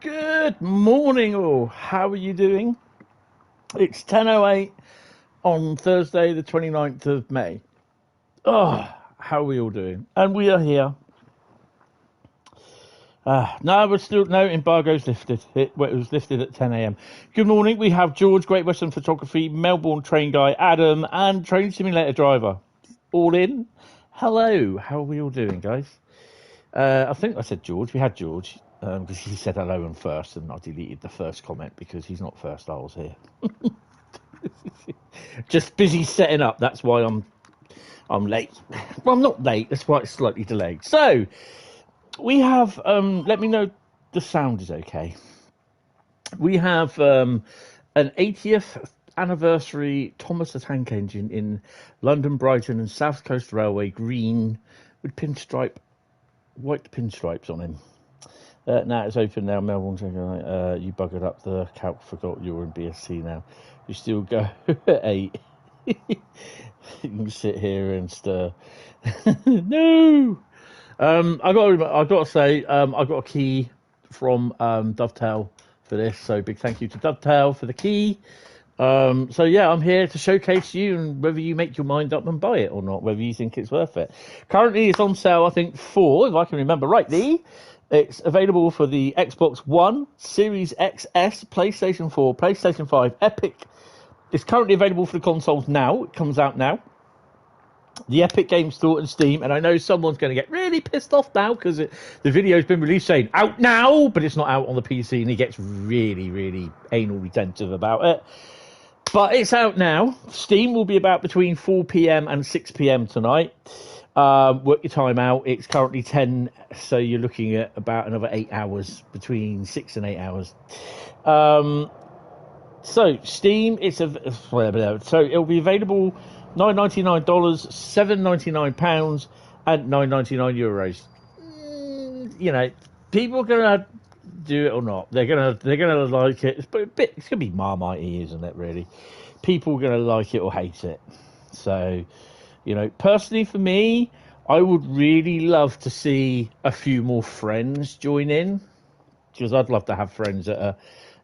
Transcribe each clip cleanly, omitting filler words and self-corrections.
Good morning, all. How are you doing? It's 10:08 on Thursday, the 29th of May. Oh, how are we all doing? And we are here. No, we're still no embargo's lifted. It was lifted at 10 a.m. Good morning. We have George, Great Western Photography, Melbourne Train Guy, Adam, and Train Simulator Driver. All in. Hello. How are we all doing, guys? I think I said George. We had George because he said hello and first, and I deleted the first comment because he's not first. I was here. Just busy setting up. That's why I'm late. Well, I'm not late. That's why it's slightly delayed. So we have. Let me know the sound is okay. We have an 80th anniversary Thomas the Tank Engine in London, Brighton, and South Coast Railway, green with white pinstripes on him. Now it's open now. Melbourne, you buggered up the calc. Forgot you were in BSC now. You still go at 8. You can sit here and stir. No. I got to say, I got a key from Dovetail for this. So big thank you to Dovetail for the key. So yeah, I'm here to showcase you and whether you make your mind up and buy it or not, whether you think it's worth it. Currently it's on sale, I think, if I can remember rightly. It's available for the Xbox One, Series XS, PlayStation 4, PlayStation 5, Epic. It's currently available for the consoles now. It comes out now. The Epic Games Store and Steam, and I know someone's going to get really pissed off now because the video's been released saying out now, but it's not out on the PC, and he gets really, really anal retentive about it. But it's out now. Steam will be about between 4 p.m. and 6 p.m. tonight. Work your time out. It's currently 10, so you're looking at about another 8 hours, between 6 and 8 hours. So Steam, so it'll be available $9.99, £7.99, and €9.99. You know, people are gonna do it or not. They're gonna like it. It's gonna be Marmite-y, isn't it? Really, people are gonna like it or hate it. So, you know, personally for me, I would really love to see a few more friends join in because I'd love to have friends at a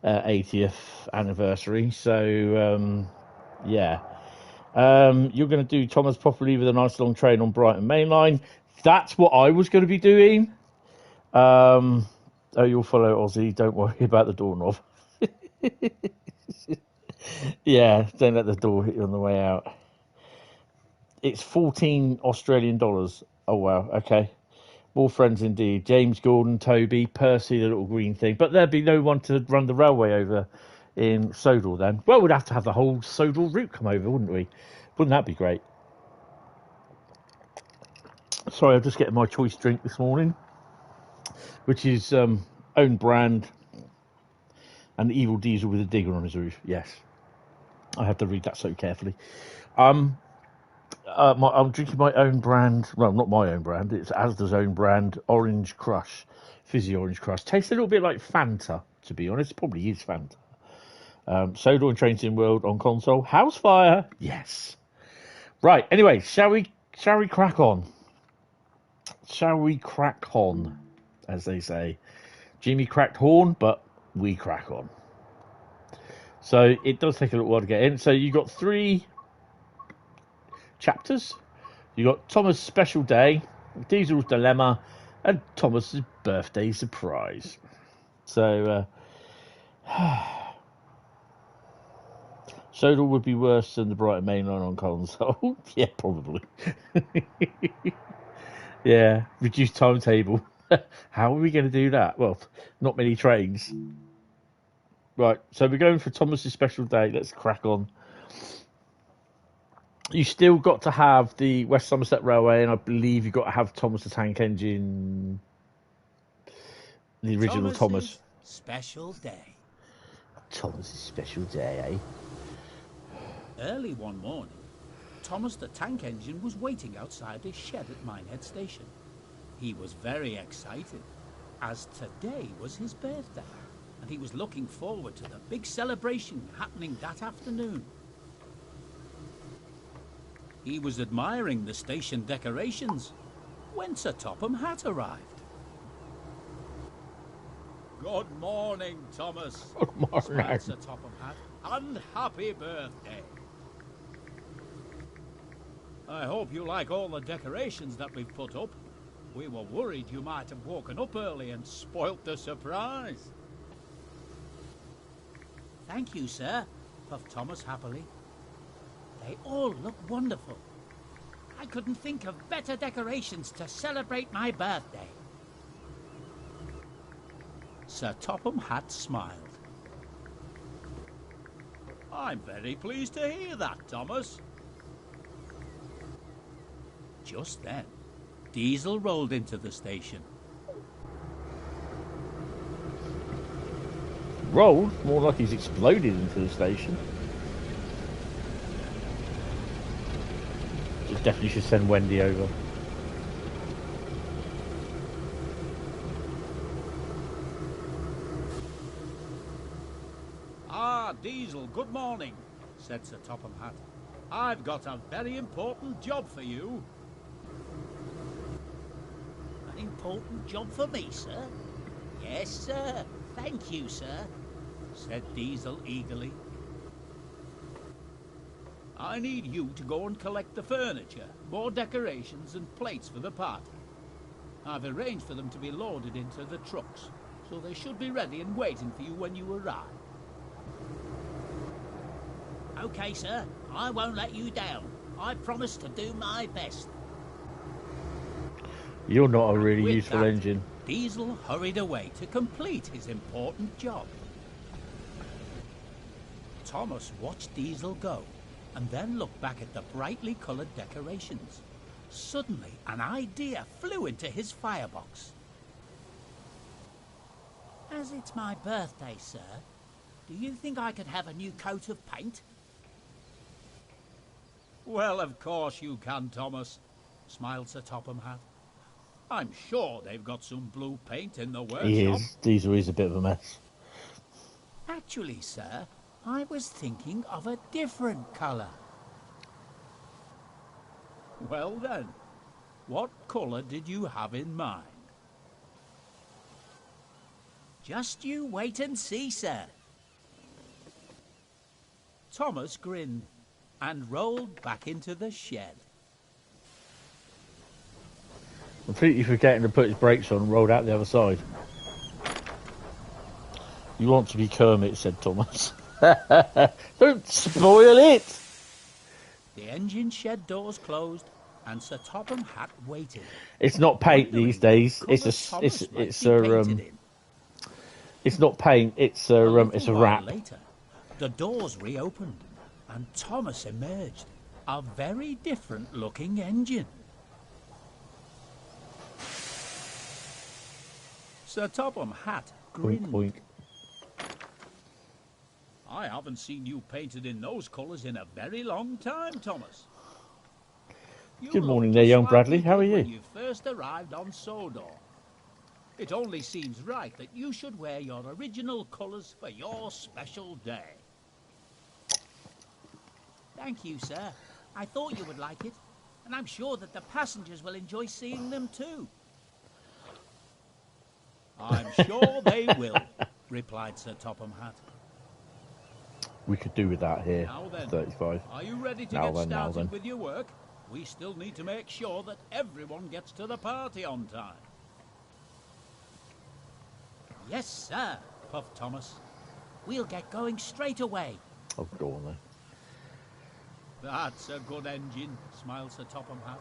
80th anniversary. So, yeah. You're going to do Thomas properly with a nice long train on Brighton Mainline. That's what I was going to be doing. Oh, you'll follow Aussie. Don't worry about the doorknob. Yeah, don't let the door hit you on the way out. It's 14 Australian dollars. Oh, wow. Okay. More friends indeed. James, Gordon, Toby, Percy, the little green thing. But there'd be no one to run the railway over in Sodal then. Well, we'd have to have the whole Sodal route come over, wouldn't we? Wouldn't that be great? Sorry, I'm just getting my choice drink this morning, which is own brand and Evil Diesel with a digger on his roof. Yes. I have to read that so carefully. I'm drinking my own brand. Well, not my own brand. It's Asda's own brand, Orange Crush, fizzy Orange Crush. Tastes a little bit like Fanta, to be honest. It probably is Fanta. Soda and Train Sim World on console. House Fire, yes. Right. Anyway, shall we crack on? Shall we crack on, as they say? Jimmy cracked horn, but we crack on. So it does take a little while to get in. So you got 3 chapters. You got Thomas' special day, Diesel's dilemma, and Thomas's birthday surprise. So Sodal would be worse than the Brighton Mainline on console. Yeah, probably. Yeah, reduced timetable. How are we going to do that? Well, not many trains. Right, so we're going for Thomas's special day. Let's crack on. You still got to have the West Somerset Railway, and I believe you've got to have Thomas the Tank Engine, the original Thomas. Special day. Thomas's special day, eh? Early one morning, Thomas the Tank Engine was waiting outside his shed at Minehead Station. He was very excited, as today was his birthday, and he was looking forward to the big celebration happening that afternoon. He was admiring the station decorations when Sir Topham Hatt arrived. Good morning, Thomas. Good morning. Smiled Sir Topham Hatt. And happy birthday. I hope you like all the decorations that we've put up. We were worried you might have woken up early and spoilt the surprise. Thank you, sir, puffed Thomas happily. They all look wonderful. I couldn't think of better decorations to celebrate my birthday. Sir Topham Hatt smiled. I'm very pleased to hear that, Thomas. Just then, Diesel rolled into the station. Rolled? More like he's exploded into the station. Just definitely should send Wendy over. Ah, Diesel, good morning, said Sir Topham Hatt. I've got a very important job for you. An important job for me, sir? Yes, sir. Thank you, sir, said Diesel eagerly. I need you to go and collect the furniture, more decorations and plates for the party. I've arranged for them to be loaded into the trucks, so they should be ready and waiting for you when you arrive. Okay, sir. I won't let you down. I promise to do my best. You're not a really useful engine. Diesel hurried away to complete his important job. Thomas watched Diesel go and then looked back at the brightly coloured decorations. Suddenly, an idea flew into his firebox. As it's my birthday, sir, do you think I could have a new coat of paint? Well, of course you can, Thomas, smiled Sir Topham Hatt. I'm sure they've got some blue paint in the workshop. He is. Diesel is a bit of a mess. Actually, sir, I was thinking of a different colour. Well then, what colour did you have in mind? Just you wait and see, sir. Thomas grinned and rolled back into the shed. Completely forgetting to put his brakes on and rolled out the other side. You want to be Kermit, said Thomas. Don't spoil it! The engine shed doors closed and Sir Topham Hatt waited. It's not paint these days. It's not paint. It's a wrap. Later, the doors reopened and Thomas emerged, a very different looking engine. Sir Topham Hatt grinned. Boink, boink. I haven't seen you painted in those colours in a very long time, Thomas. Good morning there, young Bradley. How are you? When you first arrived on Sodor. It only seems right that you should wear your original colours for your special day. Thank you, sir. I thought you would like it, and I'm sure that the passengers will enjoy seeing them too. I'm sure they will, replied Sir Topham Hatt. We could do with that here. Now then, 35. are you ready to get started with your work? We still need to make sure that everyone gets to the party on time. Yes, sir, puffed Thomas. We'll get going straight away. Oh, go on then. That's a good engine, smiled Sir Topham Hatt.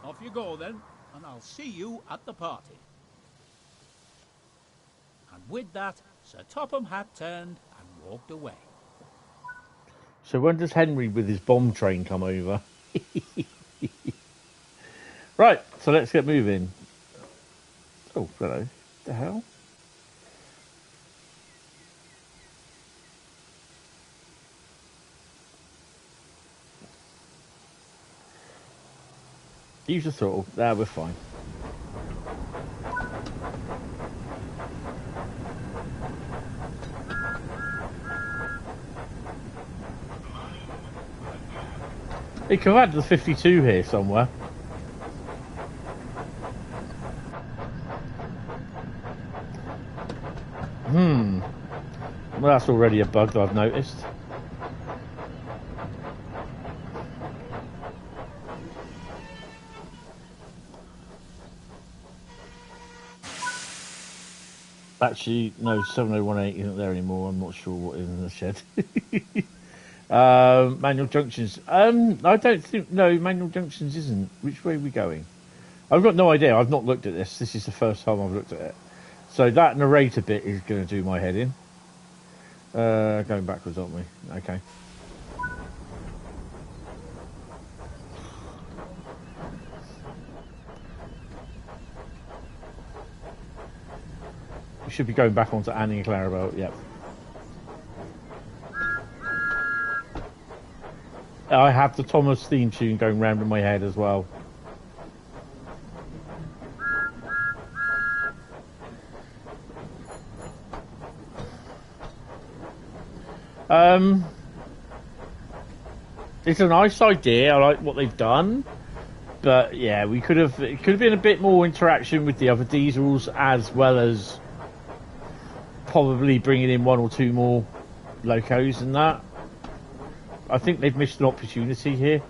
Off you go then, and I'll see you at the party. And with that, Sir Topham Hatt turned and walked away. So when does Henry with his bomb train come over? Right, so let's get moving. Oh, hello. What the hell? Use the throttle. We're fine. He could have had the 52 here somewhere. that's already a bug that I've noticed. Actually, no, 7018 isn't there anymore. I'm not sure what is in the shed. Manual junctions. I don't think... No, manual junctions isn't. Which way are we going? I've got no idea. I've not looked at this. This is the first time I've looked at it. So that narrator bit is going to do my head in. Going backwards, aren't we? Okay. We should be going back onto Annie and Clarabelle. Yep. I have the Thomas theme tune going round in my head as well. It's a nice idea. I like what they've done, but yeah, it could have been a bit more interaction with the other diesels, as well as probably bringing in one or two more locos and that. I think they've missed an opportunity here,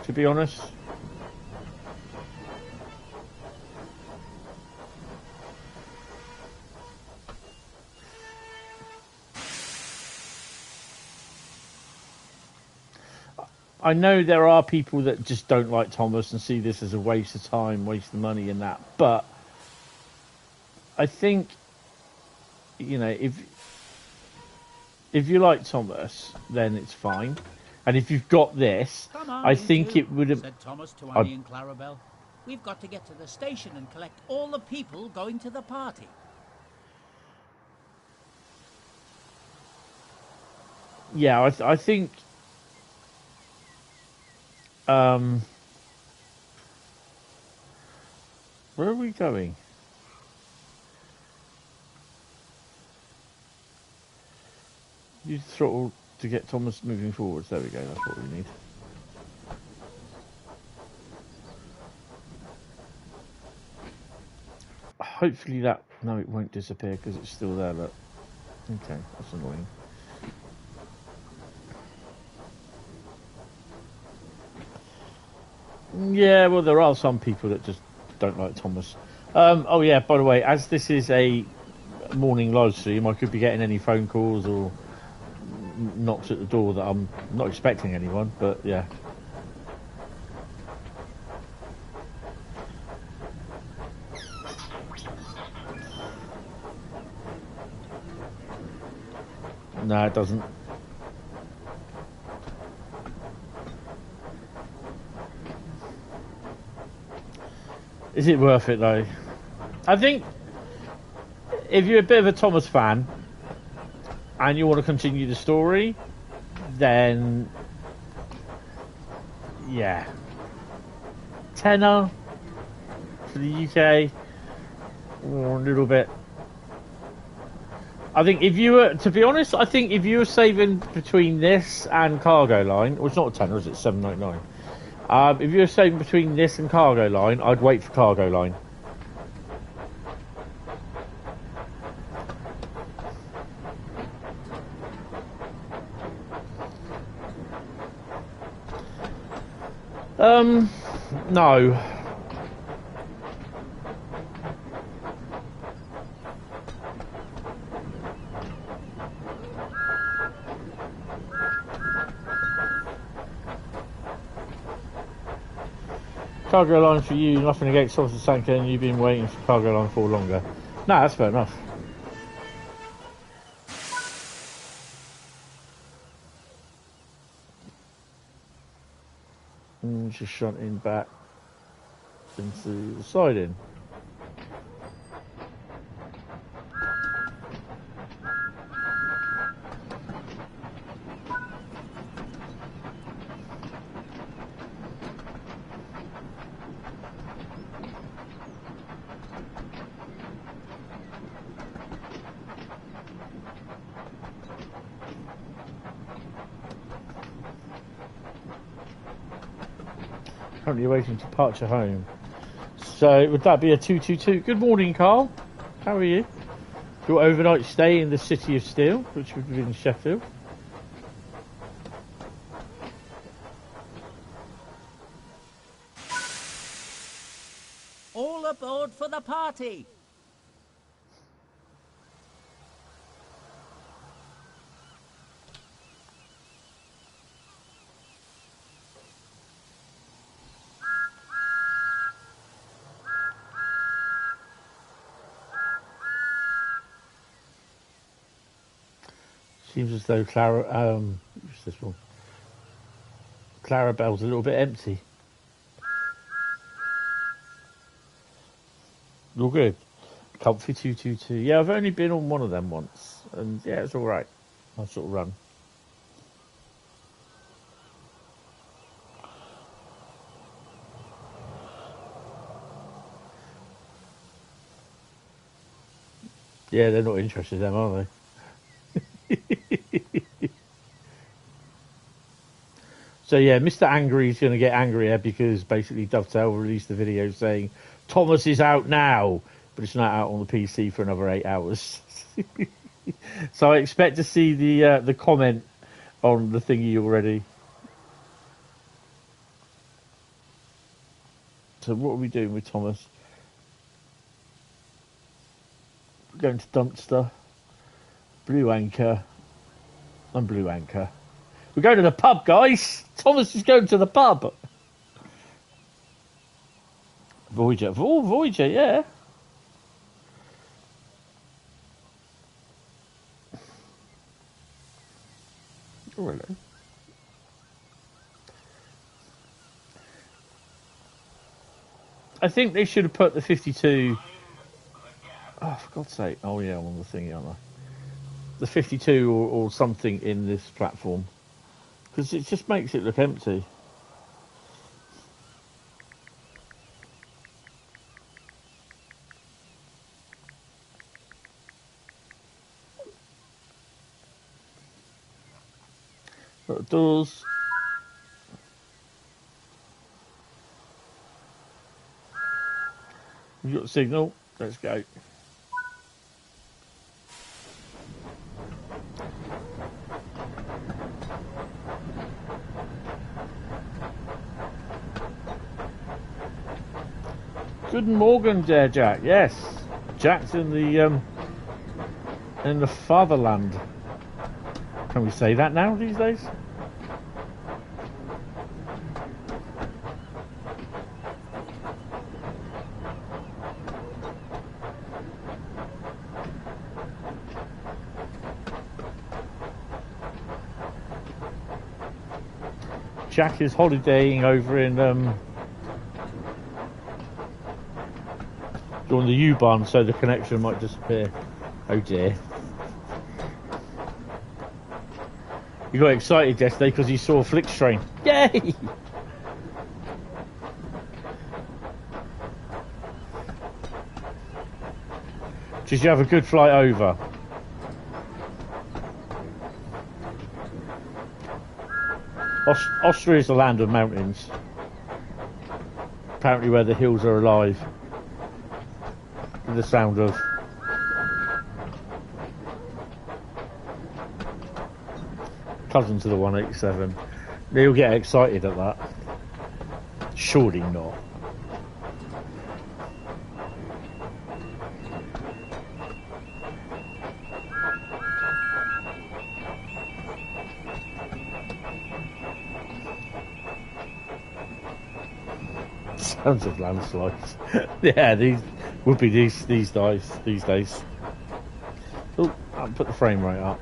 to be honest. I know there are people that just don't like Thomas and see this as a waste of time, waste of money and that, but I think, you know, if you like Thomas, then it's fine. And if you've got this, I think it would have... said Thomas to Annie and Clarabelle. We've got to get to the station and collect all the people going to the party. Yeah, I think... where are we going? Use the throttle to get Thomas moving forwards. There we go, that's what we need. Hopefully that... No, it won't disappear because it's still there, look. Okay, that's annoying. Yeah, well, there are some people that just don't like Thomas. Oh yeah, by the way, as this is a morning live stream, I could be getting any phone calls or knocks at the door that I'm not expecting anyone, but yeah. No, it doesn't. Is it worth it though? I think if you're a bit of a Thomas fan and you want to continue the story, then yeah, tenner for the UK, or a little bit. I think if you were, to be honest, I think if you were saving between this and Cargo Line, well, it's not a tenner, is it? $7.99. If you were saving between this and Cargo Line, I'd wait for Cargo Line. No. Cargo Line for you, nothing against Somerset Tanker, and you've been waiting for Cargo Line for longer. No, that's fair enough. And just shunting back into the siding. Currently awaiting departure home. So would that be a 222? Good morning, Carl. How are you? To overnight stay in the City of Steel, which would be in Sheffield. All aboard for the party! Seems as though what's this one? Clarabelle's a little bit empty. All good. Comfy 222. Yeah, I've only been on one of them once, and yeah, it's all right. Nice little run. Yeah, they're not interested in them, are they? So yeah, Mr. Angry is going to get angrier because basically Dovetail released the video saying Thomas is out now, but it's not out on the PC for another 8 hours. So I expect to see the comment on the thingy already. So what are we doing with Thomas? We're going to Dumpster, Blue Anchor, and Blue Anchor. We're going to the pub, guys. Thomas is going to the pub. Voyager. Oh, Voyager, yeah. Oh, hello. I think they should have put the 52... Oh, for God's sake. Oh, yeah, I'm on the thingy, aren't I? The 52 or something in this platform. Because it just makes it look empty. Got the doors. We've got the signal. Let's go. Good morning there, Jack. Yes, Jack's in the fatherland. Can we say that now these days? Jack is holidaying over in on the U-Bahn, so the connection might disappear. Oh dear. He got excited yesterday because he saw a Flix train. Yay! Did you have a good flight over? Austria is the land of mountains. Apparently where the hills are alive. With the sound of cousin to the 187. They'll get excited at that. Surely not. Sounds of landslides. Yeah, these would be these days. Oh, I'll put the frame rate up.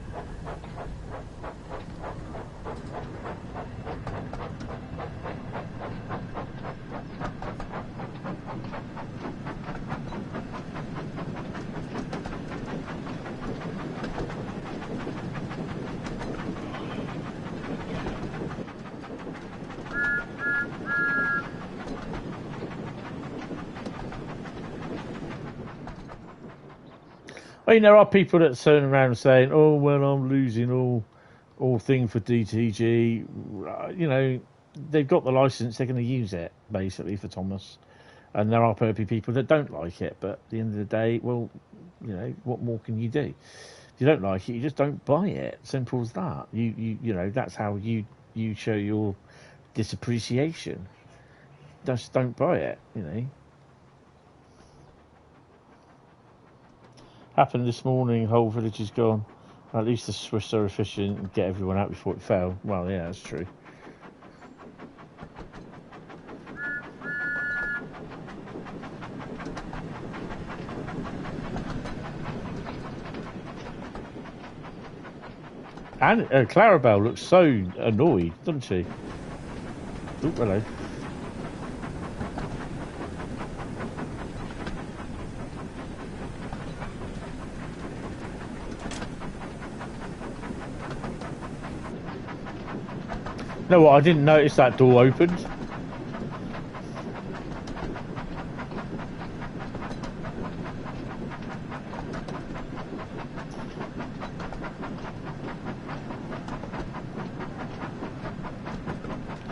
I mean, there are people that turn around saying, "Oh, well, I'm losing all thing for DTG." You know, they've got the license; they're going to use it basically for Thomas. And there are probably people that don't like it, but at the end of the day, well, what more can you do? If you don't like it, you just don't buy it. Simple as that. You know, that's how you show your disappreciation. Just don't buy it, Happened this morning, whole village is gone. At least the Swiss are efficient and get everyone out before it fell. Well, yeah, that's true. And Clarabelle looks so annoyed, doesn't she? Oh, hello. You know what? I didn't notice that door opened.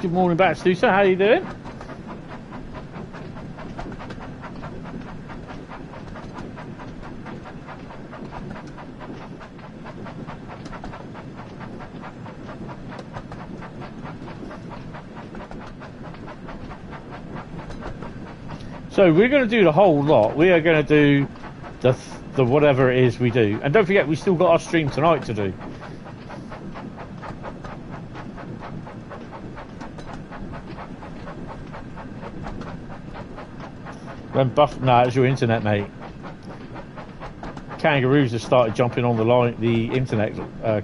Good morning back, Stusa. How are you doing? So we're going to do the whole lot. We are going to do the whatever it is we do. And don't forget, we still got our stream tonight to do. Nah, it's your internet, mate. Kangaroos have started jumping on the internet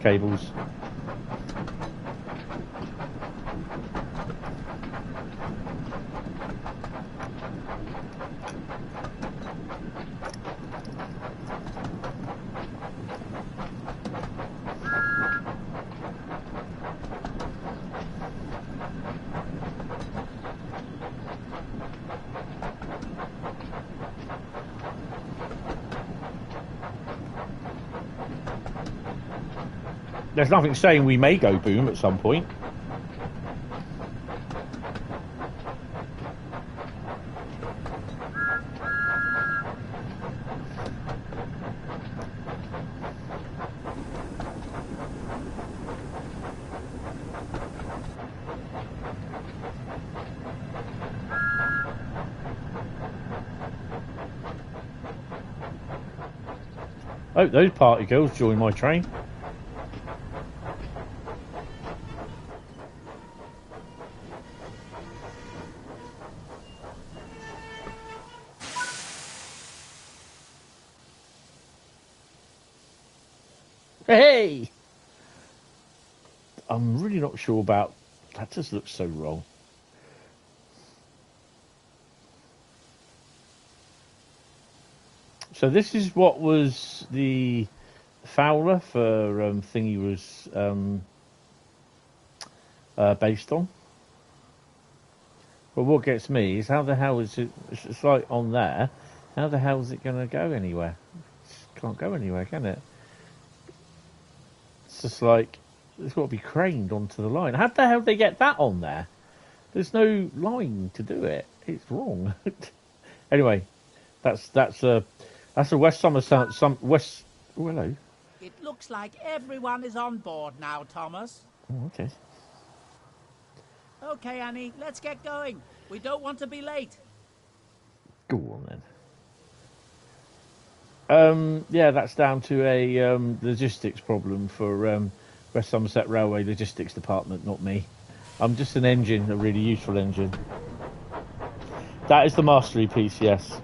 cables. There's nothing saying we may go boom at some point. Oh, those party girls joined my train. Hey! I'm really not sure about... That just looks so wrong. So this is what was the Fowler for Thingy was based on. But what gets me is how the hell is it... It's like on there. How the hell is it going to go anywhere? It can't go anywhere, can it? It's just like, it's got to be craned onto the line. How the hell did they get that on there? There's no line to do it. It's wrong. Anyway, that's a West Somerset, West... Oh, hello. It looks like everyone is on board now, Thomas. Oh, okay. Okay, Annie, let's get going. We don't want to be late. Go on, then. Yeah, that's down to a logistics problem for West Somerset Railway Logistics Department, not me. I'm just an engine, a really useful engine. That is the mastery piece, yes.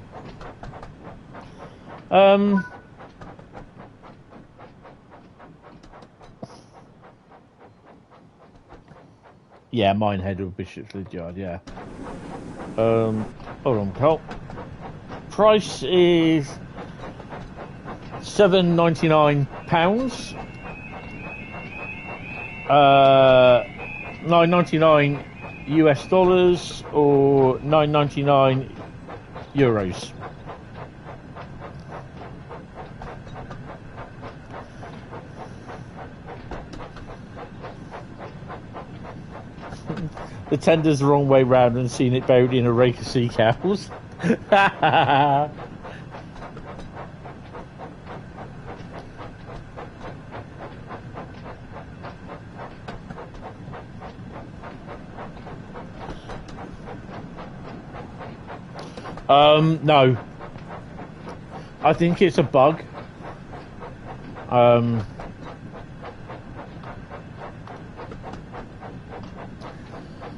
Yeah, Minehead or Bishop's Lydyard, yeah. Hold on, Cole. Price is £7.99. $9.99 US dollars or €9.99 euros. The tender's the wrong way round and seen it buried in a rake of sea cows. No. I think it's a bug.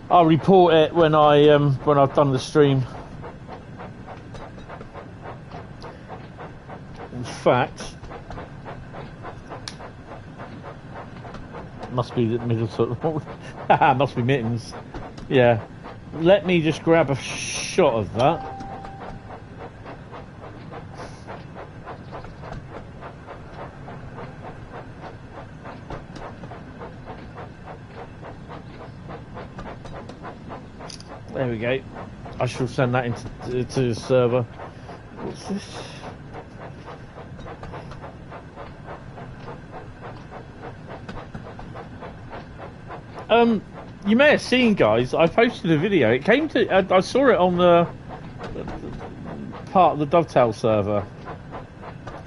I'll report it when I've done the stream. In fact, must be the middle sort of. Must be mittens. Yeah. Let me just grab a shot of that. There we go. I shall send that into to the server. What's this? You may have seen, guys. I posted a video. It came to. I saw it on the part of the Dovetail server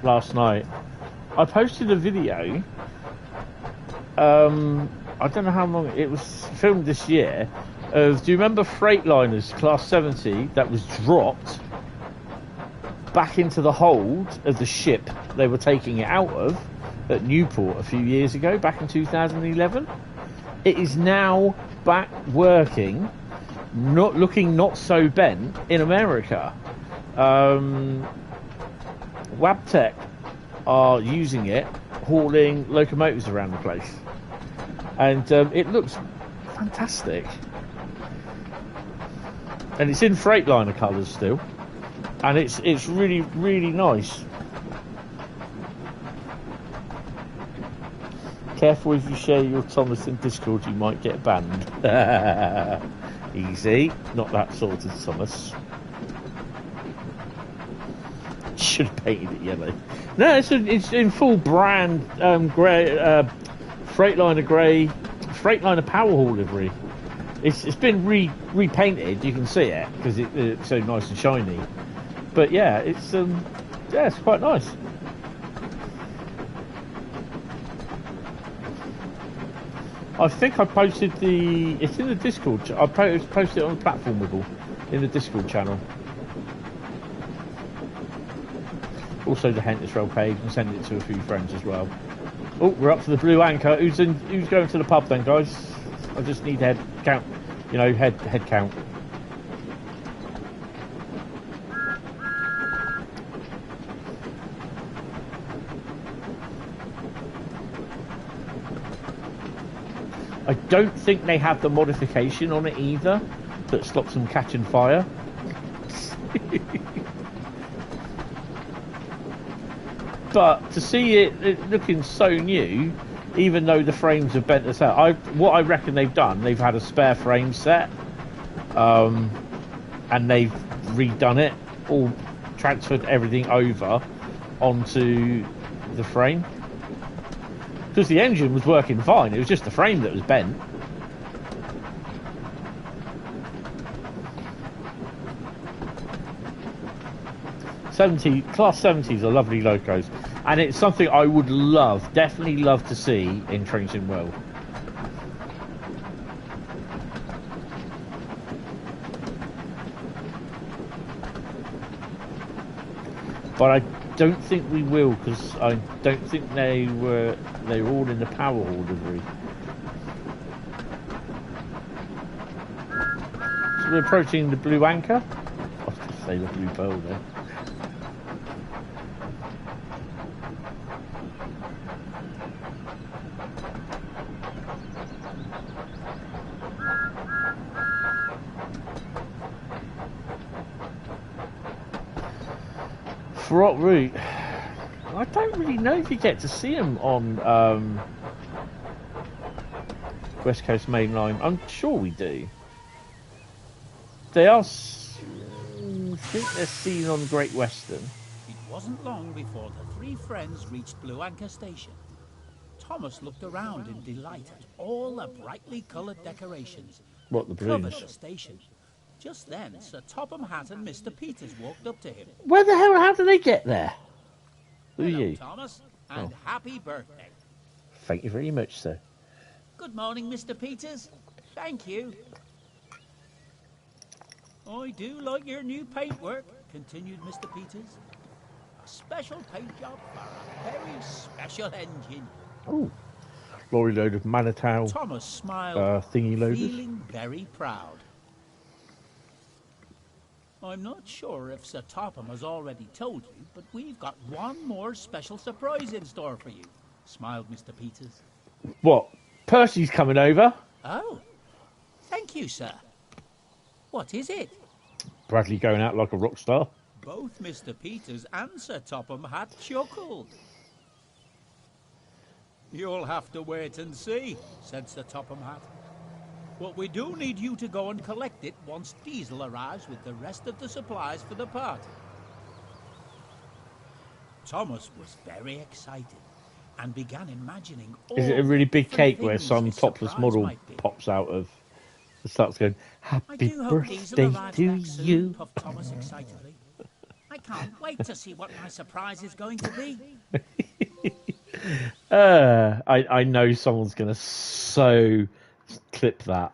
last night. I posted a video. I don't know how long it was filmed this year. Do you remember Freightliners Class 70 that was dropped back into the hold of the ship they were taking it out of at Newport a few years ago, back in 2011? It is now back working, not so bent in America. Wabtec are using it, hauling locomotives around the place, and it looks fantastic. And it's in Freightliner colours still, and it's really, really nice. Careful if you share your Thomas in Discord, you might get banned. Easy, not that sort of Thomas. Should have painted it yellow. No, it's in full brand grey, Freightliner grey, Freightliner Powerhaul livery. It's been repainted. You can see it because it's so nice and shiny. But yeah, it's quite nice. I think I posted it's in the Discord. I posted it on the platform wibble in the Discord channel. Also the Hentis rail page, and send it to a few friends as well. Oh, we're up to the blue anchor. Who's going to the pub then, guys? I just need head count. Head count. I don't think they have the modification on it either that stops them catching fire. But to see it looking so new, even though the frames have bent us out, what I reckon they've done, they've had a spare frame set, and they've redone it, all transferred everything over onto the frame. Because the engine was working fine, it was just the frame that was bent. Class 70s are lovely locos, and it's something I would definitely love to see in Trains World. But I don't think we will, because I don't think they were all in the power livery. So we're approaching the blue anchor. I was going to say the blue pearl there. What route? I don't really know if you get to see them on West Coast Mainline. I'm sure we do. They are. I think they're seen on Great Western. It wasn't long before the three friends reached Blue Anchor Station. Thomas looked around in delight at all the brightly coloured decorations What, the covered balloons? the station. Just then, Sir Topham Hatt and Mr. Peters walked up to him. Where the hell? How did they get there? Who are Hello, you? Thomas, and happy birthday. Thank you very much, sir. Good morning, Mr. Peters. Thank you. I do like your new paintwork, continued Mr. Peters. A special paint job for a very special engine. Oh, lorry load of Manitow Thomas smiled, thingy loaders. feeling very proud. I'm not sure if Sir Topham has already told you, but we've got one more special surprise in store for you, smiled Mr. Peters. What? Percy's coming over. Oh, thank you, sir. What is it? Bradley going out like a rock star. Both Mr. Peters and Sir Topham had chuckled. You'll have to wait and see, said Sir Topham Hatt. But we do need you to go and collect it once Diesel arrives with the rest of the supplies for the party. Thomas was very excited and began imagining all Is it a really big cake where things some this topless surprise model might be? pops out of and starts going, I happy do hope Diesel birthday arrives to back soon, you? puffed Thomas excitedly. I can't wait to see what my surprise is going to be. I know someone's going to so clip that.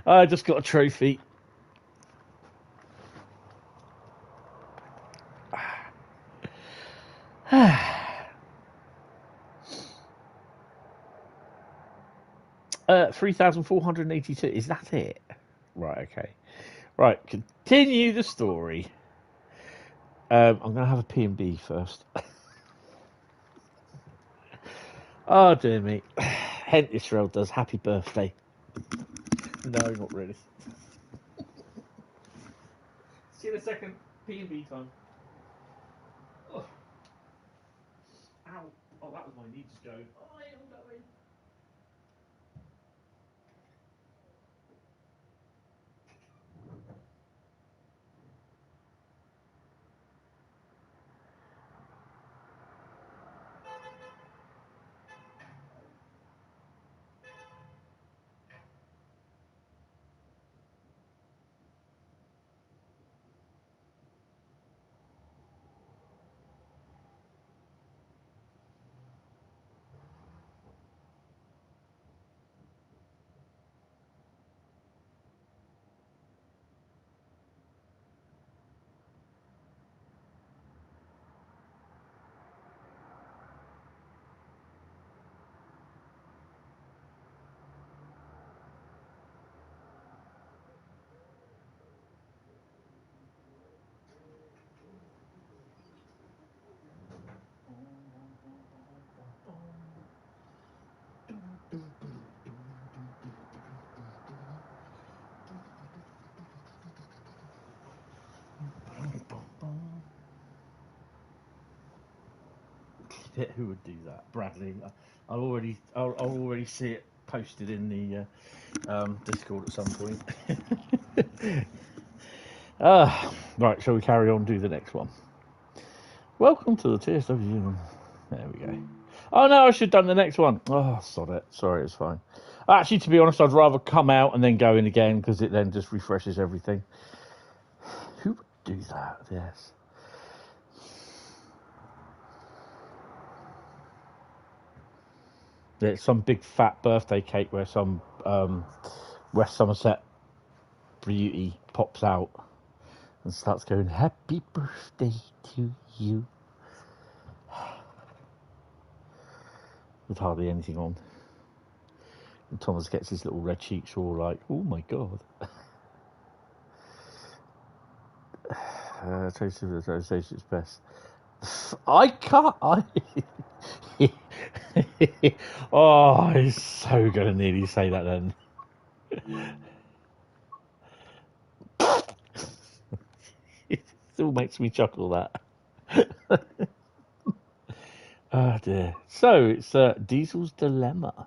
I just got a trophy. Uh, 3,482. Is that it? Right, okay. Right, continue the story. I'm going to have a P&B first. Oh, dear me. Hentis Rail does happy birthday. No, not really. See you in a second. P&B time. Oh. Ow. Oh, that was my knee just going. Oh, I am going. Who would do that? Bradley. I'll already see it posted in the Discord at some point. Right, shall we carry on and do the next one? Welcome to the TSW. There we go. Oh no, I should have done the next one. Oh, sod it. Sorry, it's fine. Actually, to be honest, I'd rather come out and then go in again because it then just refreshes everything. Who would do that? Yes. It's some big fat birthday cake where some West Somerset beauty pops out and starts going, happy birthday to you. With hardly anything on. And Thomas gets his little red cheeks all like, oh my god. Tracy Civilization best. I can't. Oh, I'm so gonna nearly say that then. It still makes me chuckle that. Oh dear. So it's Diesel's dilemma.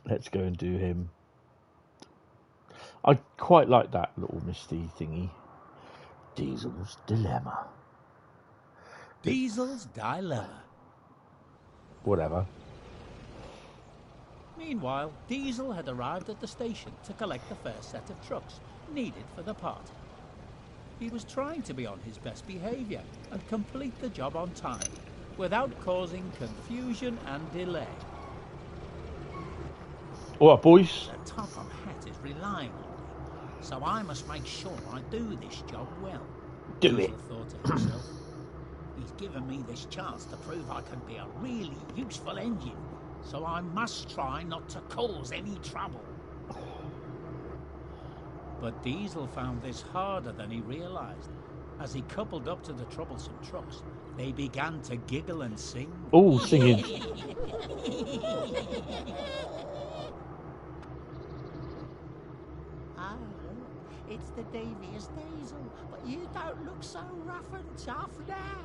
Let's go and do him. I quite like that little misty thingy. Diesel's dilemma. Diesel's dilemma. Whatever. Meanwhile, Diesel had arrived at the station to collect the first set of trucks needed for the party. He was trying to be on his best behaviour and complete the job on time, without causing confusion and delay. All right, boys. The top-up hat is relying on me, so I must make sure I do this job well. Do Diesel it. thought to himself. He's given me this chance to prove I can be a really useful engine, so I must try not to cause any trouble. But Diesel found this harder than he realised. As he coupled up to the troublesome trucks, they began to giggle and sing. Oh, singing. Oh, it's the devious Diesel, but you don't look so rough and tough now.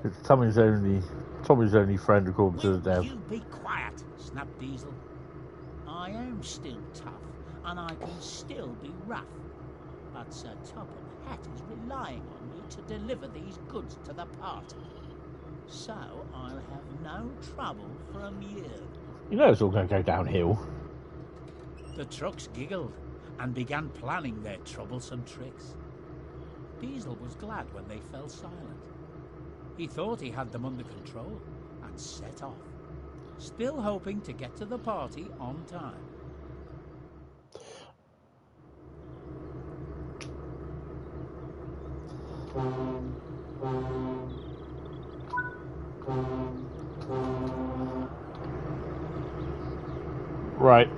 It's Tommy's only friend according to the Will dev. you be quiet, snapped Diesel. I am still tough, and I can still be rough. But Sir Topham Hatt is relying on me to deliver these goods to the party. So I'll have no trouble from you. You know it's all going to go downhill. The trucks giggled and began planning their troublesome tricks. Diesel was glad when they fell silent. He thought he had them under control and set off, still hoping to get to the party on time. Right.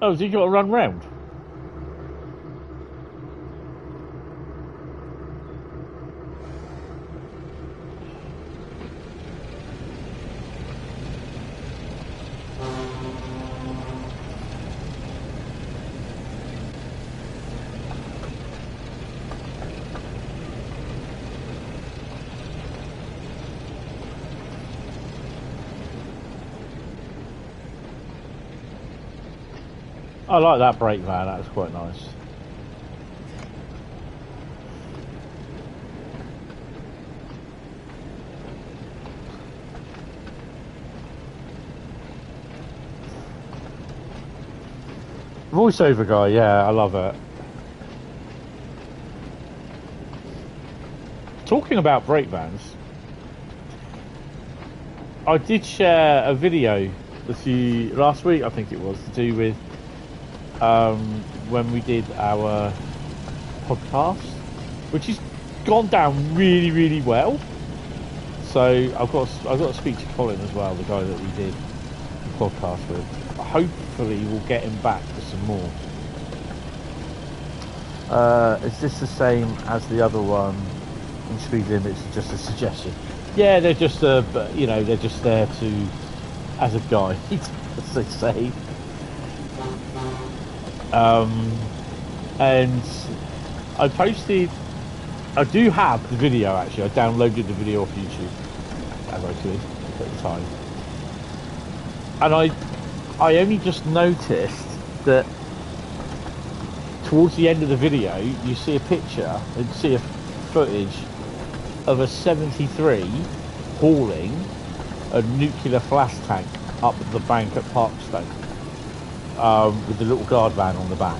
Oh, so you got to run round? I like that brake van, that was quite nice. Voiceover guy, yeah, I love it. Talking about brake vans, I did share a video with you last week, I think it was, to do with when we did our podcast, which has gone down really, really well. So I've got to speak to Colin as well, the guy that we did the podcast with. Hopefully we'll get him back for some more. Is this the same as the other one? In speed limits, just a suggestion. Yeah, they're just they're just there to as a guide, as they say. And I do have the video actually. I downloaded the video off YouTube as I could at the time, and I only just noticed that towards the end of the video you see a picture and see a footage of a 73 hauling a nuclear flash tank up the bank at Parkstone. With the little guard van on the back.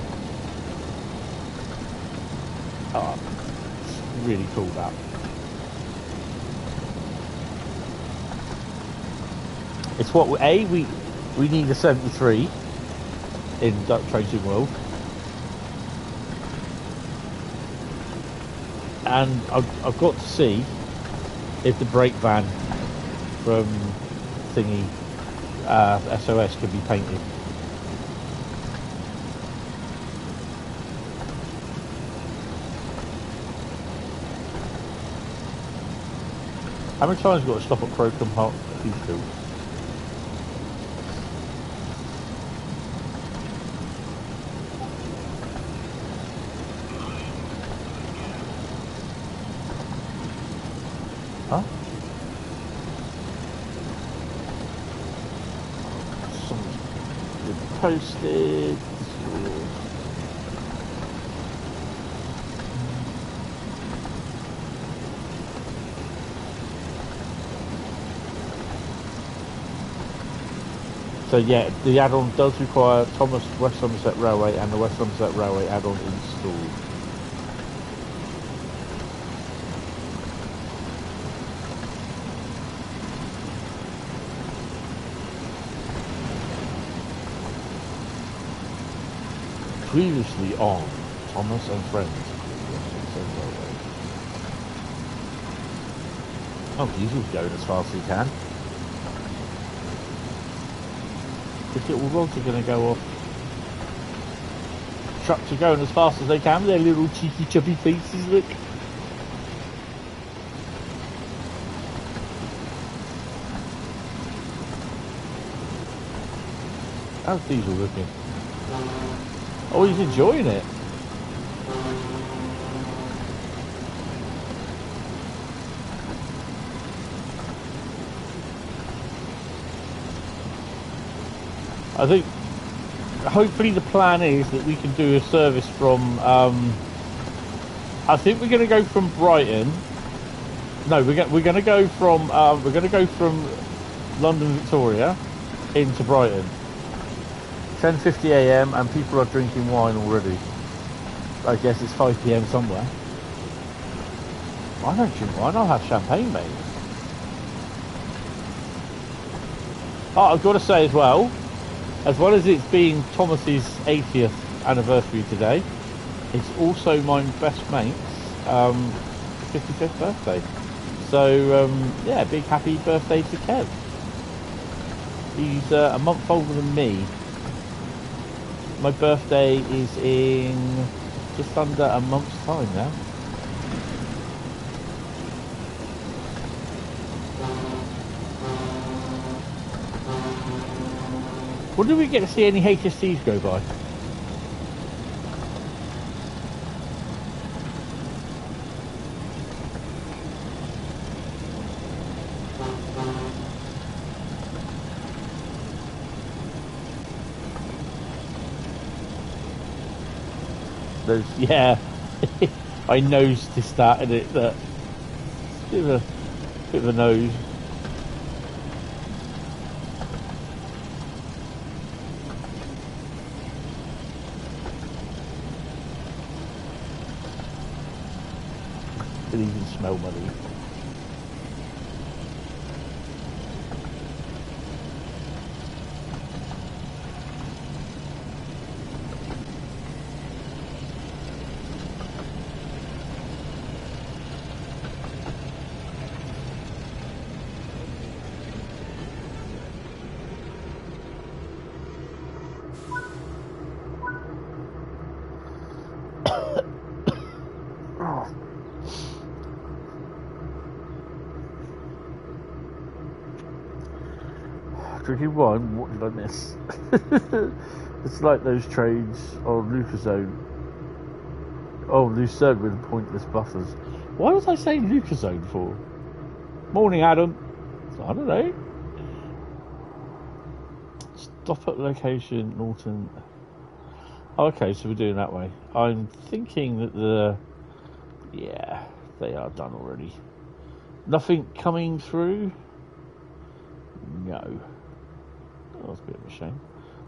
It's really cool that. It's what we need a 73 in Duck Racing World, and I've got to see if the brake van from thingy SOS can be painted. How many times have you got to stop at Crocombe Heathfield? Huh? Something's posted. So yeah, the add-on does require West Somerset Railway and the West Somerset Railway add-on installed. Previously on Thomas and Friends. Oh, diesel's going as fast as he can. If it was also going to go off. Trucks are going as fast as they can with their little cheeky chubby faces, look. How's Diesel looking? Oh, he's enjoying it. I think hopefully the plan is that we can do a service from I think we're going to go from Brighton. No, we're going to go from London Victoria into Brighton. 10:50 a.m. and people are drinking wine already. I guess it's 5 p.m. somewhere. I don't drink wine. I'll have champagne, mate. Oh, I've got to say as well as it's being Thomas's 80th anniversary today, it's also my best mate's 55th birthday. So yeah, big happy birthday to Kev. He's a month older than me. My birthday is in just under a month's time now. When do we get to see any HSTs go by? Those, yeah, I noticed that, and it that bit of a nose. Can even smell money. Drinking wine, what did I miss? It's like those trains on Lucasone. Oh, Lucerne with pointless buffers. Why was I saying Lucasone for? Morning, Adam. I don't know. Stop at location, Norton. Oh, okay, so we're doing that way. I'm thinking that yeah, they are done already. Nothing coming through? No. Oh, that's a bit of a shame.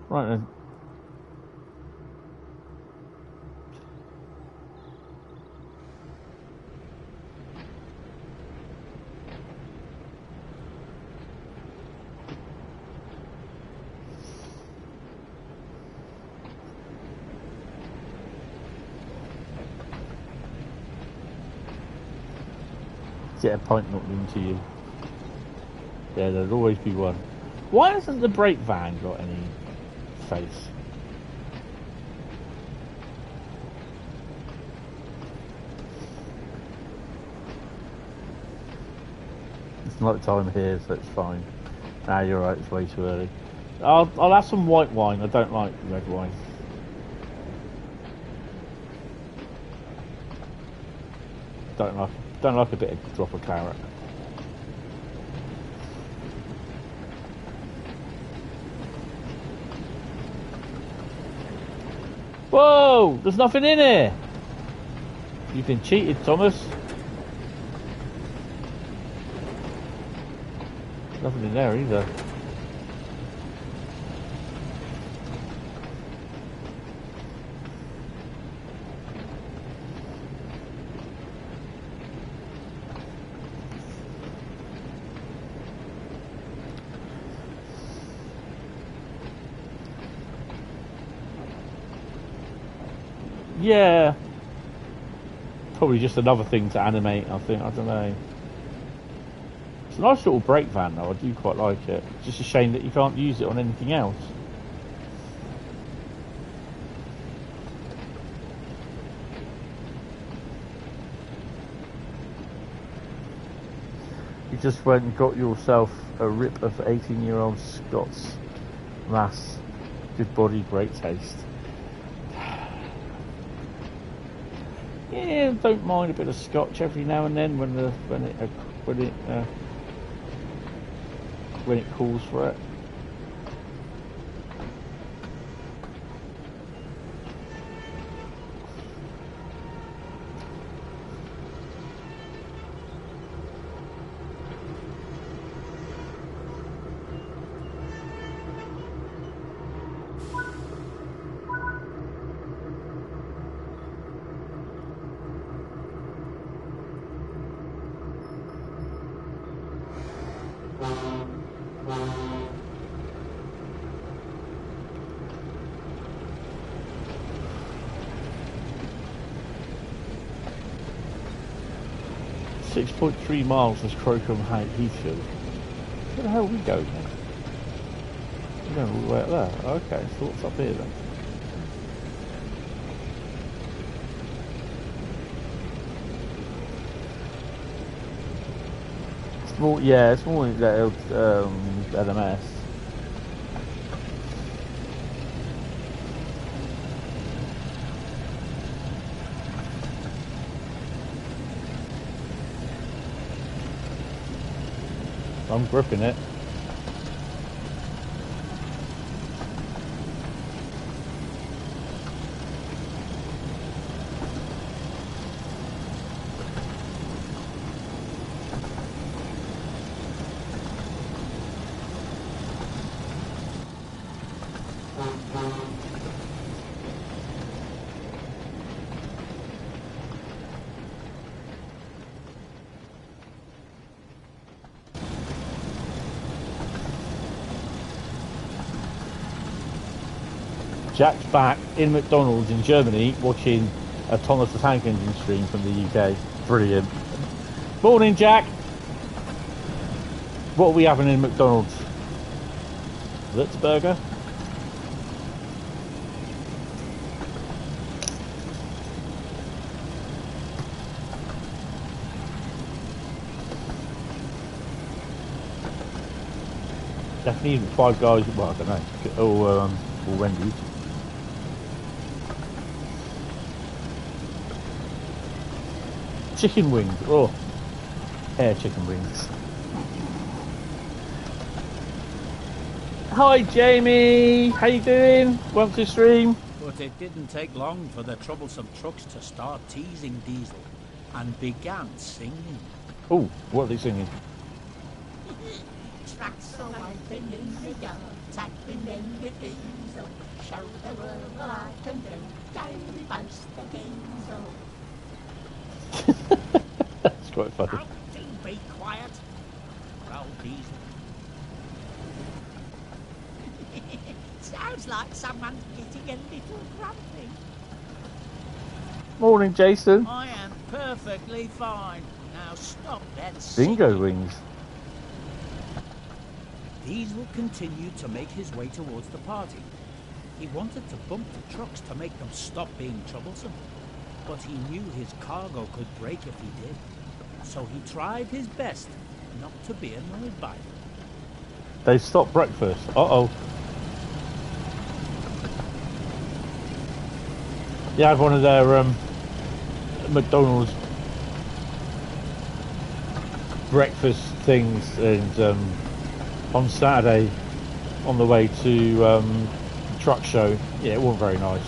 Right then. Get a pint knocked into you. Yeah, there'd always be one. Why hasn't the brake van got any face? It's night time here, so it's fine. Nah, you're right, it's way too early. I'll have some white wine. I don't like red wine. Don't like a bit of drop of claret. Whoa! There's nothing in here! You've been cheated, Thomas. There's nothing in there either. Yeah. Probably just another thing to animate, I think. I don't know. It's a nice little brake van, though. I do quite like it. It's just a shame that you can't use it on anything else. You just went and got yourself a rip of 18-year-old Scots. That's good body, great taste. Yeah, don't mind a bit of Scotch every now and then when it calls for it. .3 miles is Crocombe Heathfield. Where the hell are we going then? We're going all the way up there. Okay, so what's up here then? It's more, yeah, it's more like LMS. I'm gripping it. Jack's back in McDonald's in Germany watching a Thomas the Tank Engine stream from the UK. Brilliant. Morning, Jack. What are we having in McDonald's? Blitzburger? Definitely Five Guys, well, I don't know, or Wendy's. Chicken wings, oh, air chicken wings. Hi Jamie, how you doing? Welcome to the stream. But it didn't take long for the troublesome trucks to start teasing Diesel and began singing. Oh, what are they singing? Trucks are wiping in the yard, tapping in the diesel, show the world what I can do, daily boast the diesel. That's quite funny. How do be quiet? Roll Diesel. Sounds like someone's getting a little grumpy. Morning Jason. I am perfectly fine. Now stop that Bingo singing. wings. Diesel continued to make his way towards the party. He wanted to bump the trucks to make them stop being troublesome, but he knew his cargo could break if he did, so he tried his best not to be annoyed by them. They stopped breakfast. Uh-oh. Yeah, I have one of their McDonald's breakfast things, and on Saturday on the way to the truck show. Yeah, it wasn't very nice.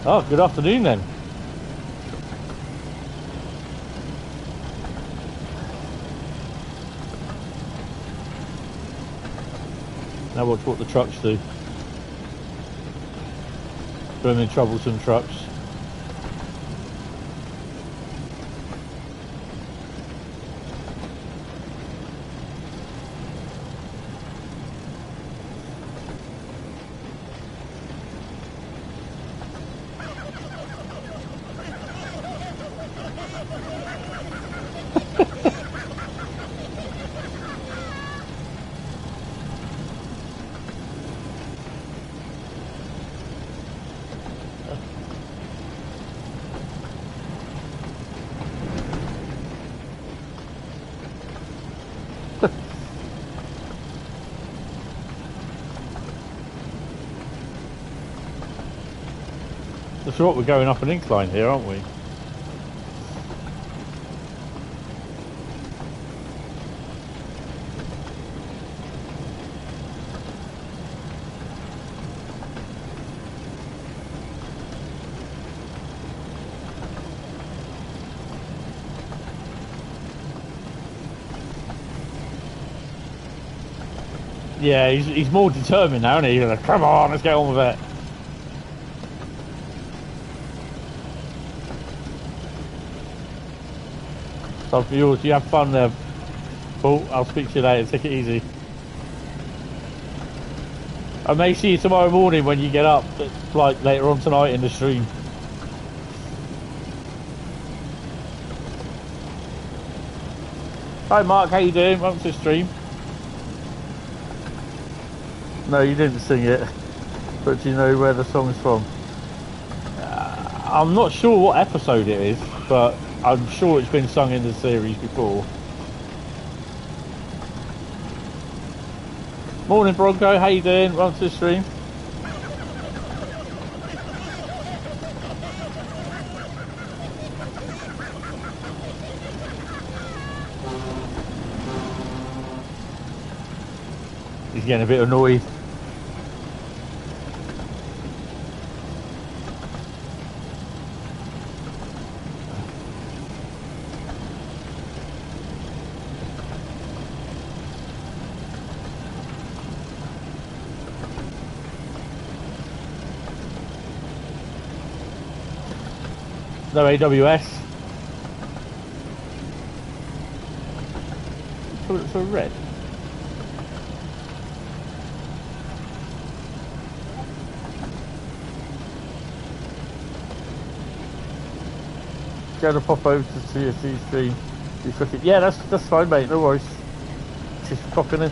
Oh, good afternoon then. Now watch what the trucks do. Blooming troublesome trucks. That's right, we're going up an incline here, aren't we? Yeah, he's more determined now, isn't he? He's like, come on, let's get on with it. So for yours, you have fun there, Paul. I'll speak to you later. Take it easy. I may see you tomorrow morning when you get up, like later on tonight in the stream. Hi Mark, how you doing? Welcome to the stream. No, you didn't sing it, but do you know where the song's from? I'm not sure what episode it is, but I'm sure it's been sung in the series before. Morning Bronco, how you doing? Welcome to the stream. He's getting a bit annoyed. No AWS. For red. Go to pop over to CSC stream. Yeah, that's fine, mate. No worries. Just popping in.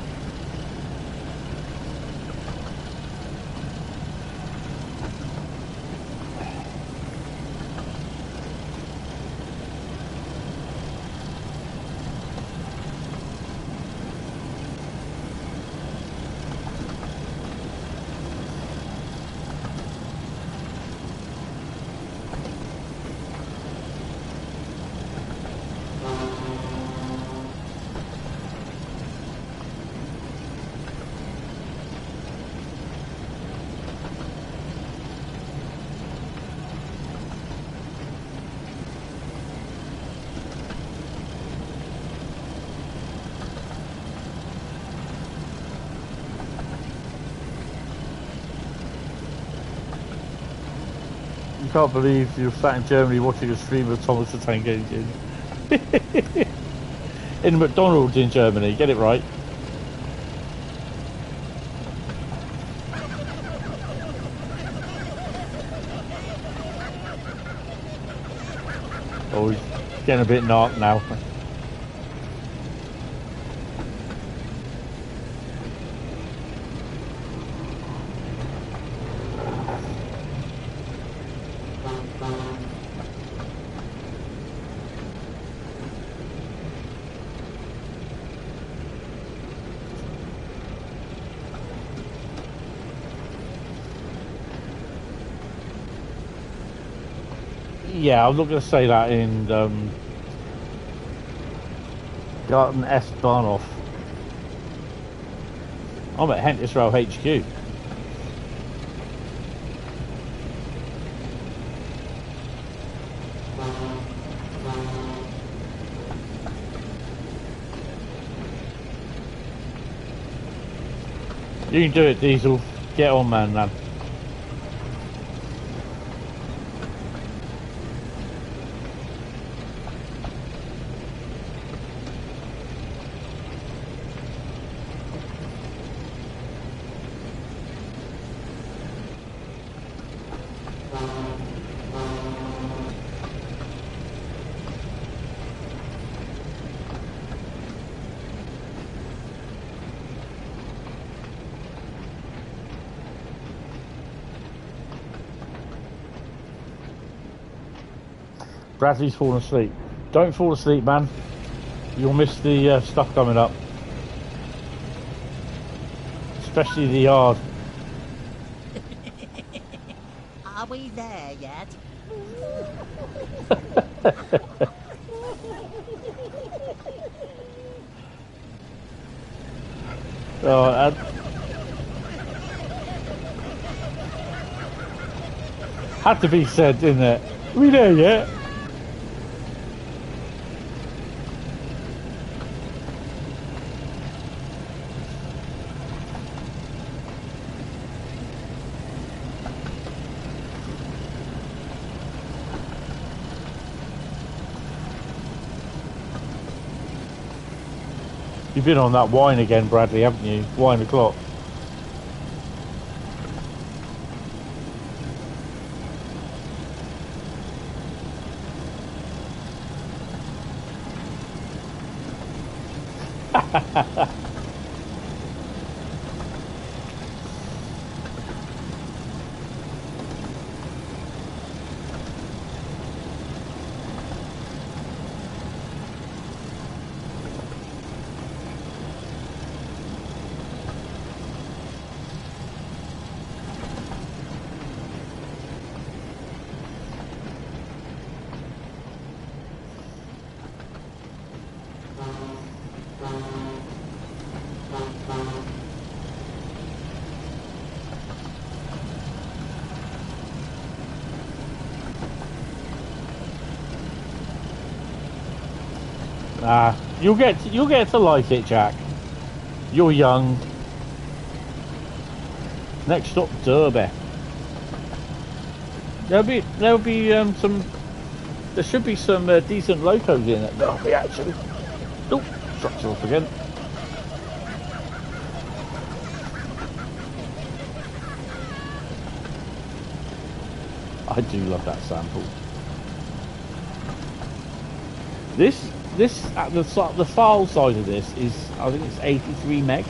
I can't believe you're sat in Germany watching a stream of Thomas the Tank Engine. In McDonald's in Germany, get it right. Oh, he's getting a bit knocked now. Yeah, I'm not going to say that in Garten S. Barnoff. I'm at Hentis Rail HQ. You can do it, Diesel. Get on, man. Bradley's fallen asleep. Don't fall asleep, man. You'll miss the stuff coming up. Especially the yard. A we there yet? Oh, had to be said, didn't it? Are we there yet? You've been on that wine again, Bradley, haven't you? Wine o'clock. You'll get to like it, Jack. You're young. Next stop, Derby. There'll be some. There should be some decent locos in it. Derby, actually. Oh, truck's off again. I do love that sample. This at the file size of this is, I think it's 83 meg,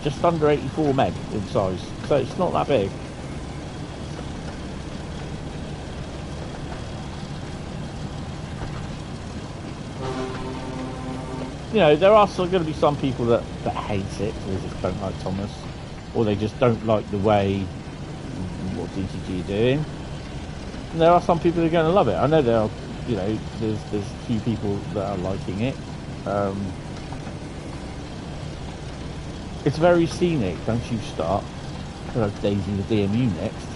just under 84 meg in size, so it's not that big. You know, there are still going to be some people that hate it, or they just don't like Thomas, or they just don't like the way what DTG are doing. And there are some people that are going to love it. I know there are. You know, there's a few people that are liking it. It's very scenic. Don't you start. Hello, Daisy, the DMU next.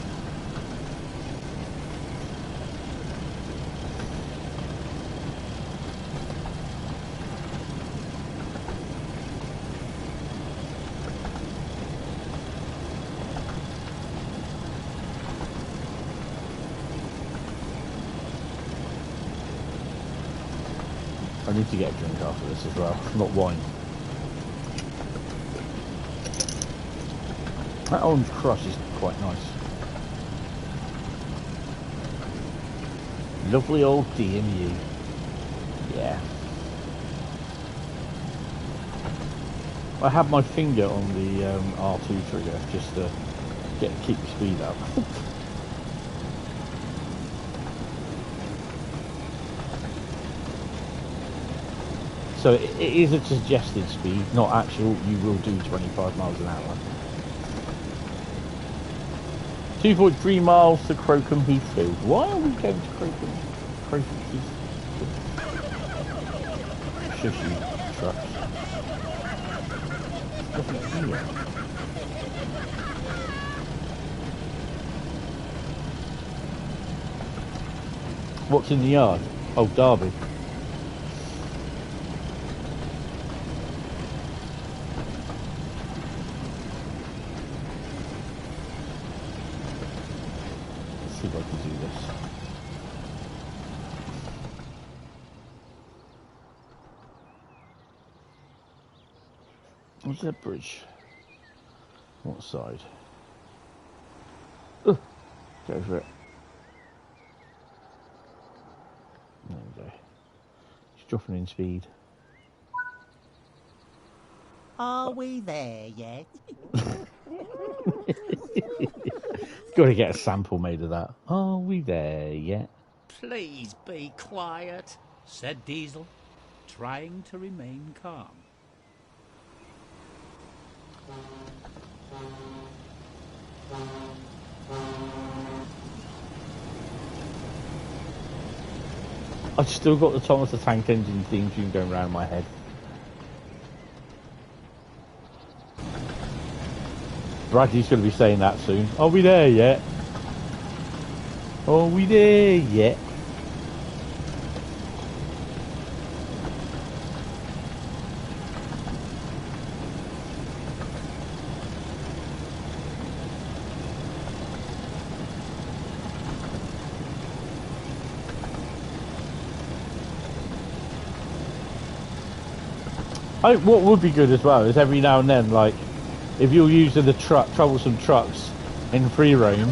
I need to get a drink after this as well, not wine. That orange crush is quite nice. Lovely old DMU. Yeah. I have my finger on the R2 trigger just to keep the speed up. So it is a suggested speed, not actual. You will do 25 miles an hour. 2.3 miles to Crocombe Heathfield. Why are we going to Crocombe Heathfield? Shushy trucks. Nothing here. What's in the yard? Oh, Derby. See if I can do this. What's that bridge? What side? Go for it. There we go. It's dropping in speed. Are we there yet? Got to get a sample made of that. Are we there yet? Please be quiet, said Diesel, trying to remain calm. I've still got the Thomas the Tank Engine theme tune going around my head. Bradley's going to be saying that soon. Are we there yet? Are we there yet? What would be good as well is every now and then, like, if you're using the troublesome trucks in free roam,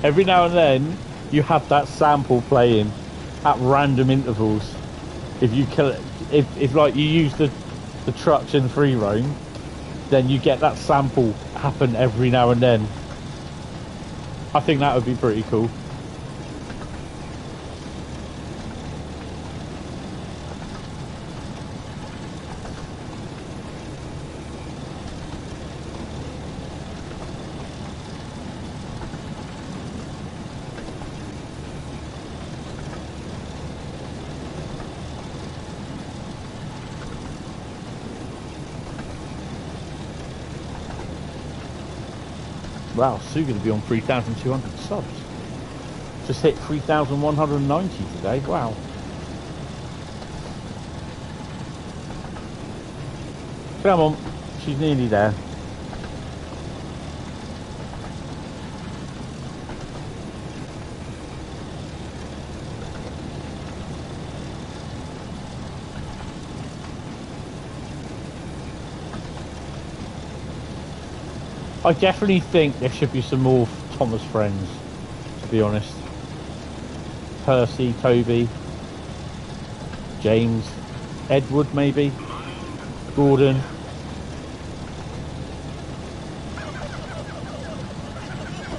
every now and then you have that sample playing at random intervals. If you kill it, if like you use the trucks in free roam, then you get that sample happen every now and then. I think that would be pretty cool. Wow, Sue going to be on 3,200 subs. Just hit 3,190 today. Wow. Come on, she's nearly there. I definitely think there should be some more Thomas friends, to be honest. Percy, Toby, James, Edward maybe, Gordon.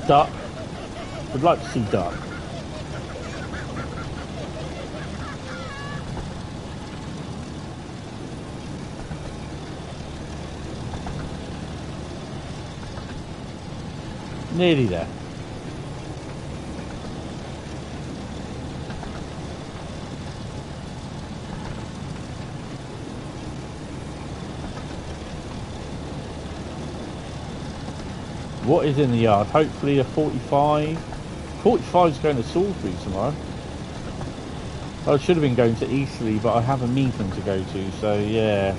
Duck. I'd like to see Duck. Nearly there. What is in the yard? Hopefully a 45. 45 is going to Salisbury tomorrow. I should have been going to Eastleigh, but I have a meeting to go to, so yeah.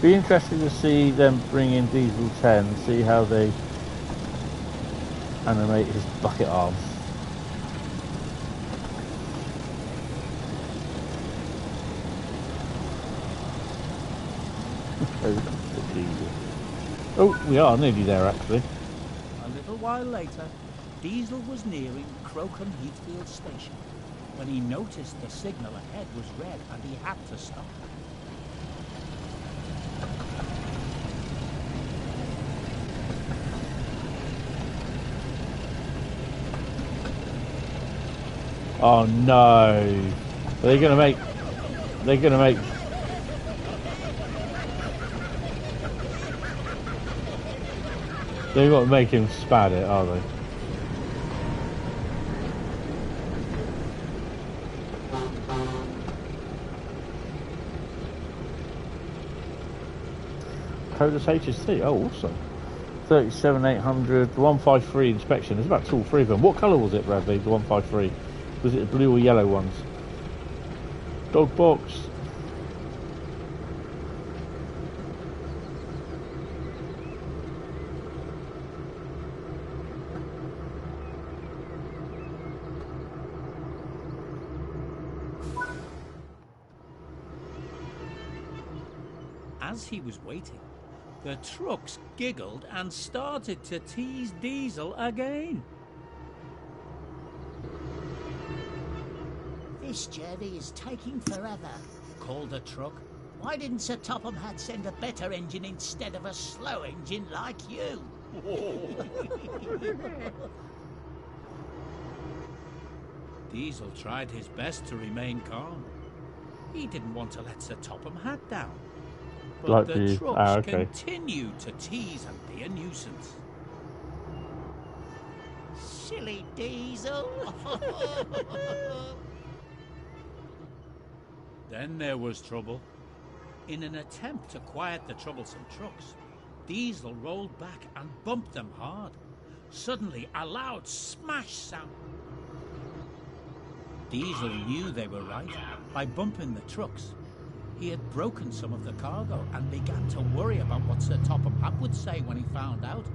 Be interesting to see them bring in Diesel 10, see how they animate his bucket arms. Oh, we are nearly there actually. A little while later, Diesel was nearing Crocombe Heathfield station when he noticed the signal ahead was red and he had to stop. Oh no! They're gonna make. They've got to make him spad it, are they? Codus HST, oh awesome. 37,800, 153 inspection. There's about 2 or 3 of them. What colour was it, Bradley, the 153? Was it the blue or yellow ones? Dog box. As he was waiting, the trucks giggled and started to tease Diesel again. This journey is taking forever, called a truck. Why didn't Sir Topham Hatt send a better engine instead of a slow engine like you? Diesel tried his best to remain calm. He didn't want to let Sir Topham Hatt down. But Like the the trucks okay. continued to tease and be a nuisance. Silly Diesel. Then there was trouble. In an attempt to quiet the troublesome trucks, Diesel rolled back and bumped them hard. Suddenly, a loud smash sound. Diesel knew they were right by bumping the trucks. He had broken some of the cargo and began to worry about what Sir Topham Hatt would say when he found out.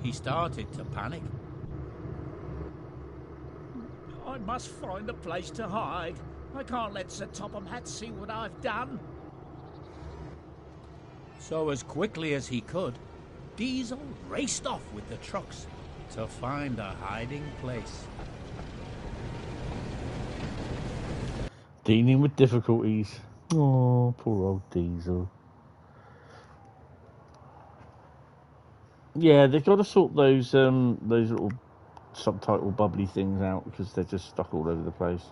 He started to panic. I must find a place to hide. I can't let Sir Topham Hatt see what I've done. So as quickly as he could, Diesel raced off with the trucks to find a hiding place. Dealing with difficulties. Oh, poor old Diesel. Yeah, they've got to sort those little subtitle bubbly things out because they're just stuck all over the place.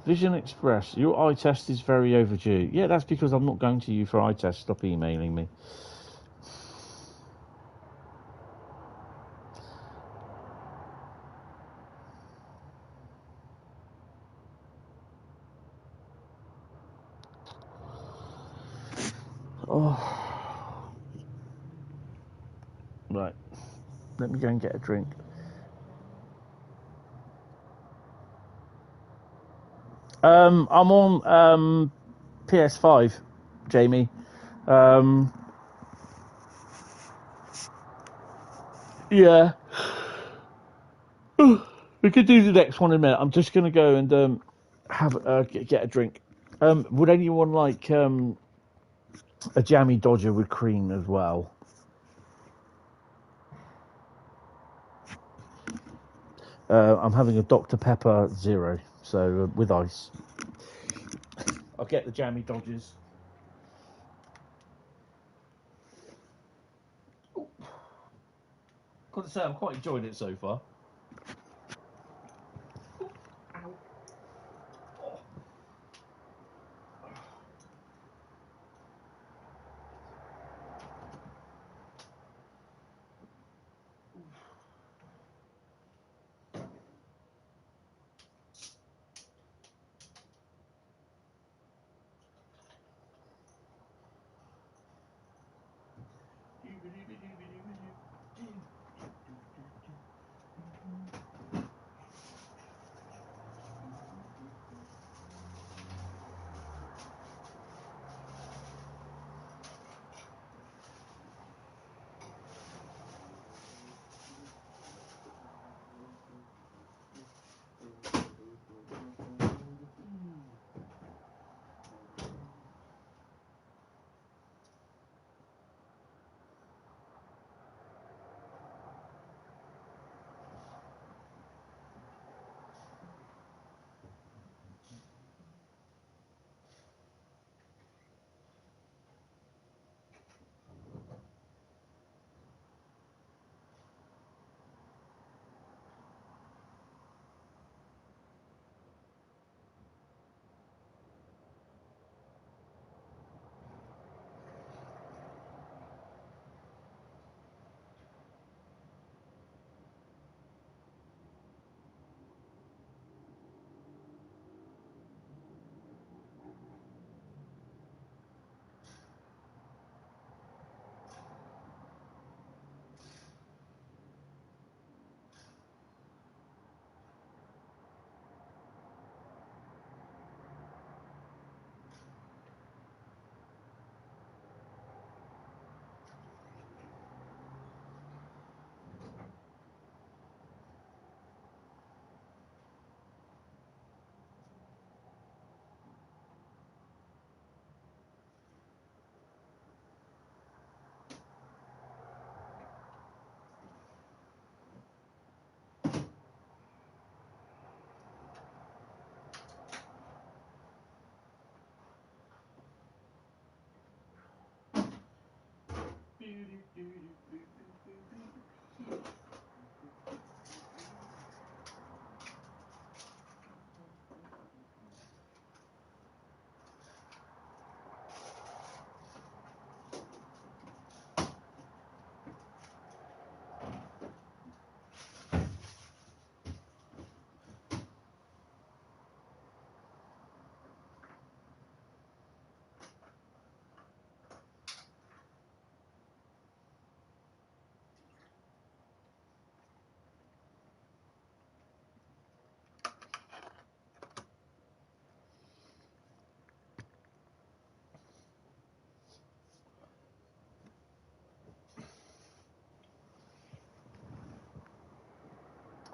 Vision Express, your eye test is very overdue. Yeah, that's because I'm not going to you for eye test. Stop emailing me. Oh, right. Let me go and get a drink. I'm on PS5, Jamie. Yeah. We could do the next one in a minute. I'm just going to go and have get a drink. Would anyone like a jammy Dodger with cream as well? I'm having a Dr. Pepper Zero, so with ice. I'll get the jammy Dodgers. Got to say, I'm quite enjoying it so far.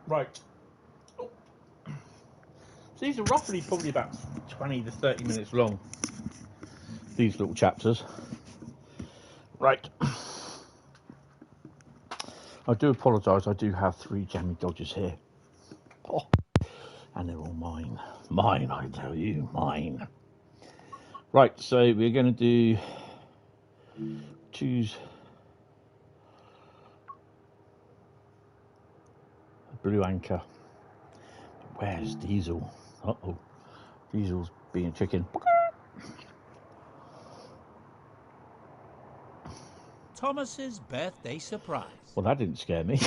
Right. So these are roughly probably about 20 to 30 minutes long, these little chapters. Right. I do apologise, I do have 3 jammy dodgers here. Oh, and they're all mine. Mine, I tell you, mine. Right, so we're going to choose a blue anchor. Where's Diesel? Uh-oh. Diesel's being a chicken. Thomas's birthday surprise. Well, that didn't scare me.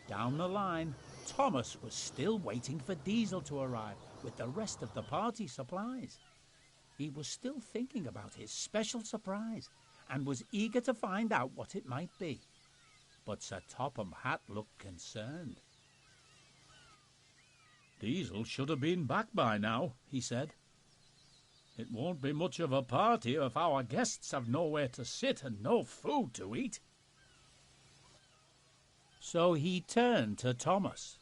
Down the line, Thomas was still waiting for Diesel to arrive with the rest of the party supplies. He was still thinking about his special surprise and was eager to find out what it might be. But Sir Topham Hatt looked concerned. Diesel should have been back by now, he said. It won't be much of a party if our guests have nowhere to sit and no food to eat. So he turned to Thomas.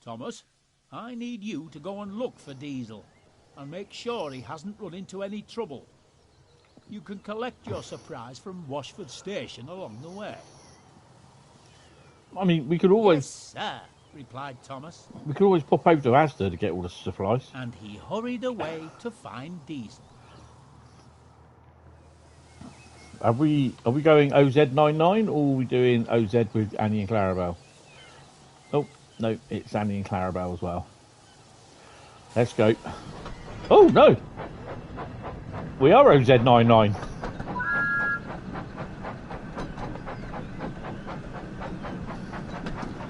Thomas, I need you to go and look for Diesel and make sure he hasn't run into any trouble. You can collect your surprise from Washford Station along the way. I mean, we could always... Yes, sir, replied Thomas. We could always pop over to Asda to get all the supplies. And he hurried away to find Diesel. Are we going OZ99 or are we doing OZ with Annie and Clarabelle? Oh, no, it's Annie and Clarabelle as well. Let's go. Oh, no! We are OZ99.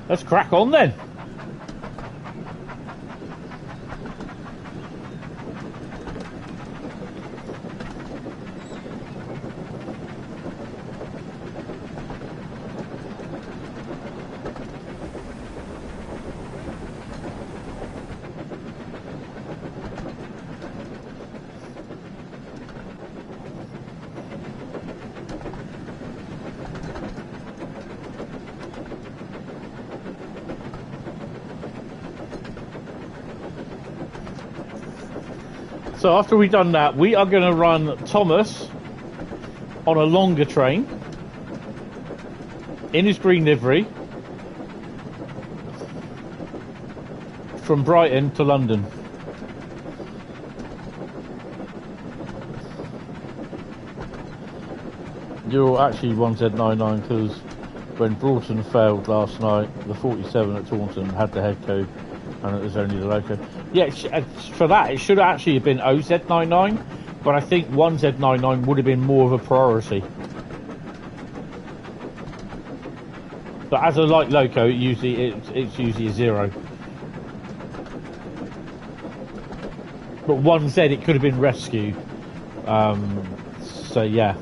Let's crack on then. So after we've done that, we are going to run Thomas on a longer train in his green livery from Brighton to London. You're actually 1Z99 because when Broughton failed last night, the 47 at Taunton had the head code and it was only the loco. Yeah, for that, it should actually have been OZ99, but I think 1Z99 would have been more of a priority. But as a light loco, it's usually a 0. But 1Z, it could have been rescued. So yeah.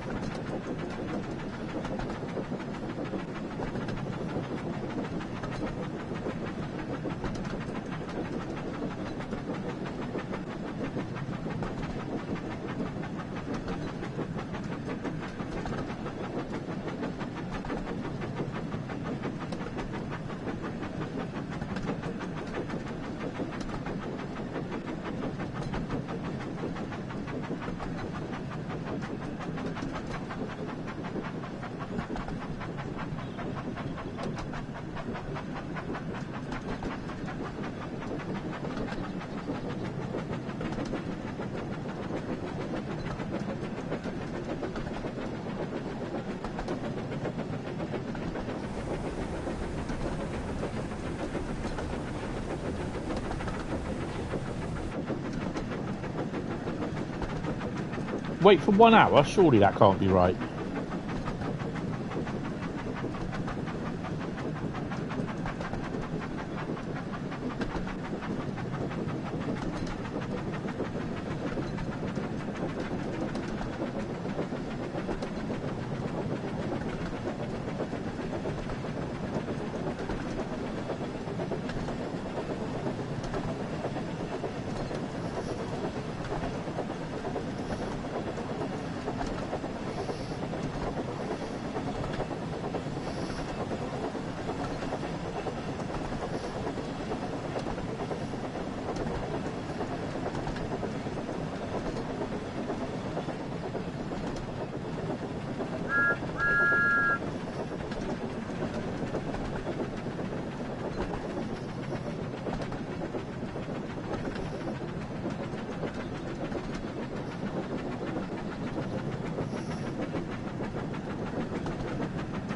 Wait for 1 hour? Surely that can't be right.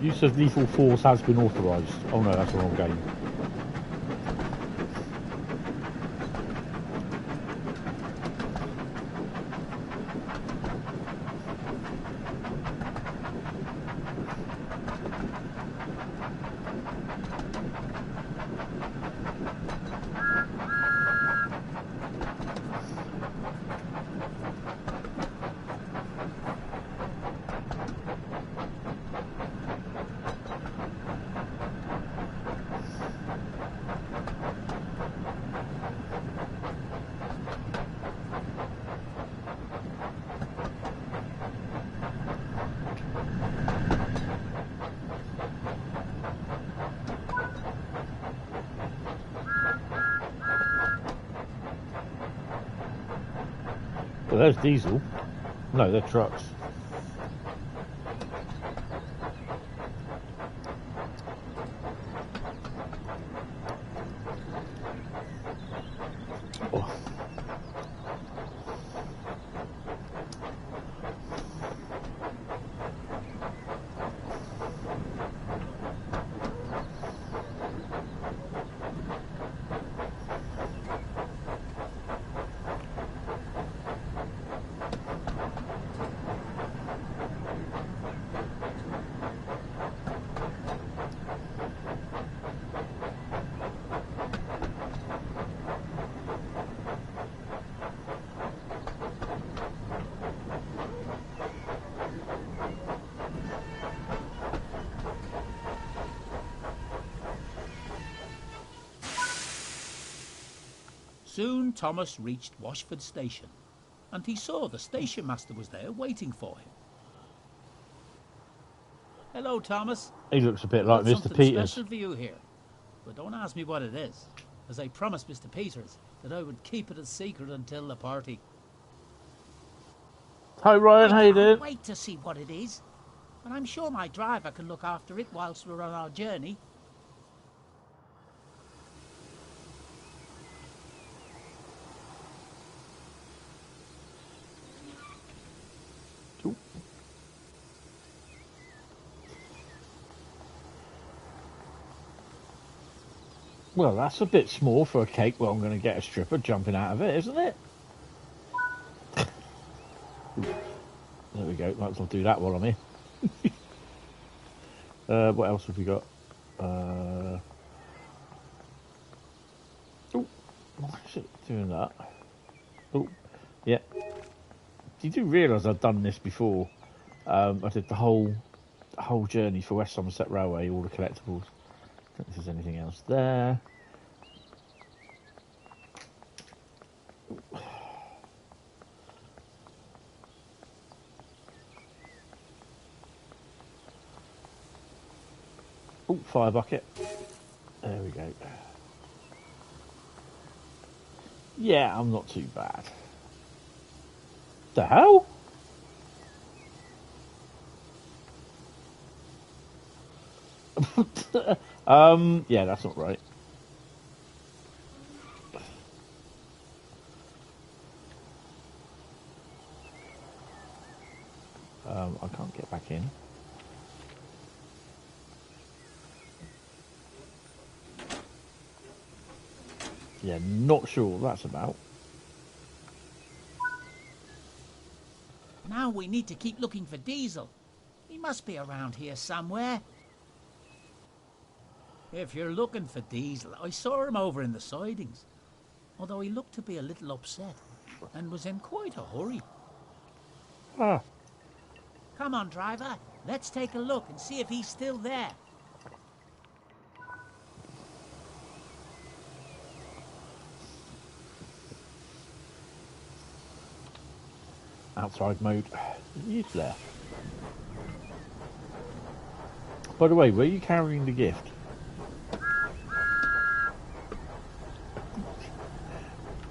Use of lethal force has been authorised. Oh no, that's the wrong game. Well, there's diesel. No, they're trucks. Oh. Soon Thomas reached Washford Station, and he saw the station master was there waiting for him. Hello, Thomas. He looks a bit like Got Mr. something Peters. special for you here, but don't ask me what it is, as I promised Mr. Peters that I would keep it a secret until the party. Hi Ryan, how you doing? Wait to see what it is, but I'm sure my driver can look after it whilst we're on our journey. Well, that's a bit small for a cake. Well, I'm going to get a stripper jumping out of it, isn't it? There we go. Might as well do that while I'm here. What else have we got? Oh, why is it doing that? Oh, yeah. You do realise I've done this before. I did the whole journey for West Somerset Railway, all the collectibles. I don't think there's anything else there. Oh, fire bucket. There we go. Yeah, I'm not too bad. The hell? Yeah, that's not right. I can't get back in. Yeah, not sure what that's about. Now we need to keep looking for Diesel. He must be around here somewhere. If you're looking for Diesel, I saw him over in the sidings, although he looked to be a little upset and was in quite a hurry. Ah. Come on, driver. Let's take a look and see if he's still there. Outside mode. He's there. By the way, were you carrying the gift?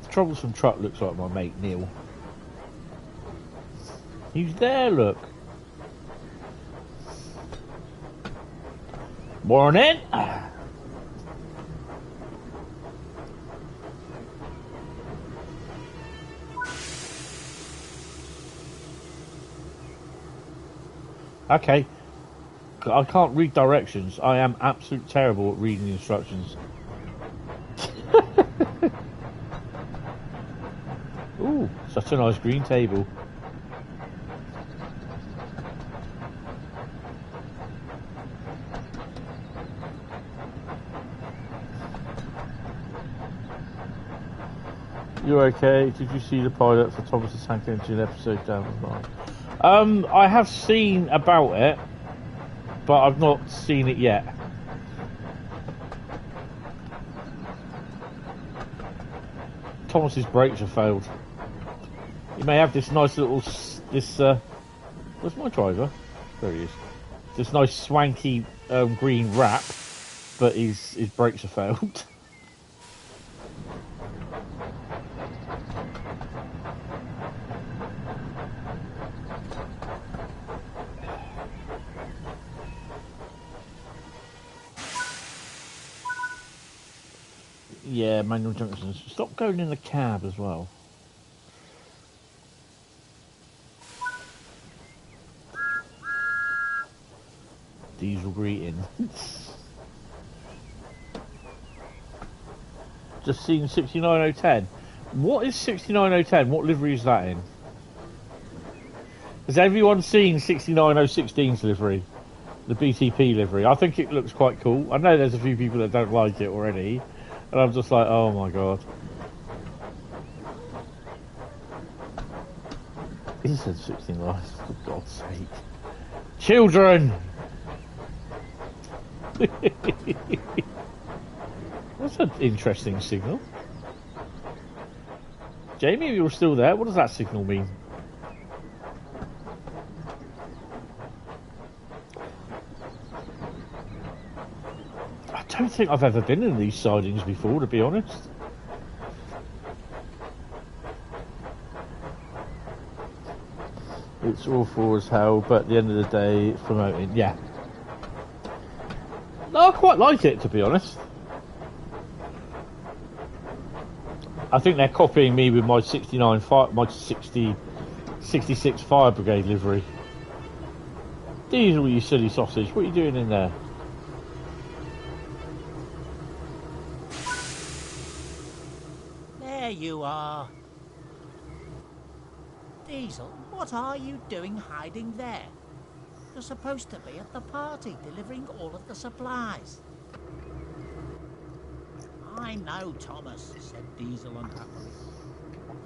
The troublesome truck looks like my mate Neil. He's there, look. Morning. Okay. I can't read directions. I am absolutely terrible at reading the instructions. Ooh, such a nice green table. You okay? Did you see the pilot for Thomas the Tank Engine episode down the line? I have seen about it, but I've not seen it yet. Thomas's brakes have failed. He may have this nice little where's my driver? There he is. This nice swanky green wrap, but his brakes have failed. Yeah, manual junctions. Stop going in the cab as well. Diesel greeting. Just seen 69010. What is 69010? What livery is that in? Has everyone seen 69016's livery? The BTP livery. I think it looks quite cool. I know there's a few people that don't like it already. And I'm just like, oh my god. He said 69, for God's sake. Children! That's an interesting signal. Jamie, you're still there? What does that signal mean? I don't think I've ever been in these sidings before, to be honest. It's awful as hell, but at the end of the day, it's promoting. Yeah. No, I quite like it, to be honest. I think they're copying me with my 69 my 66 Fire Brigade livery. Diesel, you silly sausage. What are you doing in there? There you are. Diesel, what are you doing hiding there? You're supposed to be at the party, delivering all of the supplies. I know, Thomas, said Diesel unhappily.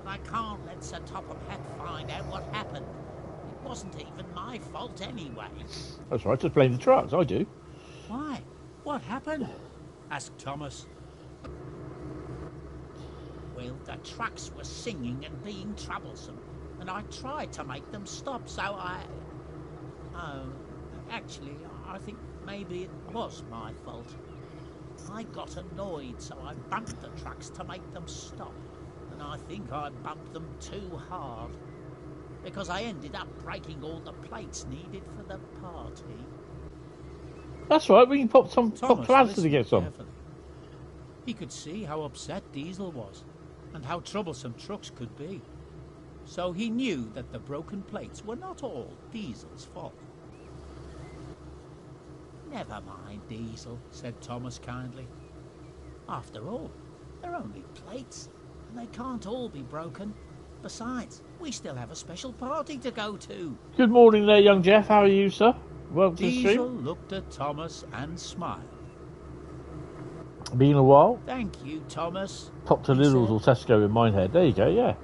But I can't let Sir Topham Hatt find out what happened. It wasn't even my fault anyway. That's right, just blame the trucks, I do. Why? What happened? Asked Thomas. Well, the trucks were singing and being troublesome, and I tried to make them stop, so Oh, actually, I think maybe it was my fault. I got annoyed, so I bumped the trucks to make them stop. And I think I bumped them too hard, because I ended up breaking all the plates needed for the party. That's right, we can pop plans to get some. Carefully. He could see how upset Diesel was, and how troublesome trucks could be. So he knew that the broken plates were not all Diesel's fault. Never mind, Diesel, said Thomas kindly. After all, they're only plates, and they can't all be broken. Besides, we still have a special party to go to. Good morning there, young Jeff. How are you, sir? Welcome to the stream. Diesel looked at Thomas and smiled. Been a while? Thank you, Thomas. Popped to Lidl's or Tesco in Minehead. There you go, yeah.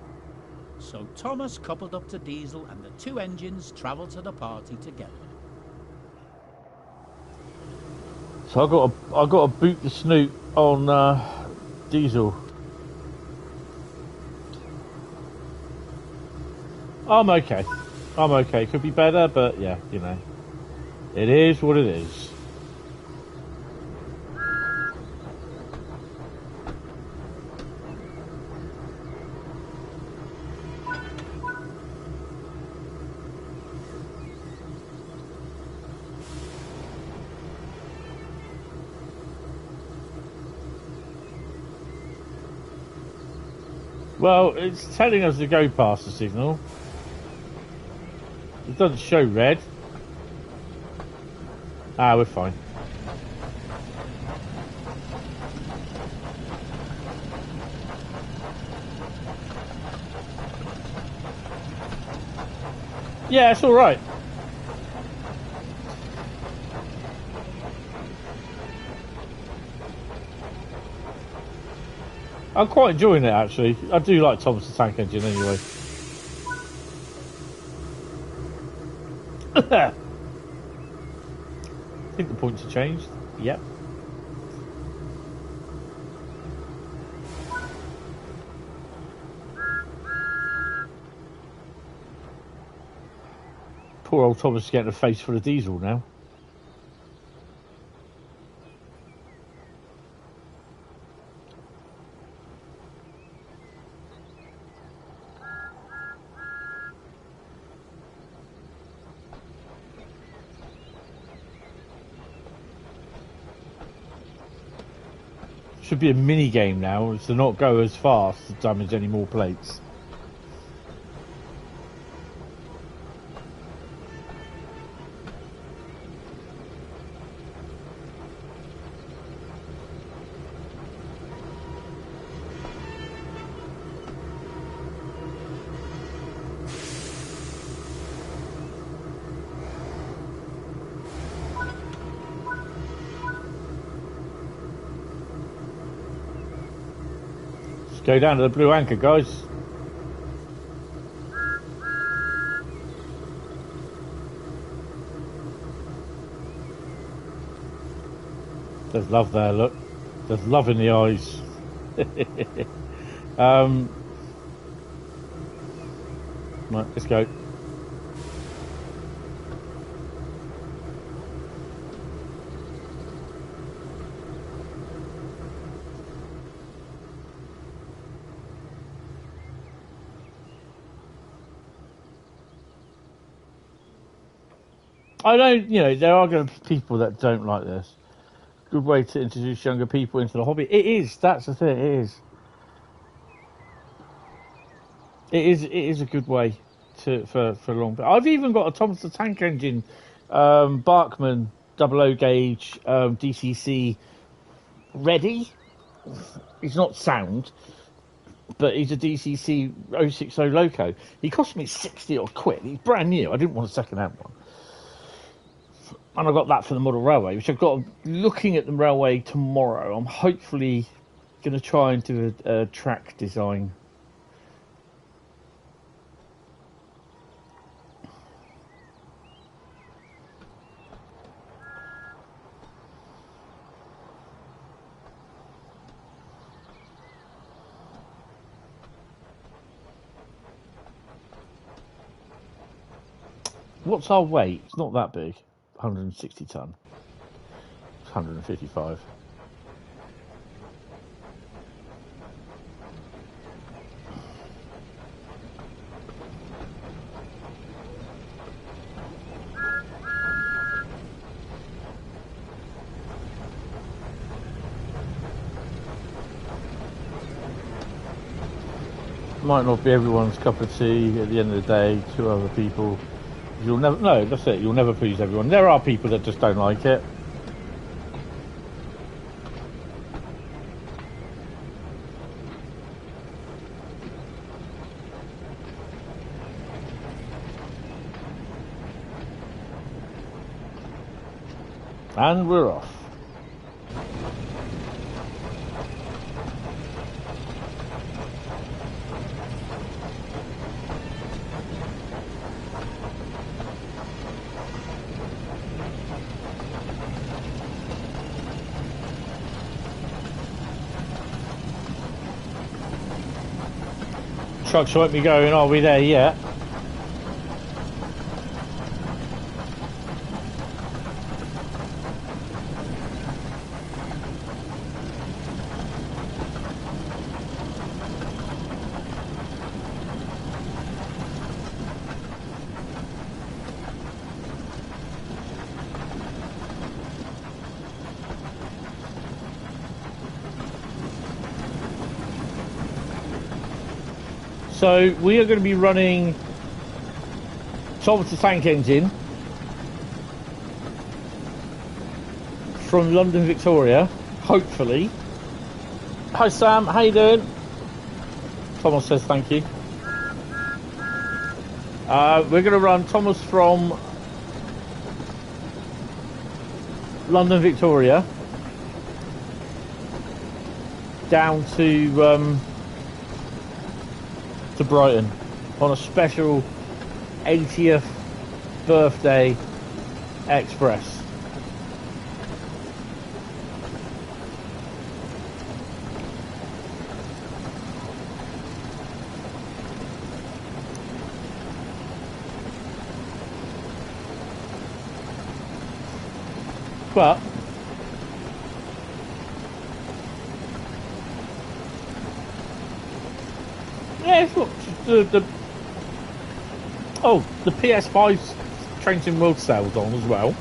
So Thomas coupled up to Diesel and the two engines travelled to the party together. So I got to boot the snoot on Diesel. I'm okay. Could be better, but yeah, you know, it is what it is. Well, it's telling us to go past the signal. It doesn't show red. Ah, we're fine. Yeah, it's all right. I'm quite enjoying it, actually. I do like Thomas the Tank Engine anyway. I think the points have changed. Yep. Poor old Thomas is getting a face full of diesel now. Should be a mini game now, to not go as fast to damage any more plates. Go down to the blue anchor, guys. There's love there, look. There's love in the eyes. Right, let's go. I know, you know, there are going to be people that don't like this. Good way to introduce younger people into the hobby. It is. That's the thing. It is. It is a good way for long. But I've even got a Thomas the Tank Engine, Barkman 00 gauge DCC ready. He's not sound, but he's a DCC 060 loco. He cost me 60 odd quid. He's brand new. I didn't want a second-hand one. And I got that for the model railway, which I've got looking at the railway tomorrow. I'm hopefully going to try and do a track design. What's our weight? It's not that big. 160 ton. It's 155. Might not be everyone's cup of tea at the end of the day. 2 other people. You'll never, no, that's it, you'll never please everyone. There are people that just don't like it. And we're off. Trucks won't be going, are we there yet? So we are going to be running Thomas the Tank Engine from London Victoria, hopefully. Hi Sam, how you doing? Thomas says thank you. We're going to run Thomas from London Victoria down to Brighton on a special 80th birthday express. But yeah, it's not the PS5's Trains in World sales on as well.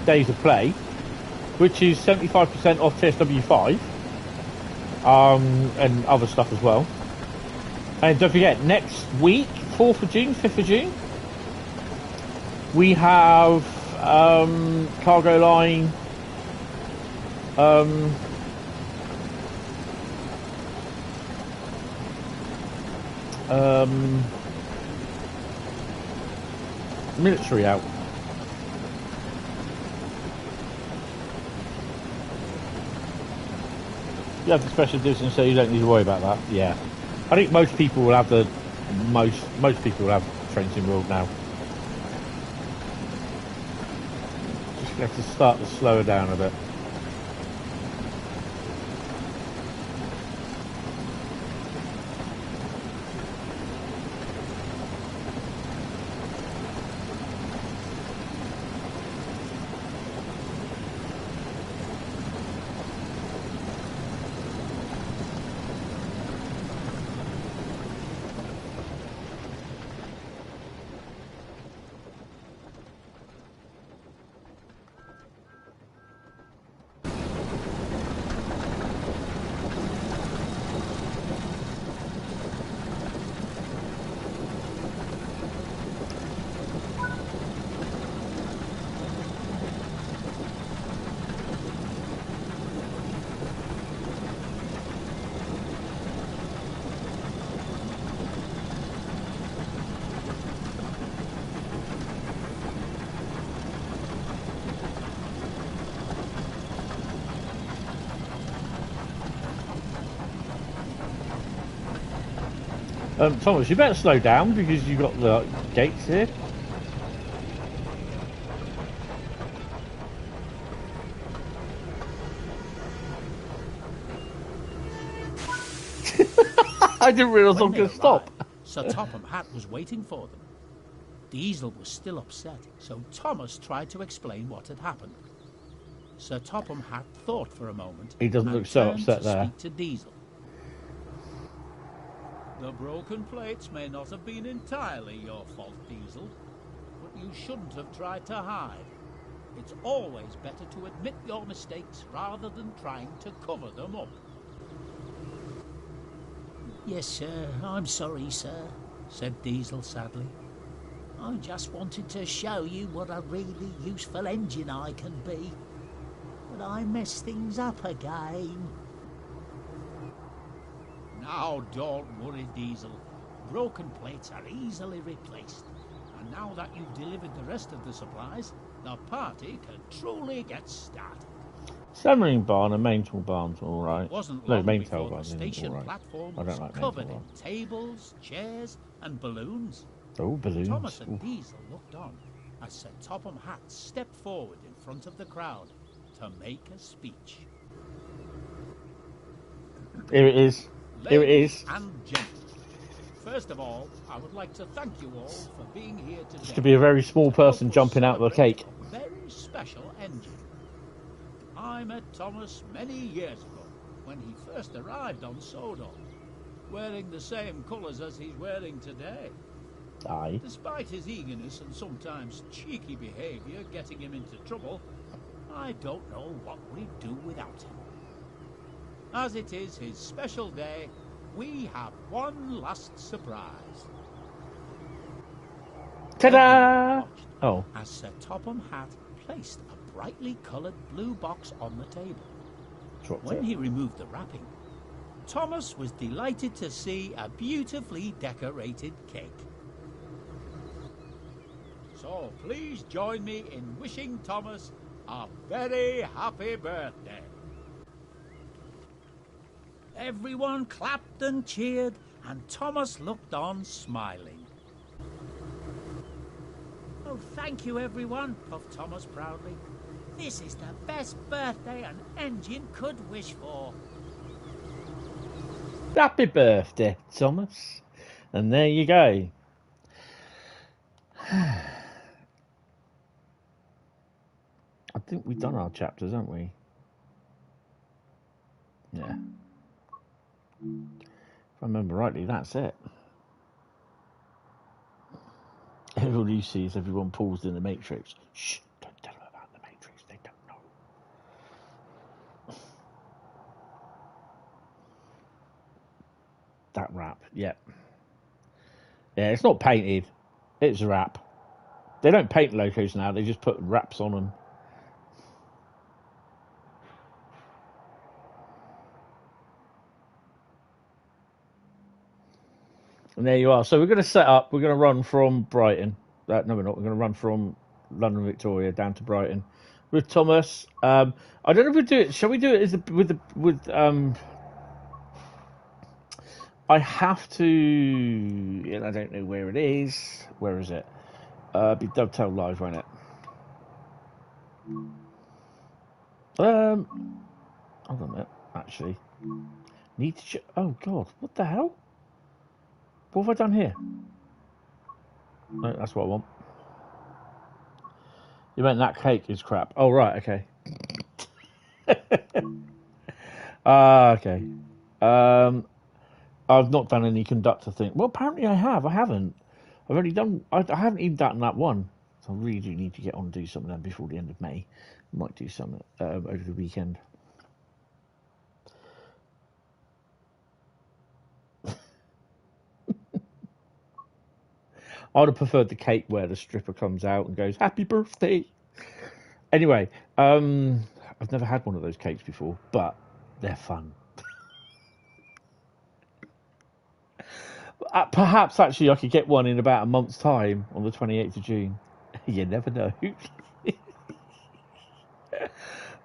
Days of Play, which is 75% off TSW5, and other stuff as well. And don't forget, next week, 4th of June, 5th of June, we have Cargo Line military out. You have the special edition, so you don't need to worry about that. Yeah, I think most people will have most people will have Trains in World now. Just have to start to slow her down a bit. Thomas, you better slow down because you've got the gates here. I didn't realise I was going to stop. Sir Topham Hatt was waiting for them. Diesel was still upset, so Thomas tried to explain what had happened. Sir Topham Hatt thought for a moment. He doesn't look so upset there. Speak to Diesel. The broken plates may not have been entirely your fault, Diesel, but you shouldn't have tried to hide. It's always better to admit your mistakes rather than trying to cover them up. Yes, sir, I'm sorry, sir, said Diesel sadly. I just wanted to show you what a really useful engine I can be. But I messed things up again. Now don't worry, Diesel. Broken plates are easily replaced. And now that you've delivered the rest of the supplies, the party can truly get started. Submarine barn and maintail barn's all right. Wasn't No, long maintail before barn the isn't station all right. platform I was don't like covered maintail in tables, chairs, and balloons. Oh, balloons. Thomas and Ooh. Diesel looked on as Sir Topham Hatt stepped forward in front of the crowd to make a speech. Here it is. Here it Ladies is. and gentlemen, first of all, I would like to thank you all for being here today. This could be a very small person jumping out of a cake. A very special engine. I met Thomas many years ago when he first arrived on Sodor, wearing the same colours as he's wearing today. Aye. Despite his eagerness and sometimes cheeky behaviour getting him into trouble, I don't know what we'd do without him. As it is his special day, we have one last surprise. Ta-da! Oh. As Sir Topham Hatt placed a brightly coloured blue box on the table. Dropped When it. he removed the wrapping, Thomas was delighted to see a beautifully decorated cake. So please join me in wishing Thomas a very happy birthday. Everyone clapped and cheered, and Thomas looked on smiling. Oh, thank you, everyone, puffed Thomas proudly. This is the best birthday an engine could wish for. Happy birthday, Thomas. And there you go. I think we've done our chapters, haven't we? Yeah. If I remember rightly, that's it. All you see is everyone paused in the Matrix. Shh, don't tell them about the Matrix. They don't know. That wrap, yep. Yeah, it's not painted. It's a wrap. They don't paint locos now. They just put wraps on them. And there you are. So we're going to set up. We're going to run from Brighton. No, we're not. We're going to run from London Victoria down to Brighton with Thomas. I don't know if we do it. Shall we do it with I have to. And I don't know where it is. Where is it? Be Dovetail Live, won't it? Hold on a minute. Actually, need to. Oh God, what the hell? What have I done here? No, that's what I want. You meant that cake is crap. Oh, right, okay. Okay. I've not done any conductor thing. Well, apparently I have. I haven't. I've only done... I haven't even done that one. So I really do need to get on and do something then before the end of May. Might do something over the weekend. I'd have preferred the cake where the stripper comes out and goes, "Happy birthday." Anyway, I've never had one of those cakes before, but they're fun. Perhaps actually I could get one in about a month's time on the 28th of June. You never know.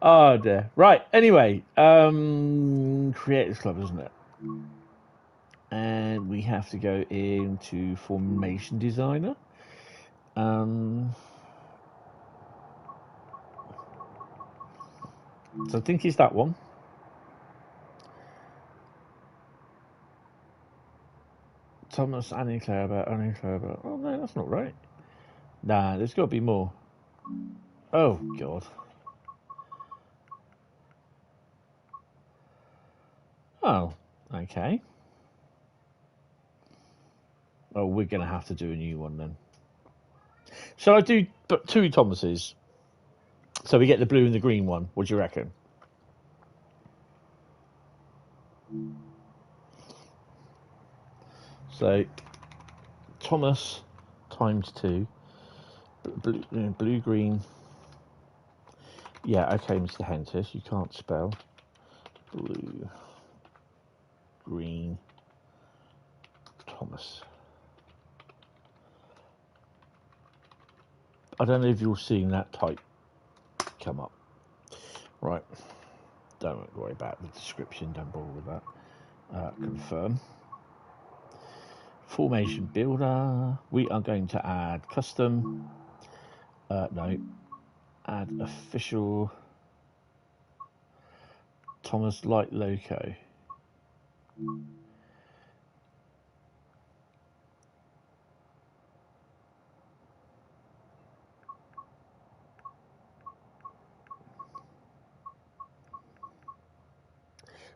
Oh dear. Right, anyway, Creators Club, isn't it? And we have to go into Formation Designer. So I think it's that one. Thomas, Annie Clare. Oh no, that's not right. Nah, there's got to be more. Oh God. Oh, okay. Oh, we're going to have to do a new one then. Shall I do two Thomases? So we get the blue and the green one. What do you reckon? So, Thomas times 2. Blue, green. Yeah, okay, Mr. Hentis, you can't spell. Blue, green, Thomas. I don't know if you're seeing that type come up. Right. Don't worry about the description. Don't bother with that. Confirm. Formation builder. We are going to add custom. No. Add official Thomas Light Loco.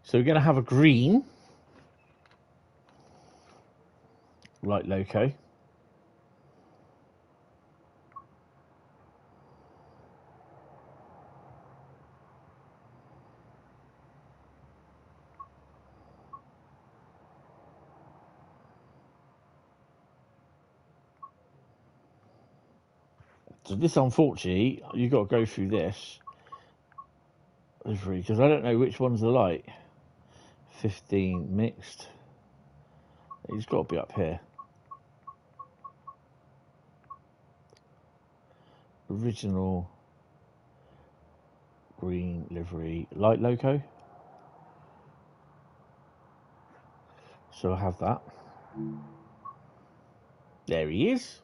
So we're going to have a green Light Loco. So this, unfortunately, you've got to go through this. Because I don't know which one's the light. 15 mixed. It's got to be up here. Original green livery light loco. So I have that. There he is.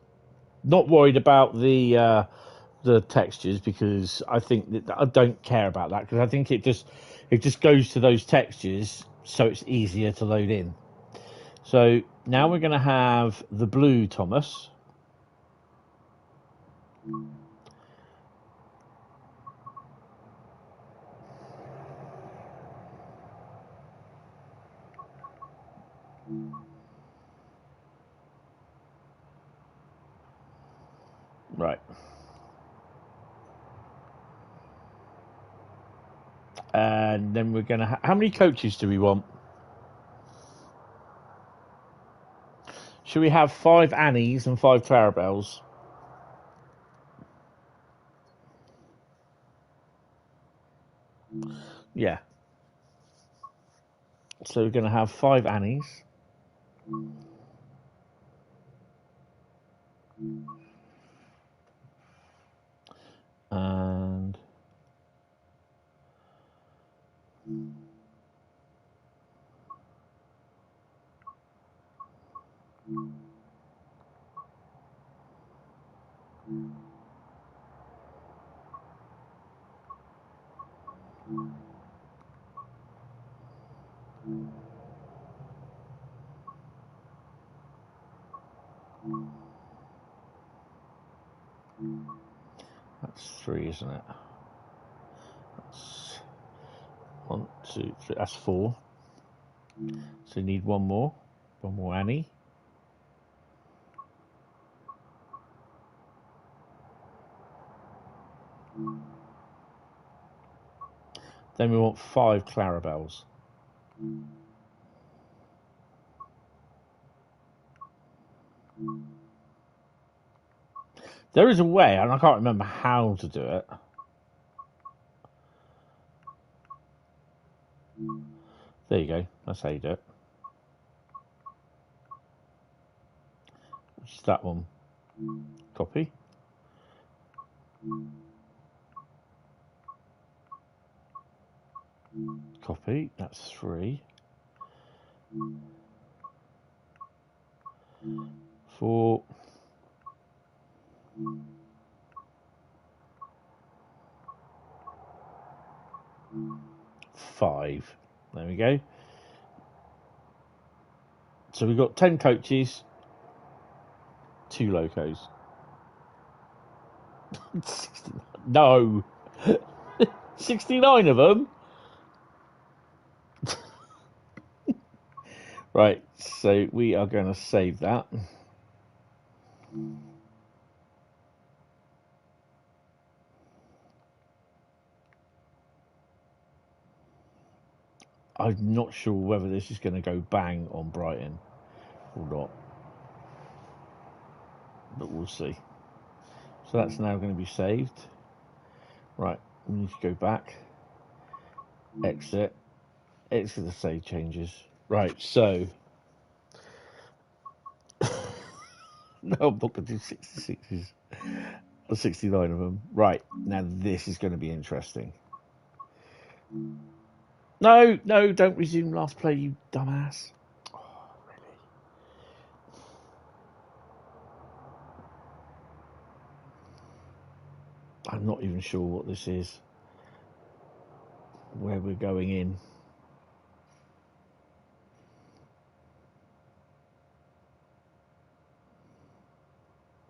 Not worried about the textures, because I think that I don't care about that, because I think it just goes to those textures, so it's easier to load in. So now we're going to have the blue Thomas. Right. And then we're going to how many coaches do we want? Should we have 5 Annies and 5 Clarabelles? Yeah. So we're going to have 5 Annies. And that's 3, isn't it? That's 1, 2, 3. That's 4. So you need one more Annie. Then we want 5 Clarabelles. There is a way, and I can't remember how to do it. There you go. That's how you do it. Which is that one. Copy. Copy. That's 3. 4. 5. There we go. So we've got 10 coaches, 2 locos. No. 69 of them. Right, so we are going to save that. I'm not sure whether this is going to go bang on Brighton or not, but we'll see. So that's now going to be saved. Right, we need to go back, exit the save changes. Right, so no, I'm not going to do 66s or 69 of them. Right, now this is going to be interesting. No, don't resume last play, you dumbass. Oh, really? I'm not even sure what this is, where we're going in.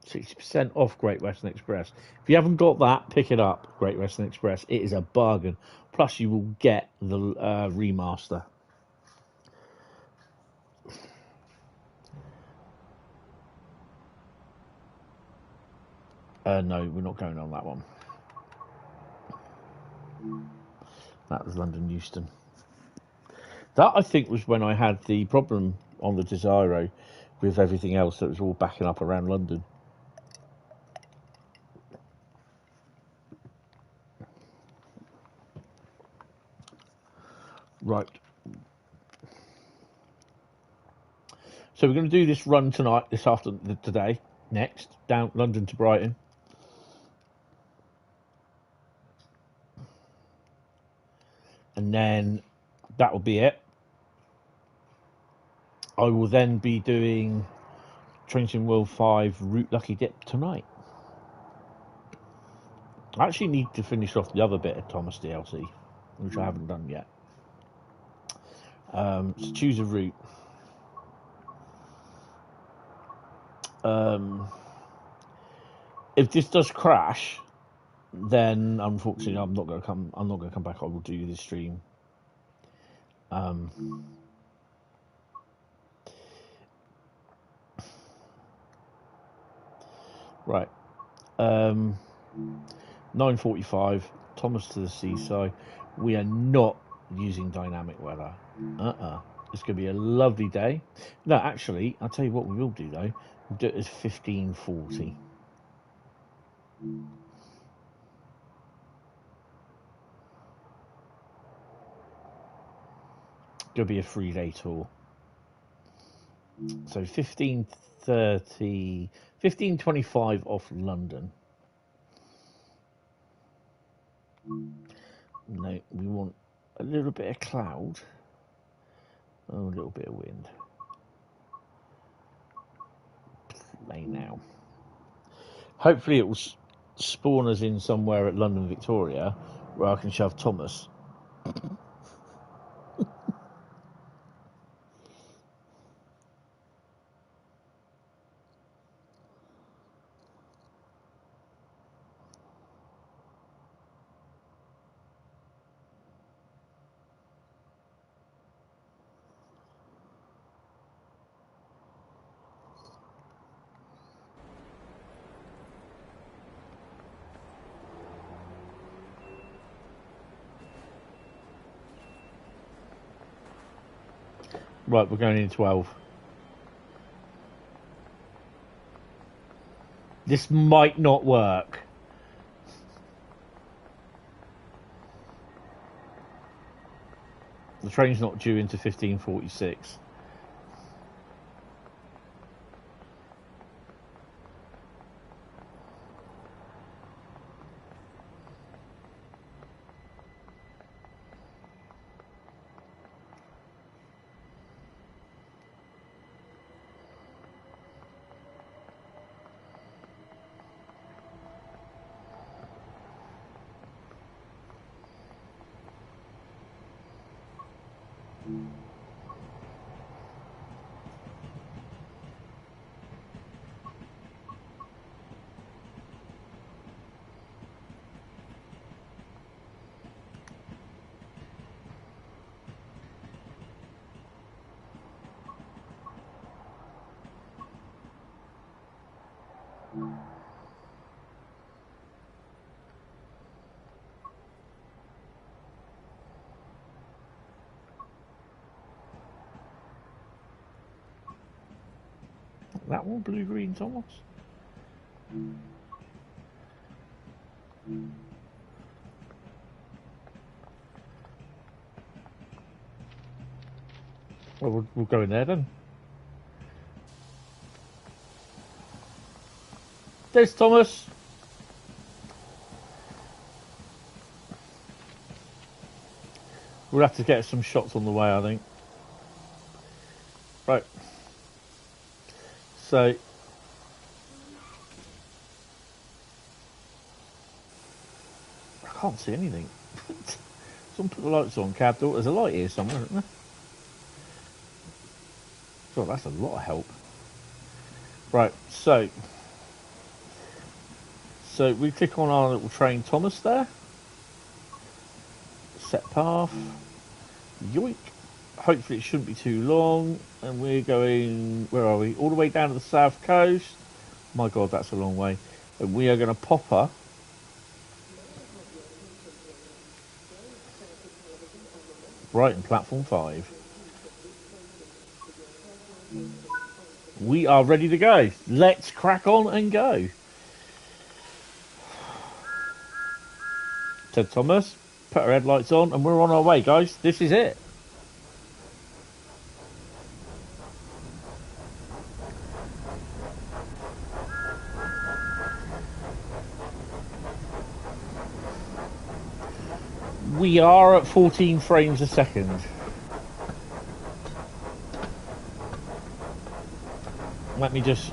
%60 off Great Western Express. If you haven't got that, pick it up. Great Western Express. It is a bargain. Plus, you will get the remaster. No, we're not going on that one. That was London Euston. That, I think, was when I had the problem on the Desiro with everything else that was all backing up around London. Right. So we're going to do this run tonight, today, next, down London to Brighton. And then that will be it. I will then be doing Trains World 5 Route Lucky Dip tonight. I actually need to finish off the other bit of Thomas DLC, which I haven't done yet. So choose a route. If this does crash, then unfortunately I'm not going to come back. I will do this stream. Right. 9:45. Thomas to the seaside. We are not using dynamic weather. It's going to be a lovely day. No, actually, I'll tell you what we will do though. We'll do it as 15:40. Going to be a 3-day tour. So 15:30, 15:25 off London. No, we want a little bit of cloud. Oh, a little bit of wind. Play now. Hopefully it will spawn us in somewhere at London Victoria where I can shove Thomas. Right, we're going in 12. This might not work. The train's not due into 15:46. That one, blue green, Thomas. Well, we'll go in there then. There's Thomas. We'll have to get some shots on the way, I think. Right. So, I can't see anything. Someone put the lights on, cab door. There's a light here somewhere, isn't there? So that's a lot of help. Right, so we click on our little train Thomas there. Set path. Yoink. Hopefully it shouldn't be too long. And we're going, where are we? All the way down to the south coast. My God, that's a long way. And we are going to pop her. Brighton platform 5. We are ready to go. Let's crack on and go. Said Thomas, put our headlights on and we're on our way, guys. This is it. We are at 14 frames a second. Let me just...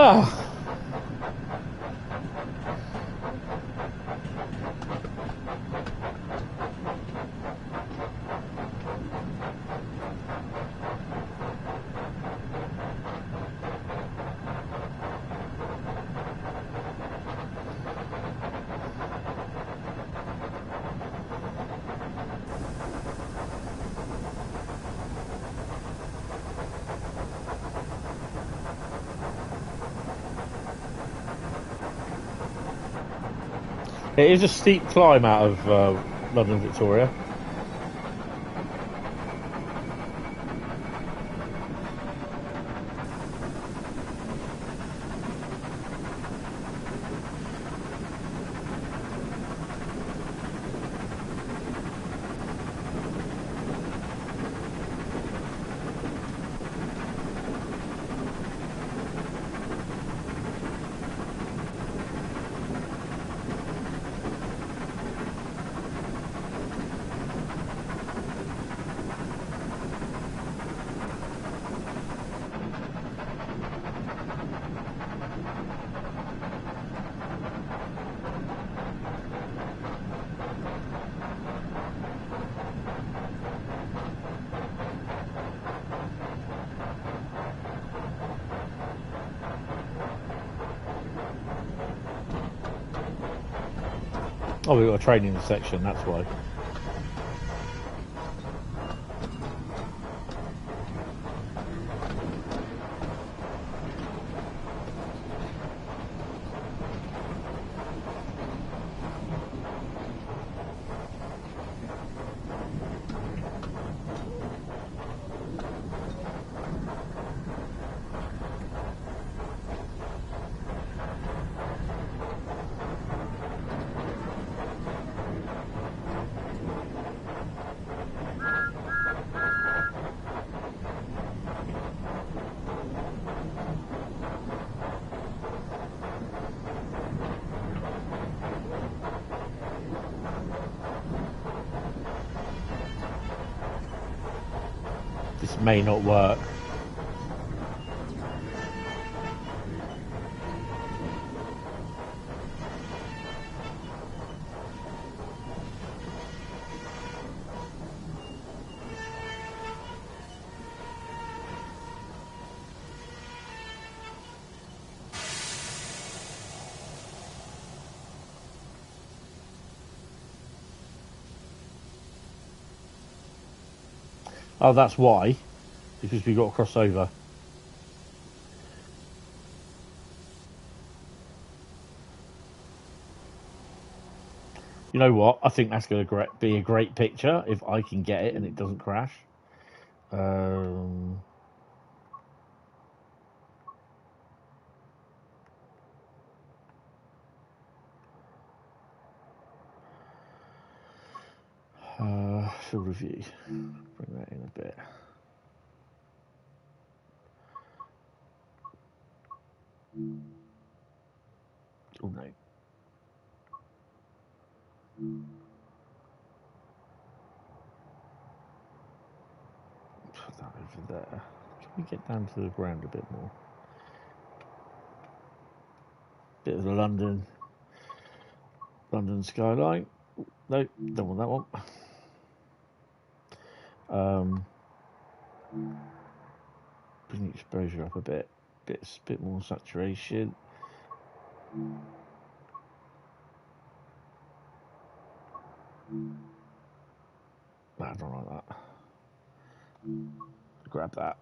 Ah. It is a steep climb out of London Victoria. Oh, we've got a training section, that's why. This may not work. Oh, that's why. Because we got to cross over. You know what? I think that's going to be a great picture if I can get it and it doesn't crash. Field review. Bring that in a bit. Oh no. Put that over there. Can we get down to the ground a bit more? Bit of the London. London skyline. No, don't want that one. Bring the exposure up a bit. Bit more saturation. No, I don't like that. Grab that.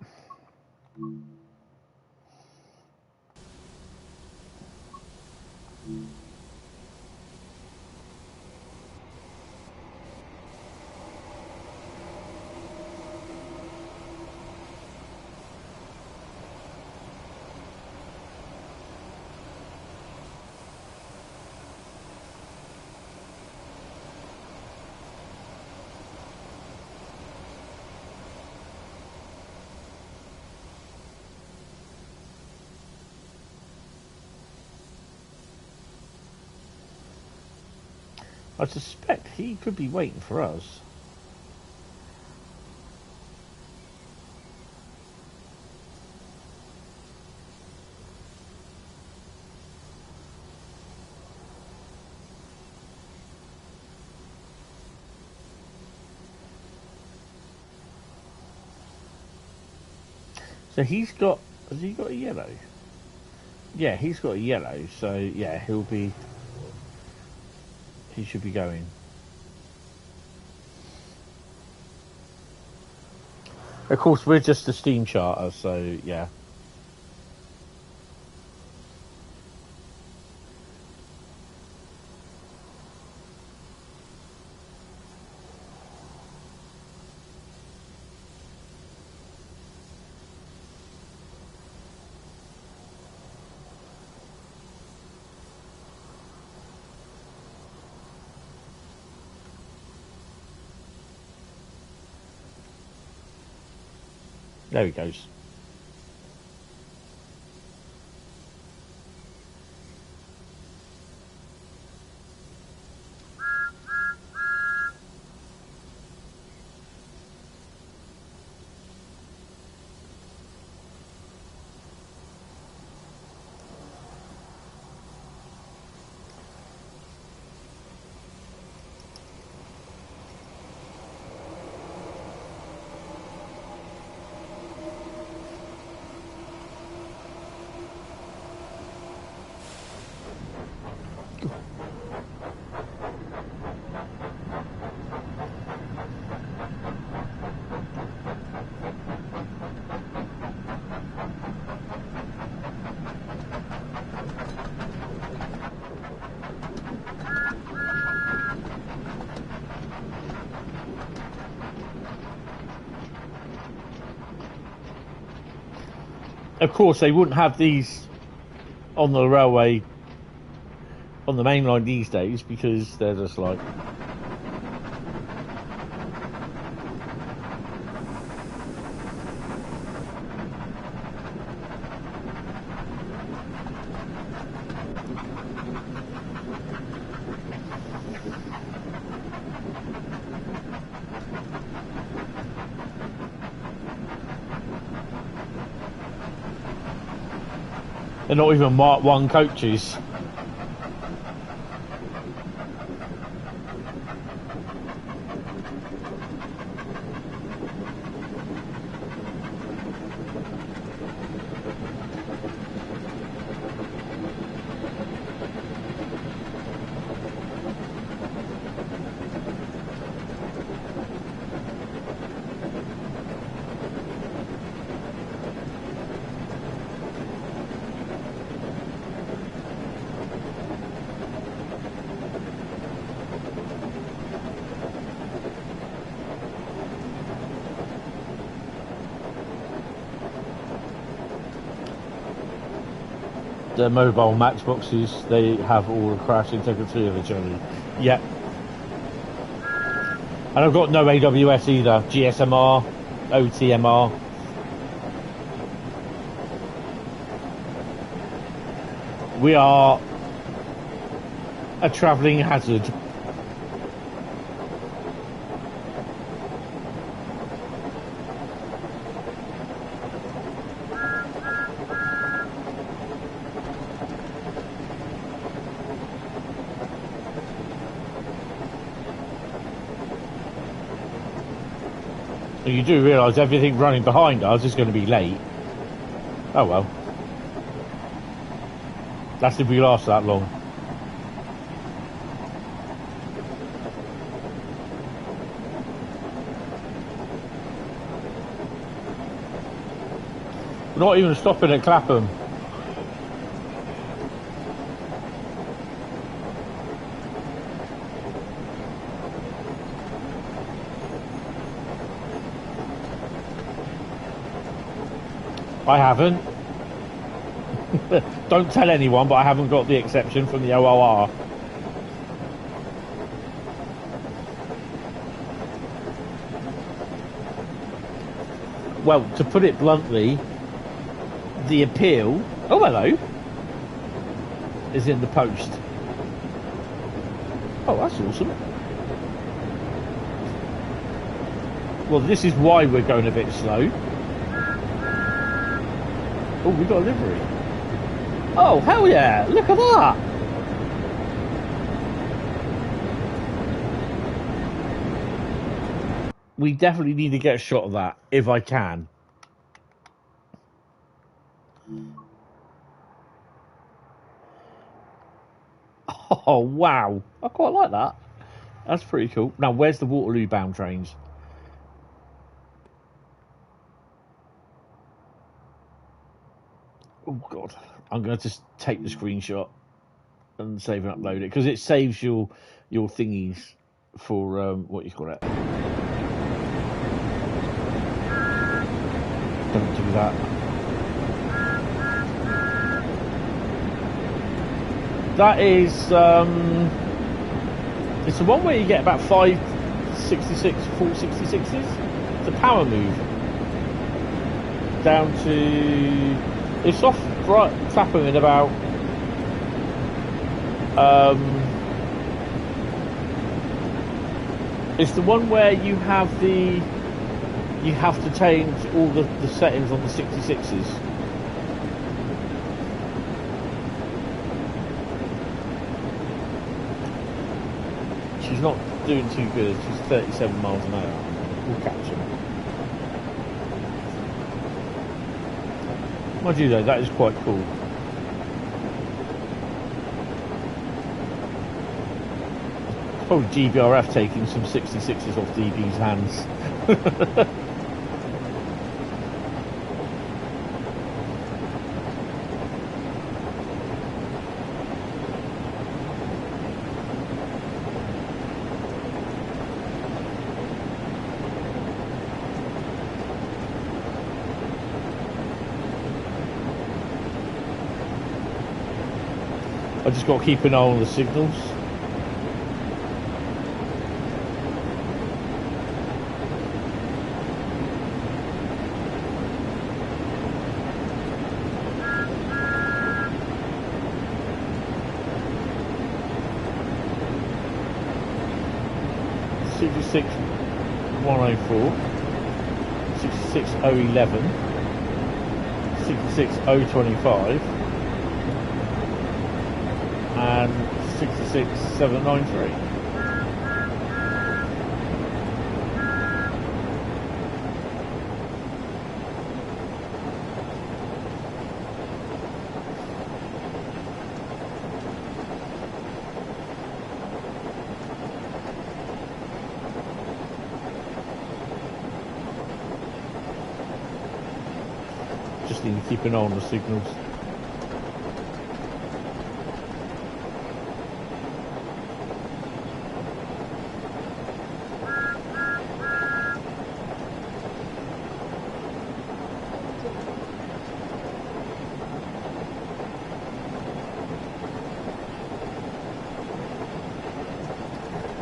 I suspect he could be waiting for us. So he's got... Has he got a yellow? Yeah, he's got a yellow. So, yeah, he should be going. Of course, we're just a steam charter, so, yeah. There he goes. Of course, they wouldn't have these on the railway, on the main line these days, because they're just like... They're not even Mark 1 coaches. The mobile matchboxes, they have all the crash integrity of the journey. Yep. And I've got no AWS either. GSMR, OTMR. We are a travelling hazard. And you do realise everything running behind us is going to be late. Oh well. That's if we last that long. We're not even stopping at Clapham. I haven't. Don't tell anyone, but I haven't got the exception from the OOR. Well, to put it bluntly, the appeal, oh hello, is in the post. Oh, that's awesome. Well, this is why we're going a bit slow. Oh, we got a livery. Oh, hell yeah, look at that. We definitely need to get a shot of that, if I can. Oh, wow. I quite like that. That's pretty cool. Now, where's the Waterloo-bound trains? Oh, God. I'm going to just take the screenshot and save and upload it, because it saves your thingies for, what you call it. Don't do that. That is, it's the one where you get about 566, 466s. It's a power move. Down to, it's off Clapham in about, it's the one where you have to change all the settings on the 66s. She's not doing too good. She's 37 miles an hour. We'll catch her. Mind you though, that is quite cool. Probably GBRF taking some 66s off DB's hands. I just got to keep an eye on the signals. Six 104, 66 011, 66 025, and 66 793. Just need to keep an eye on the signals.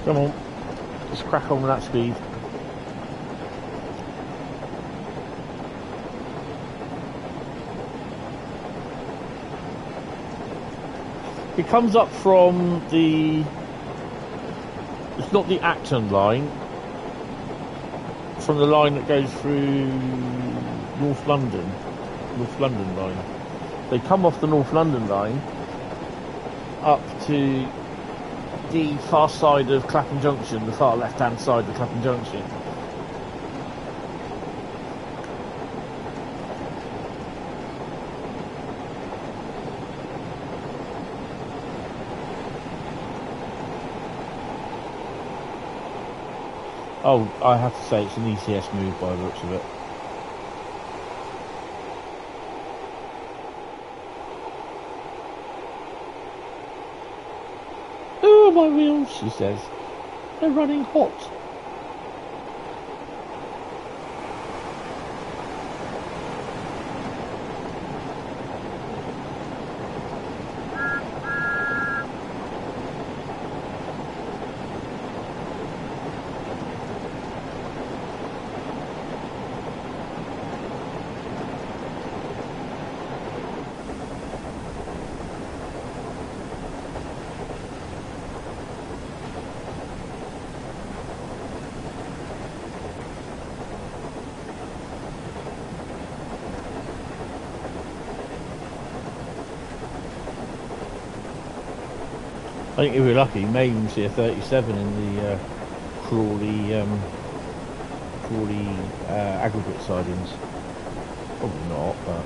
Come on, let's crack on with that speed. It comes up from the, it's not the Acton line, from the line that goes through North London line. They come off the North London line up to the far side of Clapham Junction, the far left hand side of Clapham Junction. Oh, I have to say it's an ECS move by the looks of it. Oh, my wheels, she says. They're running hot. I think if we're lucky, maybe we'll see a 37 in the Crawley aggregate sidings. Probably not, but...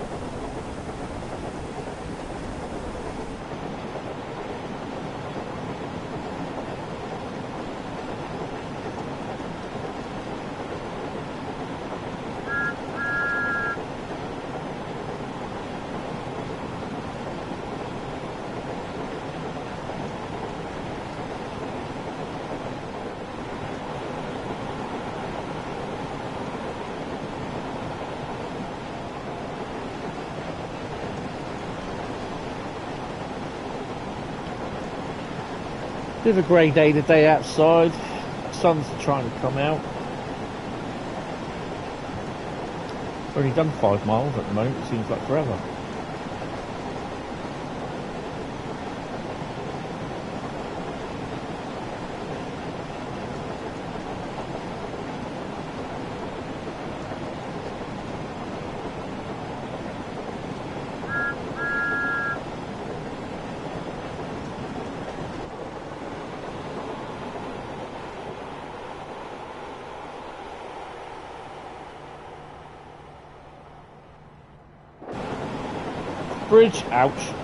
Bit of a grey day today outside. Sun's trying to come out. Only done 5 miles at the moment, it seems like forever. Bridge, ouch.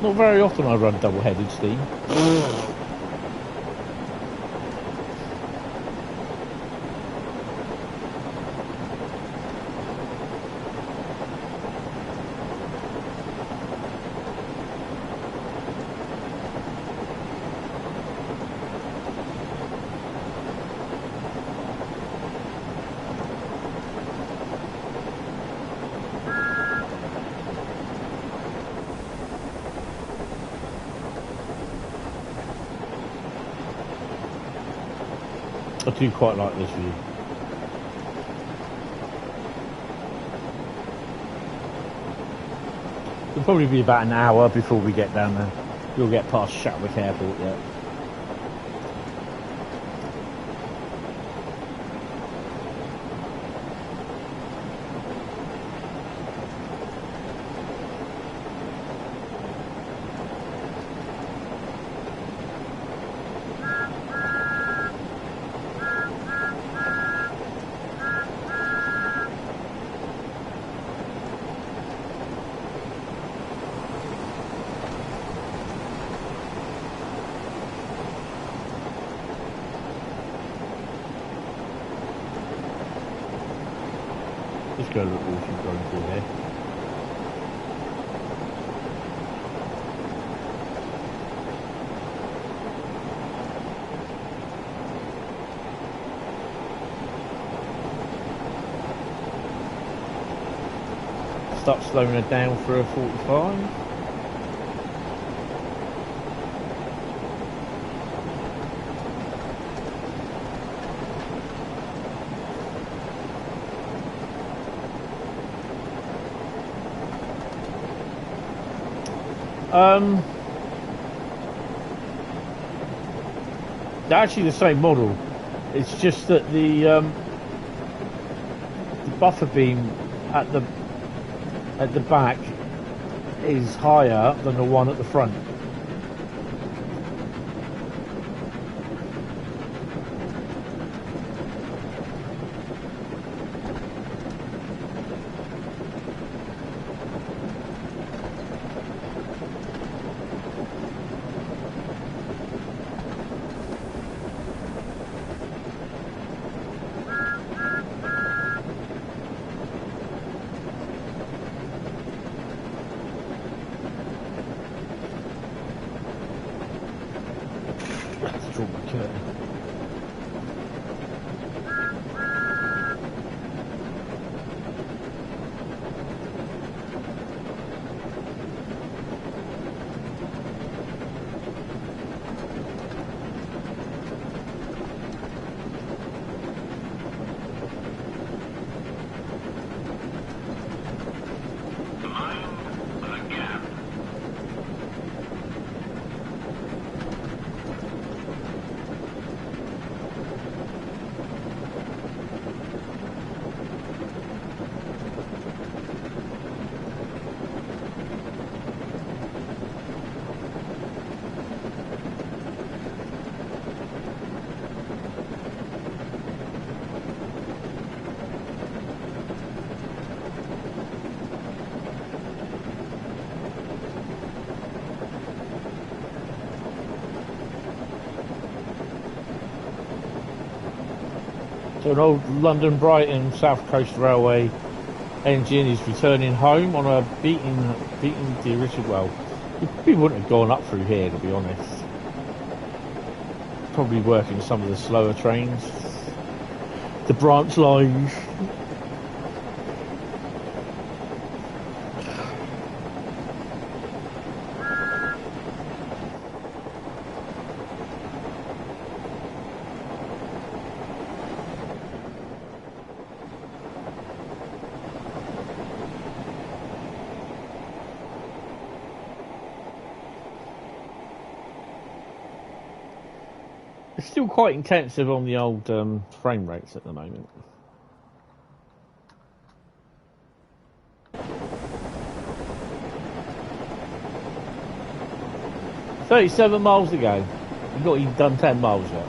Not very often I run double-headed steam. I do quite like this view. It'll probably be about an hour before we get down there. You'll get past Shatwick Airport yet. Let's go look what she's going through here. Start slowing her down for a 45. They're actually the same model. It's just that the buffer beam at the back is higher than the one at the front. So an old London Brighton South Coast Railway engine is returning home on a beaten the original. Well, it probably wouldn't have gone up through here, to be honest. Probably working some of the slower trains, the branch lines. It's still quite intensive on the old frame rates at the moment. $37 miles to go. You've not even done 10 miles yet.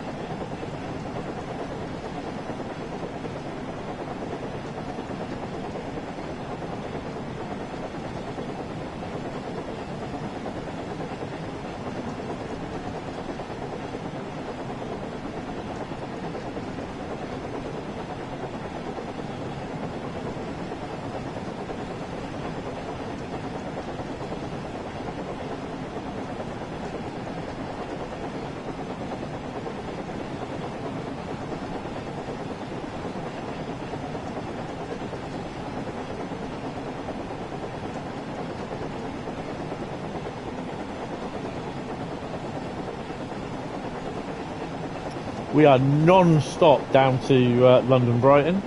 We are non-stop down to London Brighton.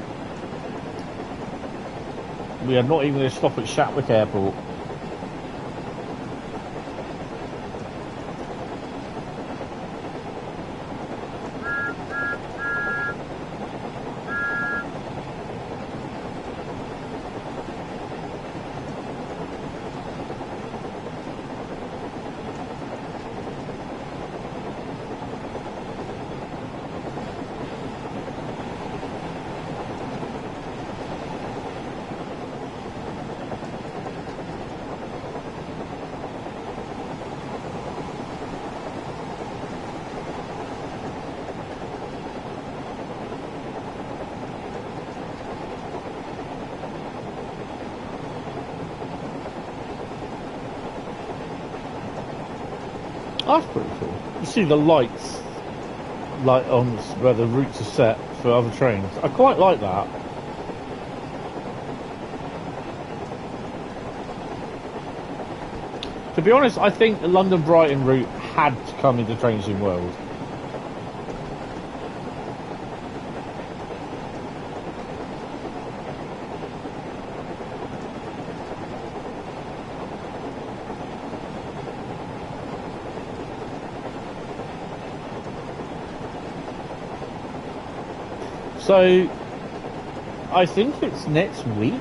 We are not even going to stop at Shatwick Airport. That's pretty cool. You see the lights, like on where the routes are set for other trains. I quite like that. To be honest, I think the London Brighton route had to come into Trains in World. So, I think it's next week.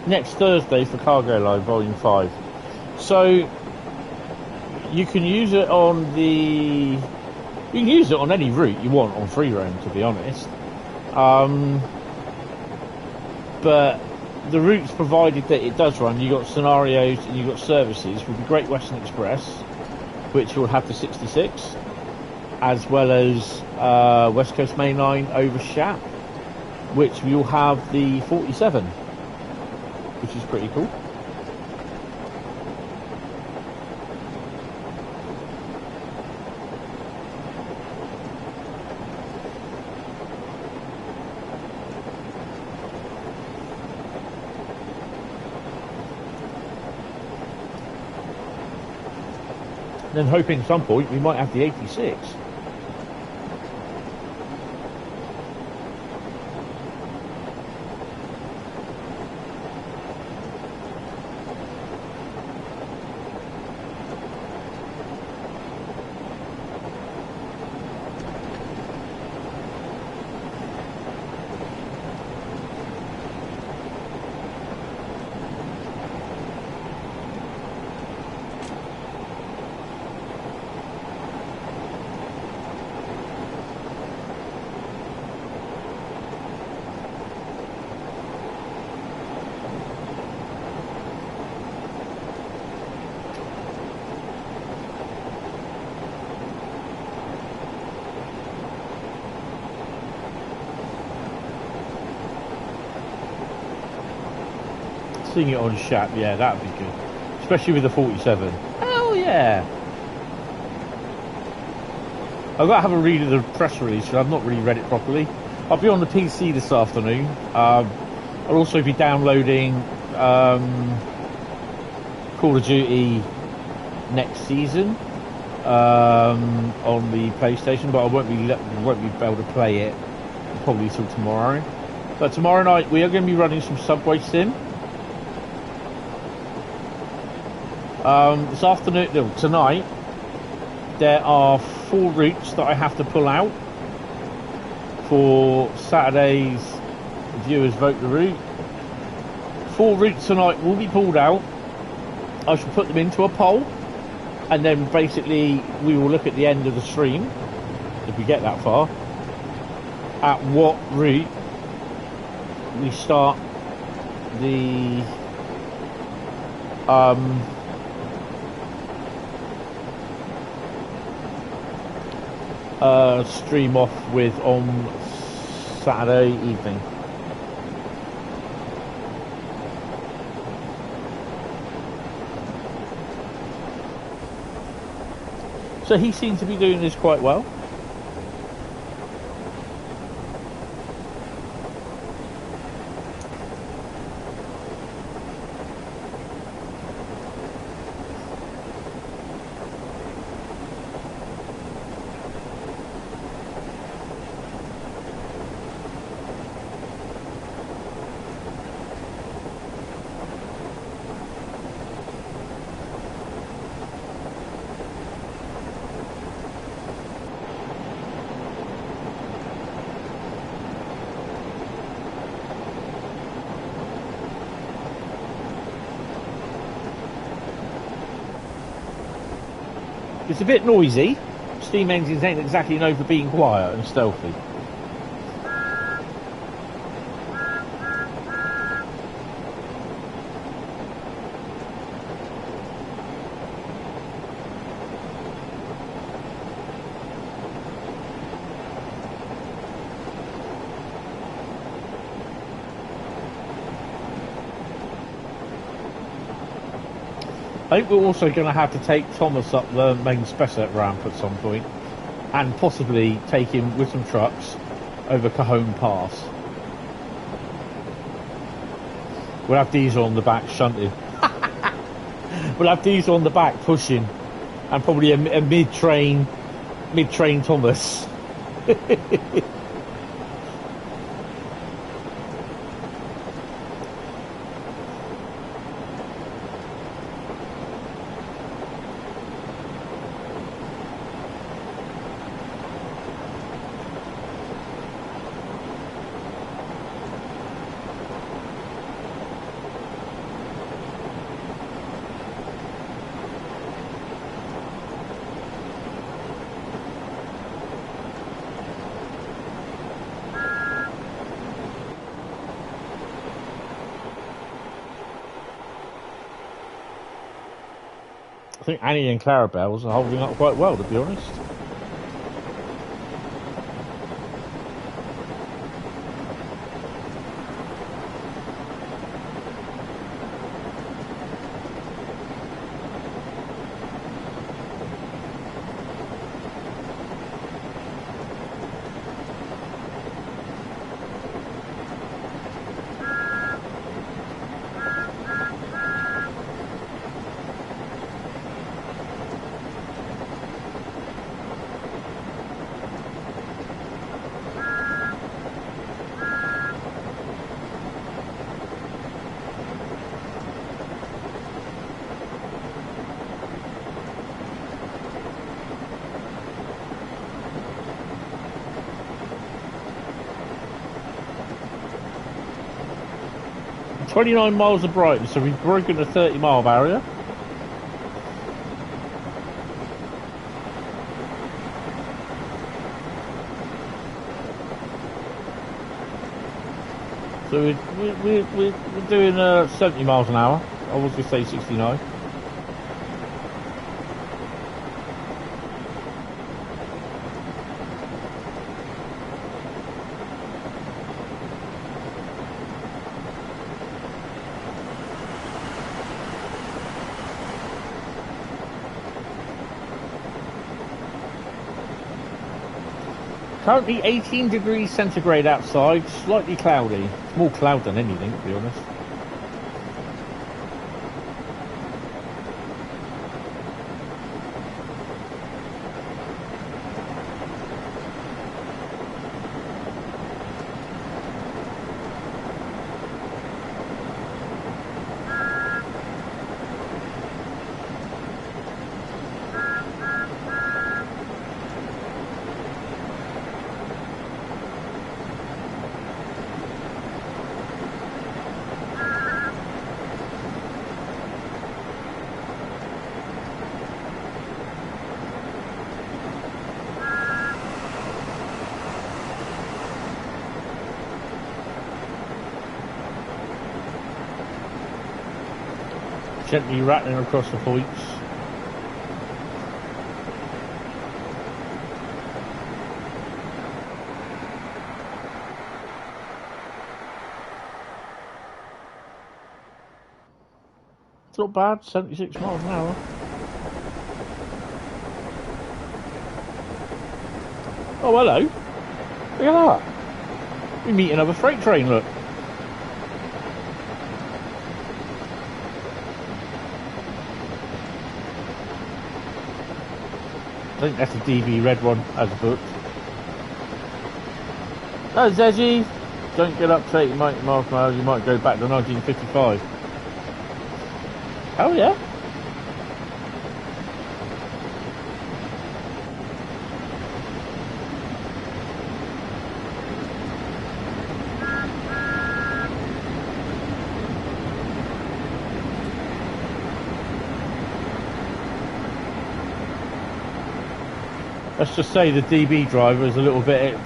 Next Thursday for Cargo Line Volume 5. So you can use it on any route you want on free roam, to be honest. But the routes provided that it does run, you've got scenarios and you've got services with the Great Western Express, which will have the 66, as well as West Coast Mainline over Shap, which will have the 47. Which is pretty cool. Then hoping at some point we might have the 86. Seeing it on Shap, yeah, that would be good. Especially with the 47. Hell yeah! I've got to have a read of the press release, because I've not really read it properly. I'll be on the PC this afternoon. I'll also be downloading Call of Duty next season on the PlayStation, but I won't be able to play it probably till tomorrow. But tomorrow night we are going to be running some Subway Sim. This afternoon, no, tonight, there are 4 routes that I have to pull out for Saturday's Viewers Vote the Route. 4 routes tonight will be pulled out. I shall put them into a poll, and then basically we will look at the end of the stream, if we get that far, at what route we start the stream off with on Saturday evening. So he seems to be doing this quite well. It's a bit noisy. Steam engines ain't exactly known for being quiet and stealthy. I think we're also going to have to take Yhomas up the main Spessart ramp at some point. and possibly take him with some trucks over Cajon Pass. We'll have Diesel on the back shunting. We'll have Diesel on the back pushing, and probably a mid-train Thomas. 'I think Annie and Clarabelle's are holding up quite well, to be honest. "29 miles of Brighton," so we've broken the 30-mile barrier. So we're doing 70 miles an hour. I was going to say 69. Currently 18 degrees centigrade outside, slightly cloudy. It's more cloud than anything, to be honest. Gently rattling across the points. It's not bad, 76 miles an hour. Oh, hello. Look at that. We meet another freight train, look. I think that's a DB red one as booked. Oh, Zedgy, don't get up to 80 miles per hour, you might go back to 1955. Oh yeah? Let's just say the DB driver is a little bit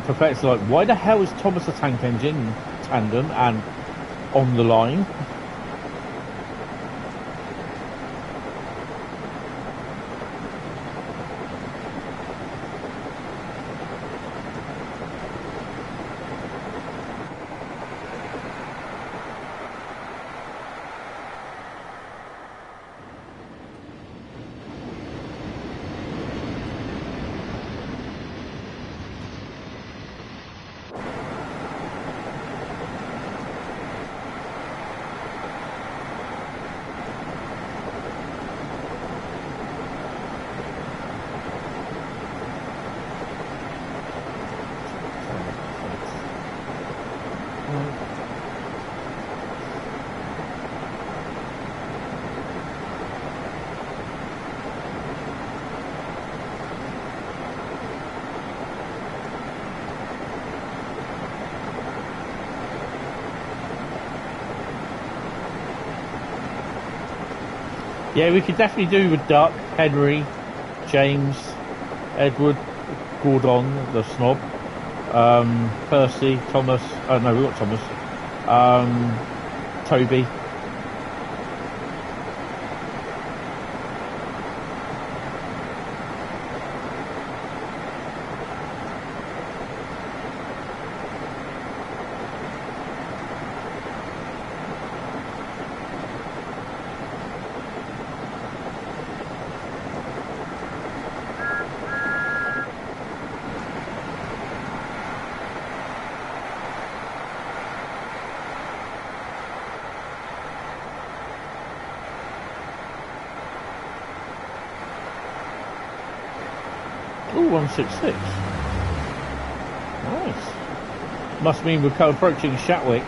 perplexed. Like, why the hell is Thomas the Tank Engine tandem and on the line? Yeah, we could definitely do with Duck, Henry, James, Edward, Gordon, the snob, Percy, Thomas. Oh no, we got Thomas. Toby. Ooh, 166. Nice. Must mean we're approaching Shatwick.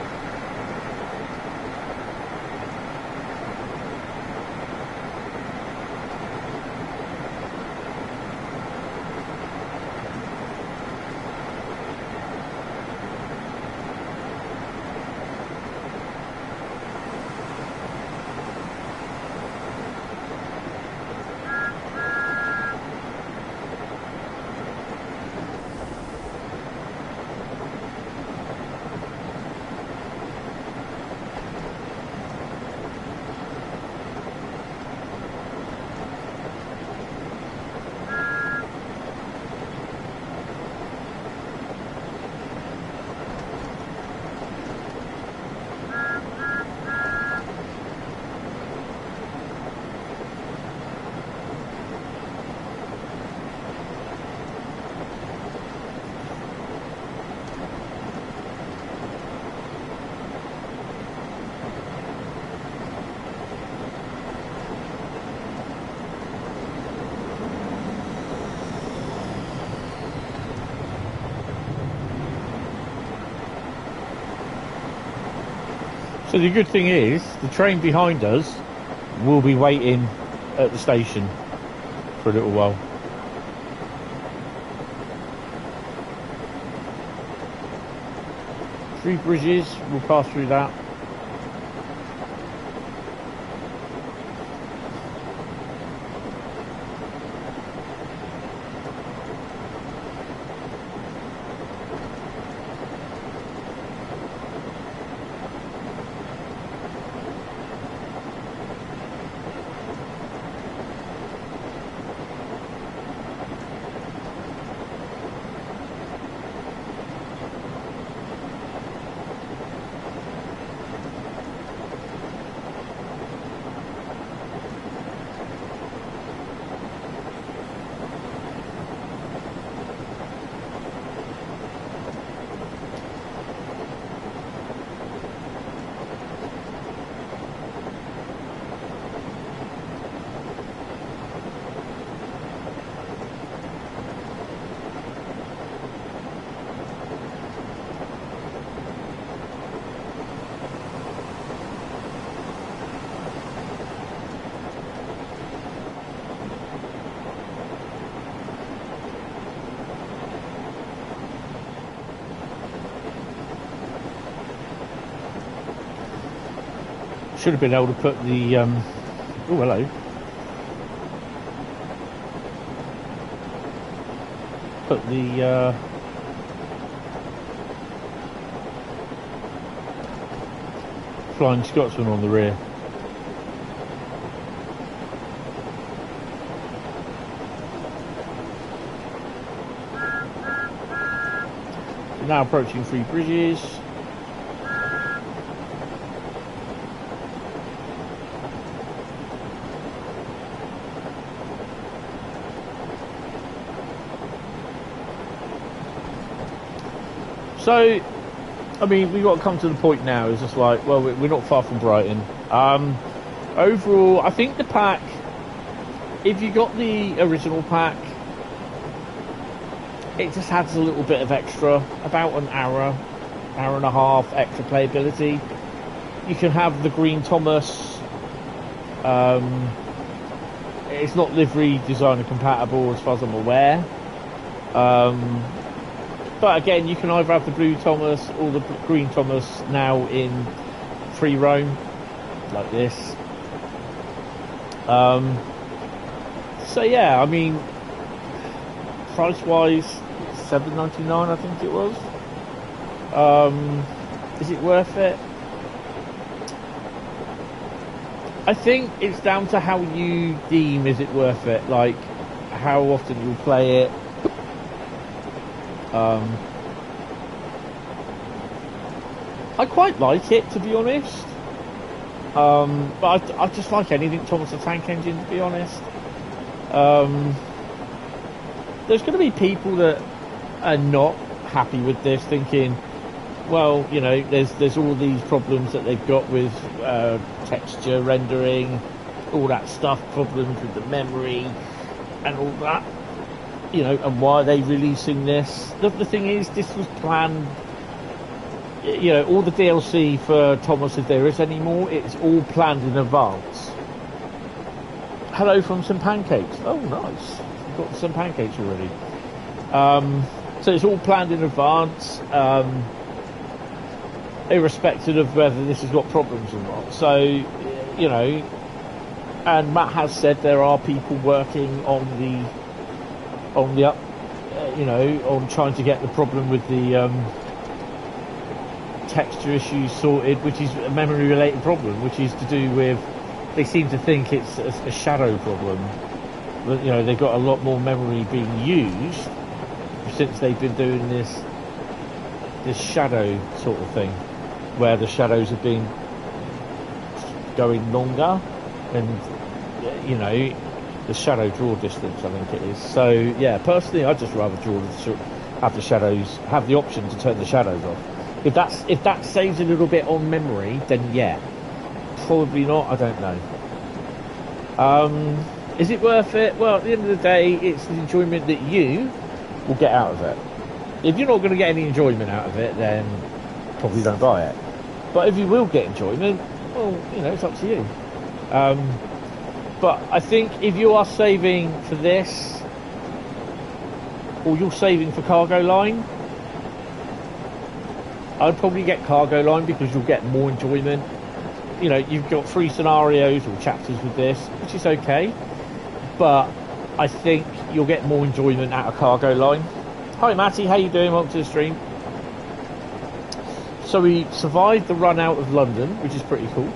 So the good thing is, the train behind us will be waiting at the station for a little while. Three bridges, we'll pass through that. Should have been able to put the oh hello, put the Flying Scotsman on the rear. Now approaching Three Bridges. So, I mean, we've got to come to the point now. It's just like, well, we're not far from Brighton. Overall, I think the pack, if you got the original pack, it just adds a little bit of extra, about an hour and a half extra playability. You can have the Green Thomas. It's not livery designer compatible as far as I'm aware. But again, you can either have the Blue Thomas or the Green Thomas now in free roam, like this. So yeah, I mean, price-wise, £7.99, I think it was. Is it worth it? I think it's down to how you deem is it worth it, like how often you'll play it. I quite like it, to be honest. But I just like anything Thomas the Tank Engine, to be honest. There's going to be people that are not happy with this, thinking, well, you know, there's all these problems that they've got with texture rendering, all that stuff, problems with the memory and all that, you know, and why are they releasing this? The thing is, this was planned, you know, all the DLC for Thomas, if there is any more, it's all planned in advance. Hello from some pancakes. Oh, nice. We've got some pancakes already. So it's all planned in advance. Irrespective of whether this has got problems or not. So, you know, and Matt has said there are people working on the up, you know, on trying to get the problem with the texture issues sorted, which is a memory related problem, which is to do with, they seem to think it's a shadow problem. But, you know, they've got a lot more memory being used since they've been doing this shadow sort of thing, where the shadows have been going longer, and you know, the shadow draw distance, I think it is. So yeah, personally, I'd just rather have the shadows, have the option to turn the shadows off. If that saves a little bit on memory, then yeah. Probably not, I don't know. Is it worth it? Well, at the end of the day, it's the enjoyment that you will get out of it. If you're not going to get any enjoyment out of it, then probably don't buy it. But if you will get enjoyment, well, you know, it's up to you. But I think if you are saving for this, or you're saving for Cargo Line, I'd probably get Cargo Line, because you'll get more enjoyment. You know, you've got 3 scenarios or chapters with this, which is okay. But I think you'll get more enjoyment out of Cargo Line. Hi Matty, how you doing? Welcome to the stream. So we survived the run out of London, which is pretty cool.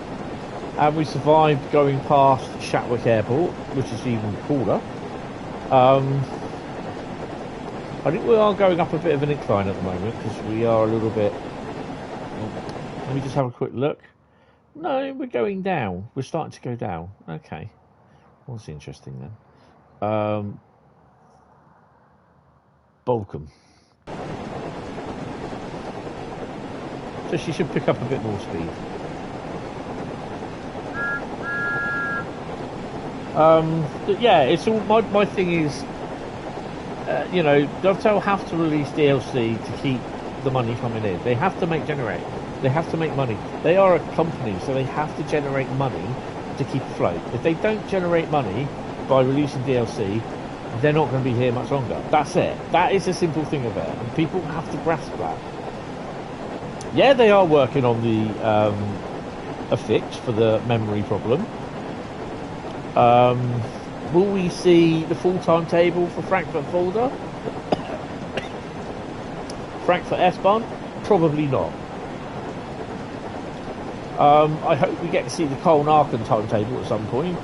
And we survived going past Shatwick Airport, which is even cooler. I think we are going up a bit of an incline at the moment, because we are a little bit... Let me just have a quick look. No, we're going down. We're starting to go down. Okay. Well, that's interesting then. Bolcombe. So she should pick up a bit more speed. But yeah, it's all my thing is, you know, Dovetail have to release DLC to keep the money coming in. They have to They have to make money. They are a company, so they have to generate money to keep afloat. If they don't generate money by releasing DLC, they're not going to be here much longer. That's it. That is a simple thing of it, and people have to grasp that. Yeah, they are working on the a fix for the memory problem. Will we see the full timetable for Frankfurt Folder? Frankfurt S-Bahn? Probably not. I hope we get to see the Cologne-Aachen timetable at some point.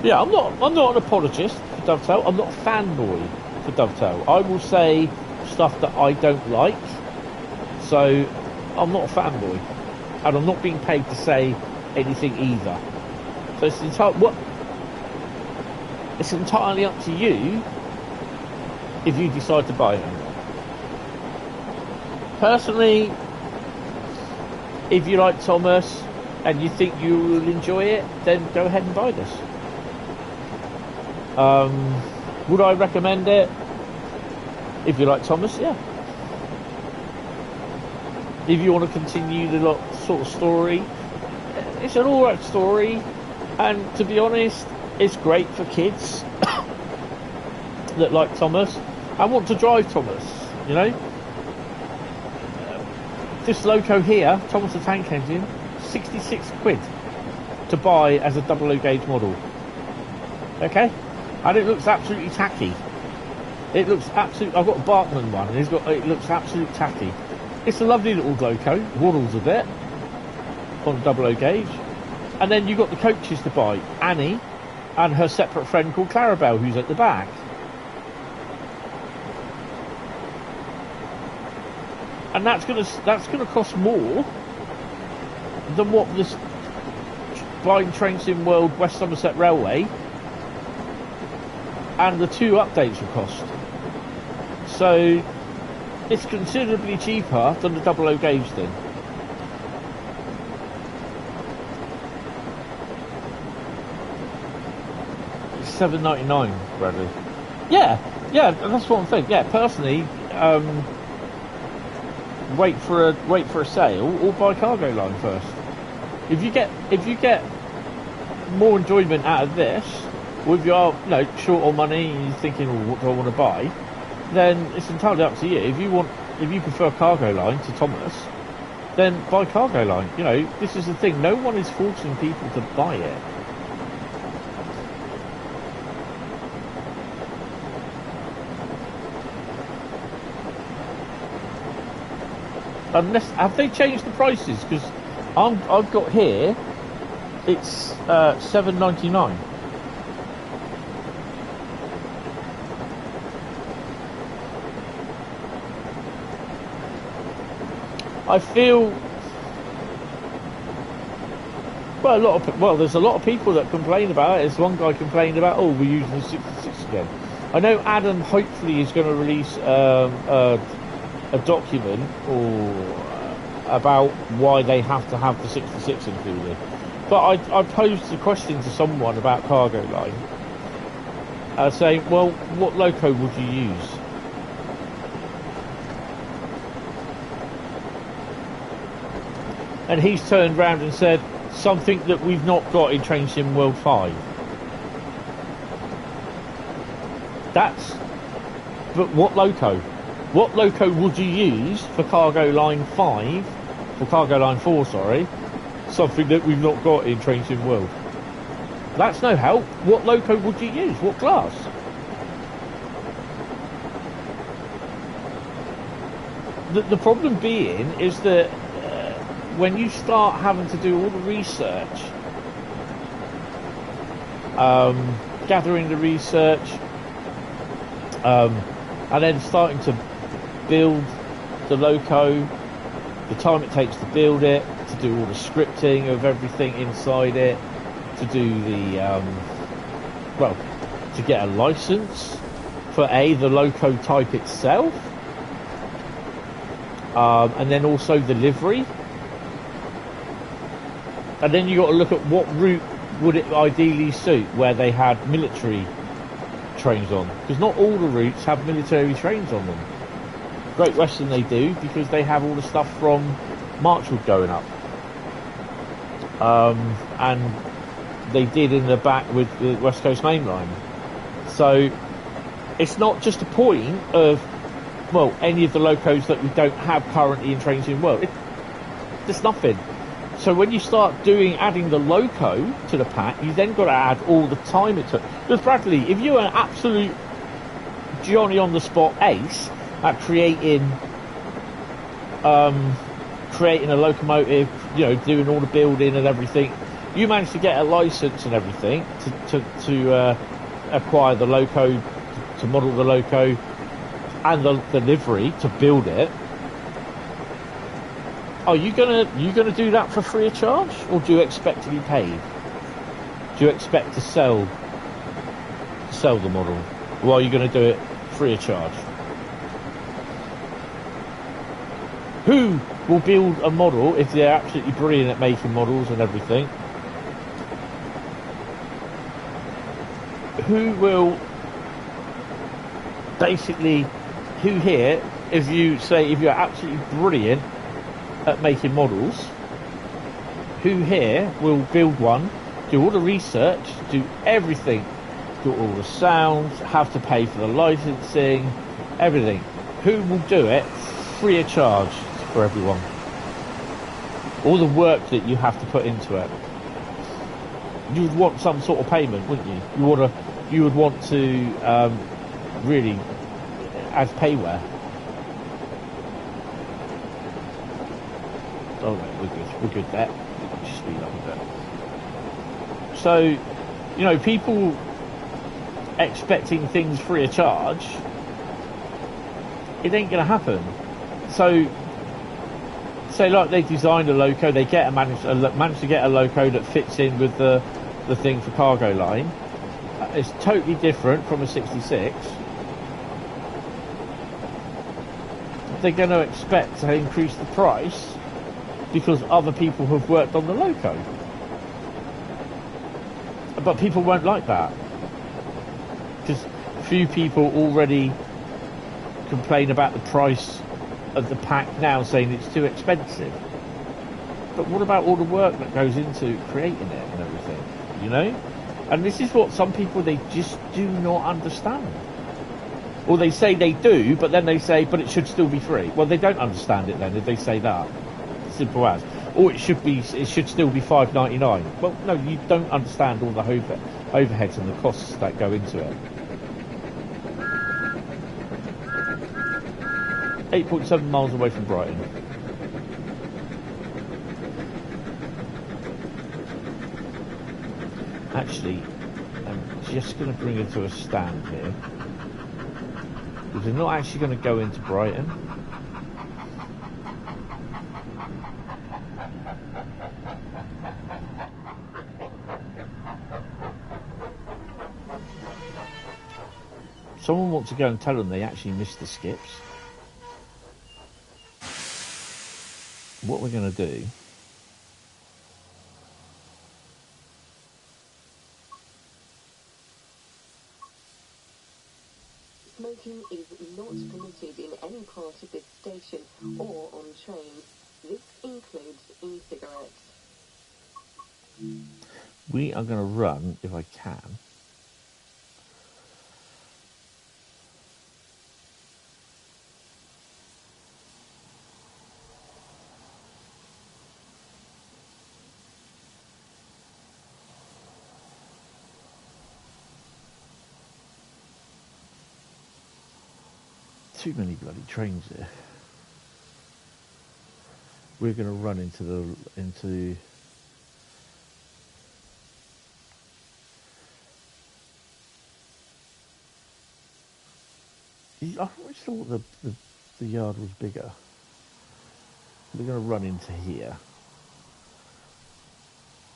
Yeah, I'm not an apologist for Dovetail. I'm not a fanboy for Dovetail. I will say stuff that I don't like. So I'm not a fanboy, and I'm not being paid to say anything either. So it's entirely up to you if you decide to buy it or not. Personally, if you like Thomas and you think you will enjoy it, then go ahead and buy this. Would I recommend it? If you like Thomas, yeah. If you want to continue the sort of story, it's an alright story, and to be honest, it's great for kids that like Thomas and want to drive Thomas, you know. this loco here, Thomas the Tank Engine, 66 quid to buy as a 00 gauge model. Okay? And it looks absolutely tacky. It looks absolute. I've got a Bartman one, and it looks absolutely tacky. It's a lovely little loco, waddles a bit on 00 gauge, and then you've got the coaches to buy, Annie and her separate friend called Clarabelle, who's at the back. And that's gonna cost more than what this buying Train Sim World West Somerset Railway and the 2 updates will cost. So it's considerably cheaper than the 00 gauge thing. It's £7.99, Bradley. Yeah, that's what I'm thinking. Yeah, personally, wait for a sale or buy cargo line first. If you get more enjoyment out of this, or if you're short on money and you're thinking, what do I want to buy, then it's entirely up to you. If you prefer cargo line to Thomas, then buy cargo line. This is the thing. No one is forcing people to buy it. Unless, have they changed the prices? Because I've got here, it's $7.99. I feel there's a lot of people that complain about it. There's one guy complaining about, we're using the 66 again. I know Adam hopefully is going to release a document about why they have to have the 66 included. But I posed a question to someone about cargo line, saying, well, what loco would you use? And he's turned round and said, something that we've not got in Train Sim World 5. But what loco? What loco would you use for cargo line 5, for cargo line 4, sorry, something that we've not got in Train Sim World? That's no help. What loco would you use? What class? The problem being is that when you start having to do all the research, gathering the research, and then starting to build the loco, the time it takes to build it, to do all the scripting of everything inside it, to do the to get a license for the loco type itself, and then also the livery. And then you got to look at what route would it ideally suit where they had military trains on, because not all the routes have military trains on them. Great Western they do, because they have all the stuff from Marchwood going up, and they did in the back with the West Coast Mainline. So it's not just a point of any of the locos that we don't have currently in Train Sim World. There's nothing. So when you start adding the loco to the pack, you then got to add all the time it took. Because Bradley, if you're an absolute Johnny on the spot ace at creating a locomotive, doing all the building and everything, you managed to get a license and everything to acquire the loco, to model the loco, and the livery to build it. Are you gonna do that for free of charge, or do you expect to be paid? Do you expect to sell the model, or are you going to do it free of charge? Who will build a model if they're absolutely brilliant at making models and everything? Who will basically? Who here? If you're absolutely brilliant at making models, who here will build one, do all the research, do everything, do all the sounds, have to pay for the licensing, everything? Who will do it free of charge for everyone? all the work that you have to put into it, you would want some sort of payment, wouldn't you? You would want to really as payware. Oh no, we're good there. Just speed up a bit. So, you know, people expecting things free of charge, it ain't gonna happen. So, say like they designed a loco, they managed to get a loco that fits in with the thing for cargo line. It's totally different from a 66. They're going to expect to increase the price because other people have worked on the loco. But people won't like that, because few people already complain about the price of the pack now, saying it's too expensive. But what about all the work that goes into creating it and everything, you know? And this is what some people, they just do not understand. Or they say they do, but then they say, but it should still be free. Well, they don't understand it then if they say that. Simple as. Or it should still be $5.99. Well, no, you don't understand all the overheads and the costs that go into it. 8.7 miles away from Brighton. Actually, I'm just going to bring it to a stand here. Because we're not actually going to go into Brighton. Someone wants to go and tell them they actually missed the skips. What we're going to do... Smoking is not permitted in any part of this station or on trains. This includes e-cigarettes. We are going to run, if I can. Too many bloody trains here. We're going to run into I always thought the yard was bigger. We're going to run into here,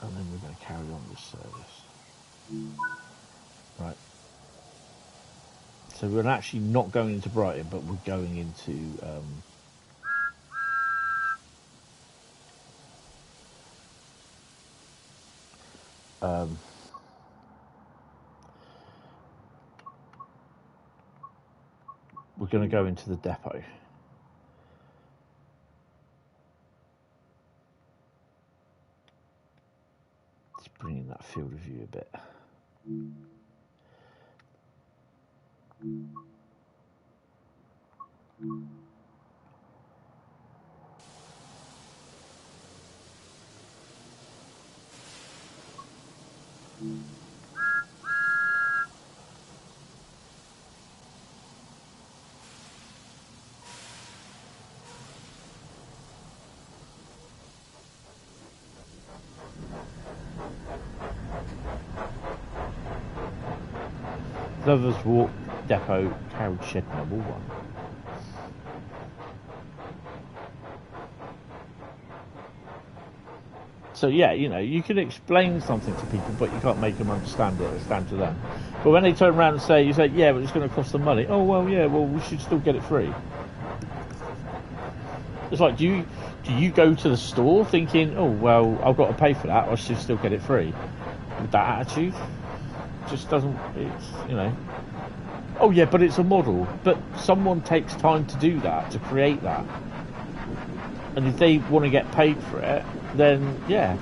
and then we're going to carry on this service. Right. So we're actually not going into Brighton, but we're going into we're going to go into the depot. Let's bring in that field of view a bit. Lovers Walk Depot, carriage shed number 1. So yeah, you know, you can explain something to people, but you can't make them understand it. It's down to them. But when they turn around and say, you say, yeah, but it's going to cost them money. Oh well, yeah, well we should still get it free. It's like, do you go to the store thinking, oh well, I've got to pay for that, I should still get it free? With that attitude, just doesn't. It's, you know. Oh yeah, but it's a model. But someone takes time to do that, to create that. And if they want to get paid for it, then yeah.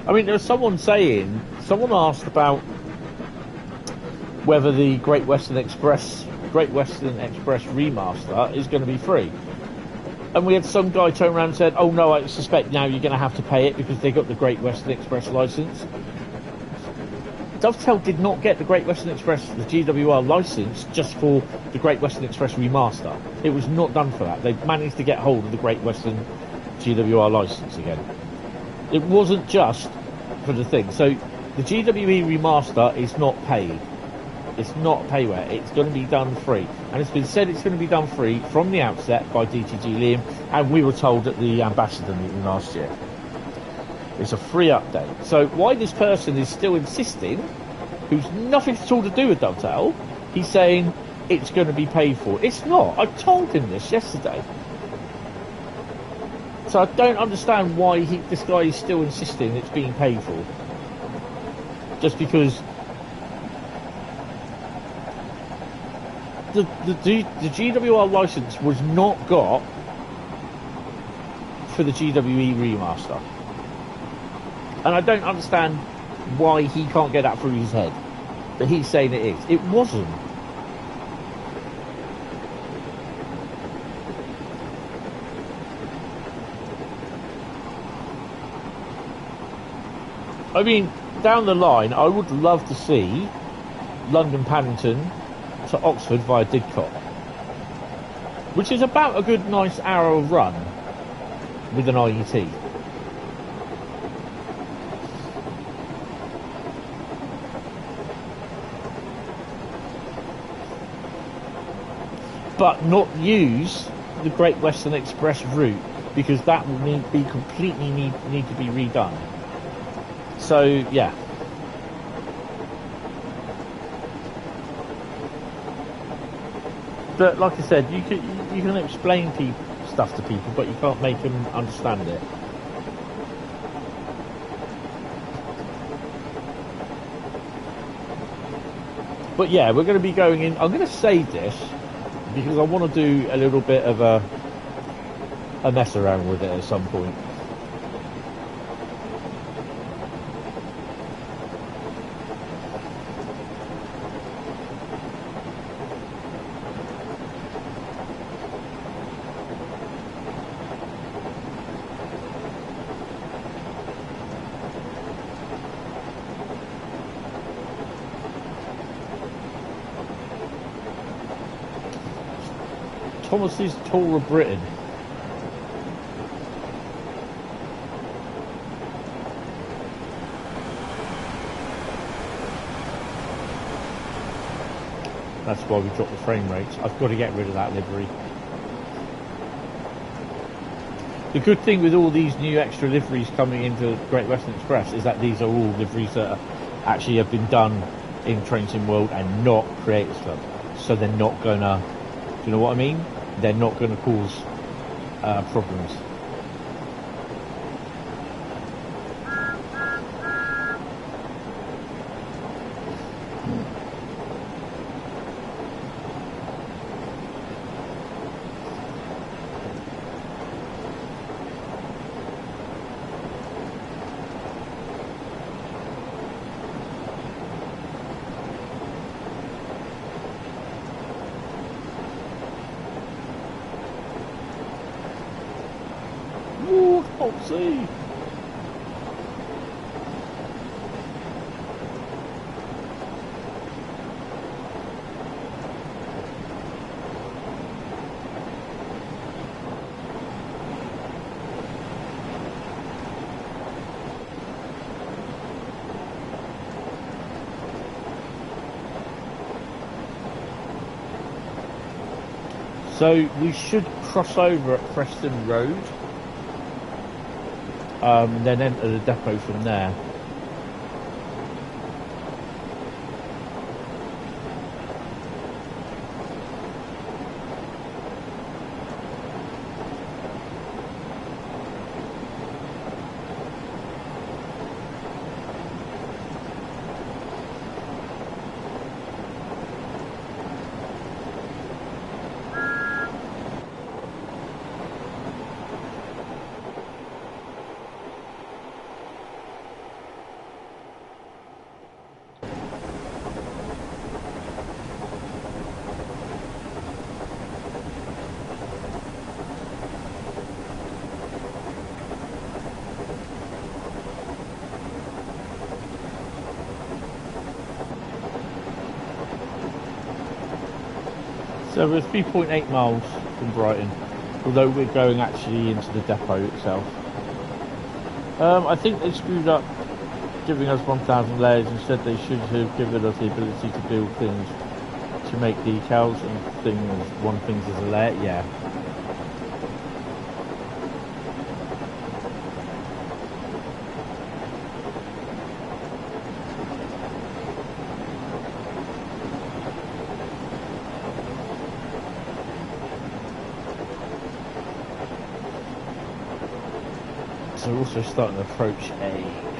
I mean, there was someone asked about whether the Great Western Express Remaster is going to be free. And we had some guy turn around and said, oh no, I suspect now you're going to have to pay it because they got the Great Western Express licence. Dovetail did not get the Great Western Express, the GWR licence, just for the Great Western Express remaster. It was not done for that. They managed to get hold of the Great Western GWR licence again. It wasn't just for the thing. So the GWE remaster is not paid. It's not payware. It's going to be done free. And it's been said it's going to be done free from the outset by DTG Liam, and we were told at the ambassador meeting last year. It's a free update. So why this person is still insisting, who's nothing at all to do with Dovetail, he's saying it's going to be paid for. It's not. I told him this yesterday. So I don't understand why this guy is still insisting it's being paid for. Just because the GWR license was not got for the GWE remaster. And I don't understand why he can't get that through his head. But he's saying it is. It wasn't. I mean, down the line, I would love to see London Paddington to Oxford via Didcot, which is about a good nice hour run with an IET. But not use the Great Western Express route, because that will need to be redone. So yeah. But like I said, you can explain stuff to people, but you can't make them understand it. But yeah, we're going to be going in. I'm going to save this because I want to do a little bit of a mess around with it at some point. Thomas's Tour of Britain. That's why we dropped the frame rates. I've got to get rid of that livery. The good thing with all these new extra liveries coming into Great Western Express is that these are all liveries that actually have been done in Train Sim World and not Creators Club. So they're not gonna, do you know what I mean? They're not going to cause problems. See. So we should cross over at Preston Road. Then enter the depot from there. So we're 3.8 miles from Brighton, although we're going actually into the depot itself. I think they screwed up giving us 1,000 layers. Instead they should have given us the ability to build things to make decals and things, one things as a layer, yeah. So we're also starting to approach a...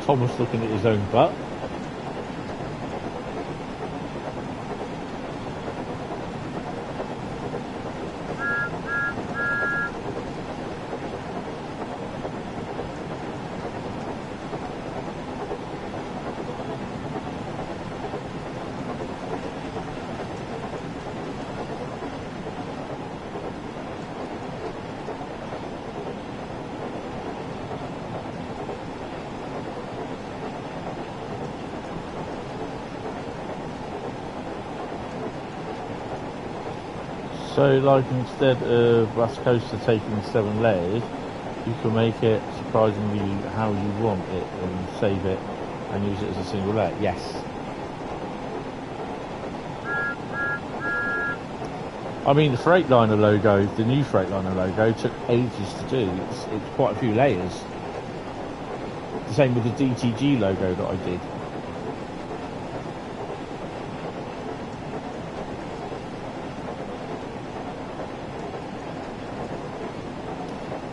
Thomas looking at his own butt. So, like, instead of West Coaster taking 7 layers, you can make it surprisingly how you want it and save it and use it as a single layer. Yes. I mean, the Freightliner logo, the new Freightliner logo, took ages to do. It's quite a few layers. The same with the DTG logo that I did.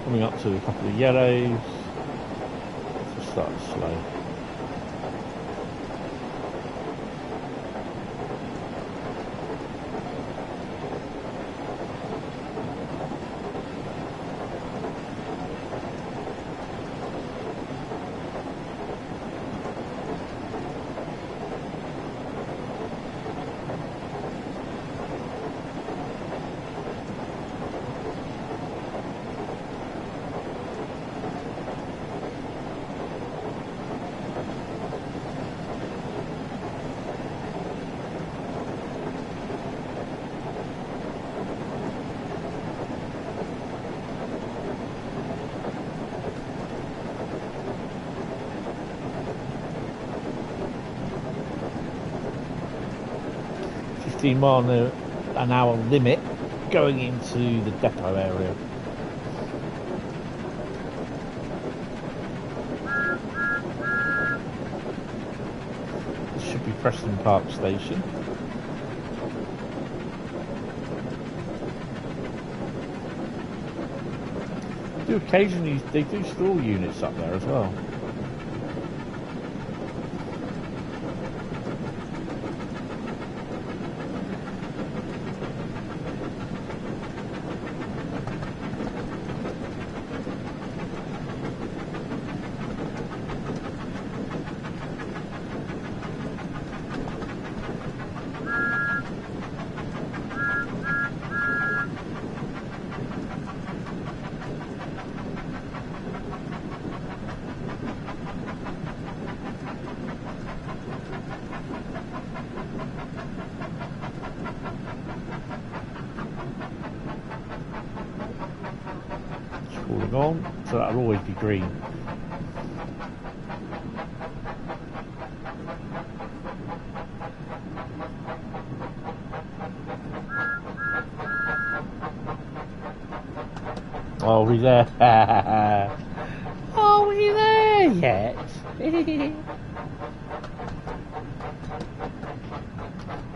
Coming up to a couple of yellows. Just start slow. Mile an hour limit going into the depot area. This should be Preston Park Station. Occasionally they do store units up there as well. On, so that'll always be green. Are we there? Are we there yet?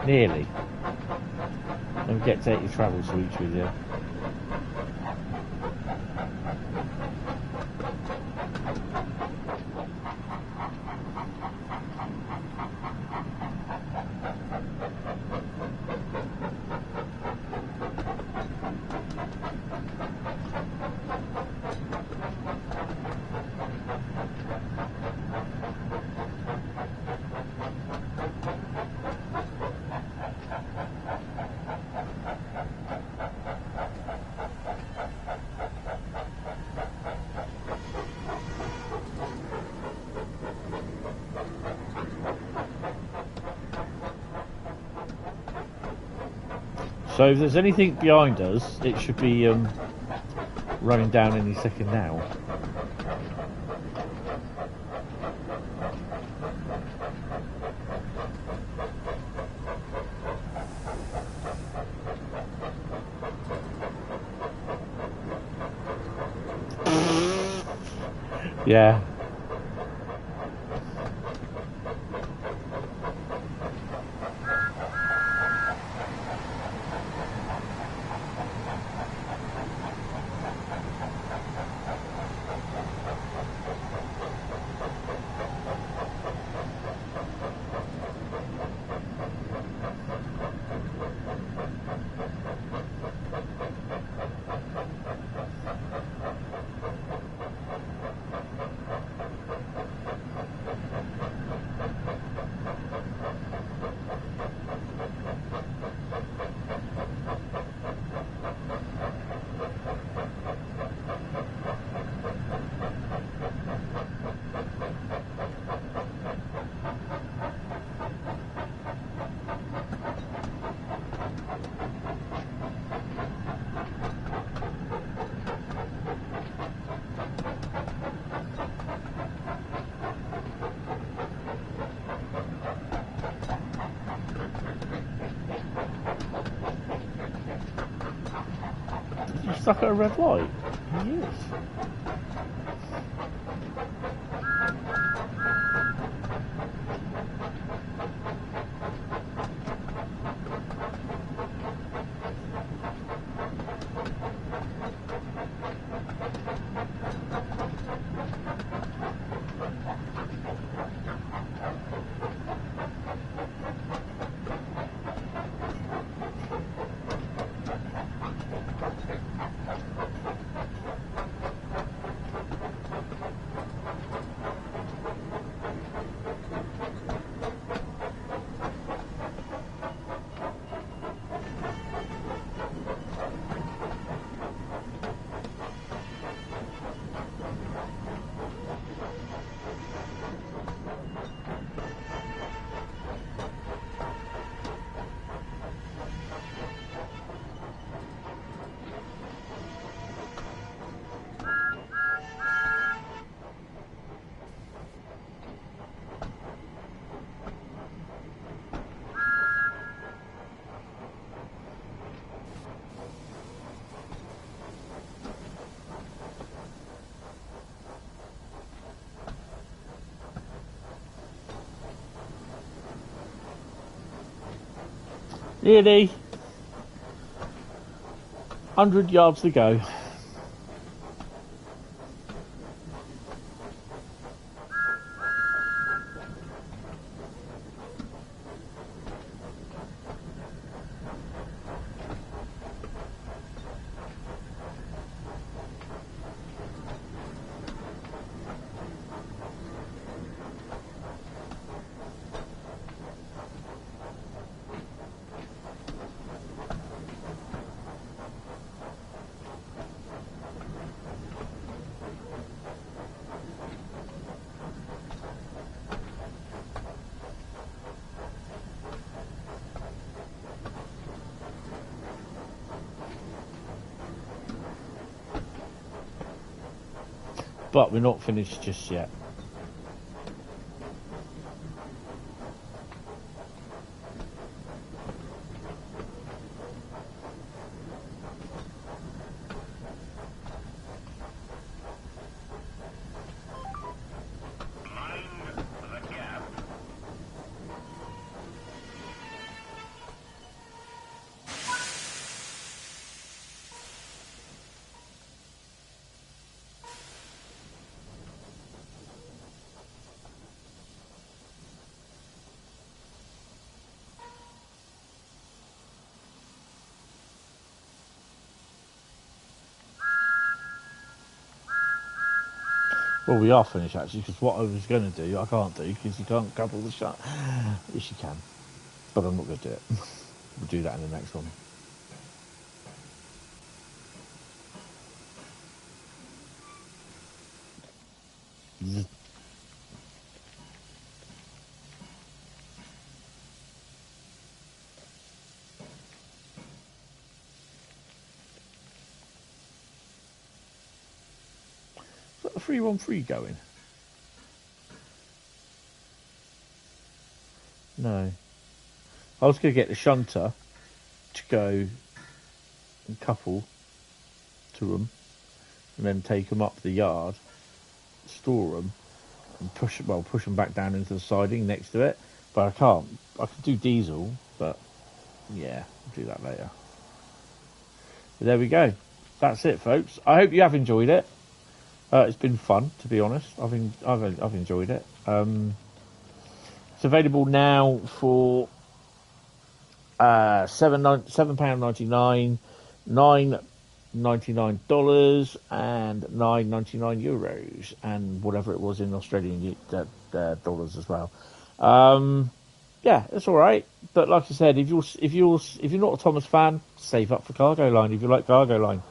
Nearly. Don't forget to take your travel switch with you. So if there's anything behind us, it should be running down any second now. Yeah. You stuck at a red light? He is. Nearly 100 yards to go. But we're not finished just yet. Well, we are finished actually, because what I was going to do, I can't do, because you can't couple the shot. Yes, you can, but I'm not going to do it. We'll do that in the next one. got a 313 going? No. I was going to get the shunter to go and couple to them and then take them up the yard, store them, and push them back down into the siding next to it. But I can't. I could do diesel, but yeah, I'll do that later. But there we go. That's it, folks. I hope you have enjoyed it. It's been fun, to be honest. I've enjoyed it. It's available now for £7.99, $9.99, and €9.99, and whatever it was in Australian dollars as well. Yeah, it's all right. But like I said, if you're not a Thomas fan, save up for Cargo Line if you like Cargo Line.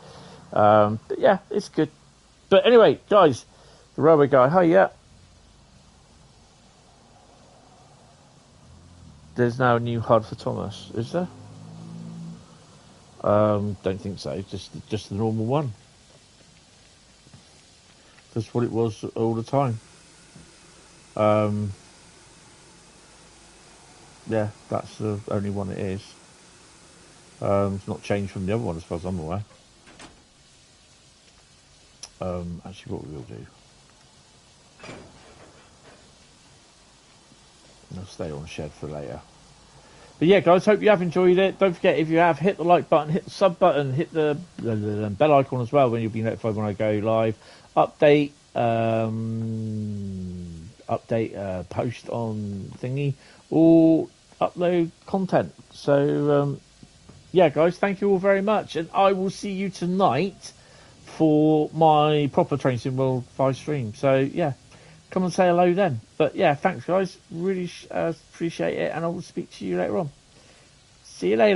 But yeah, it's good. But anyway, guys, the railway guy. Hi, yeah. There's now a new HUD for Thomas, is there? Don't think so. Just the normal one. That's what it was all the time. Yeah, that's the only one it is. It's not changed from the other one as far as I'm aware. Actually, what we'll do. I'll stay on shed for later. But yeah, guys, hope you have enjoyed it. Don't forget, if you have, hit the like button, hit the sub button, hit the bell icon as well, when you'll be notified when I go live. Update, post on thingy, or upload content. So yeah, guys, thank you all very much, and I will see you tonight for my proper Train Sim World 5 stream. So yeah, come and say hello then. But yeah, thanks guys, really appreciate it, and I will speak to you later on. See you later.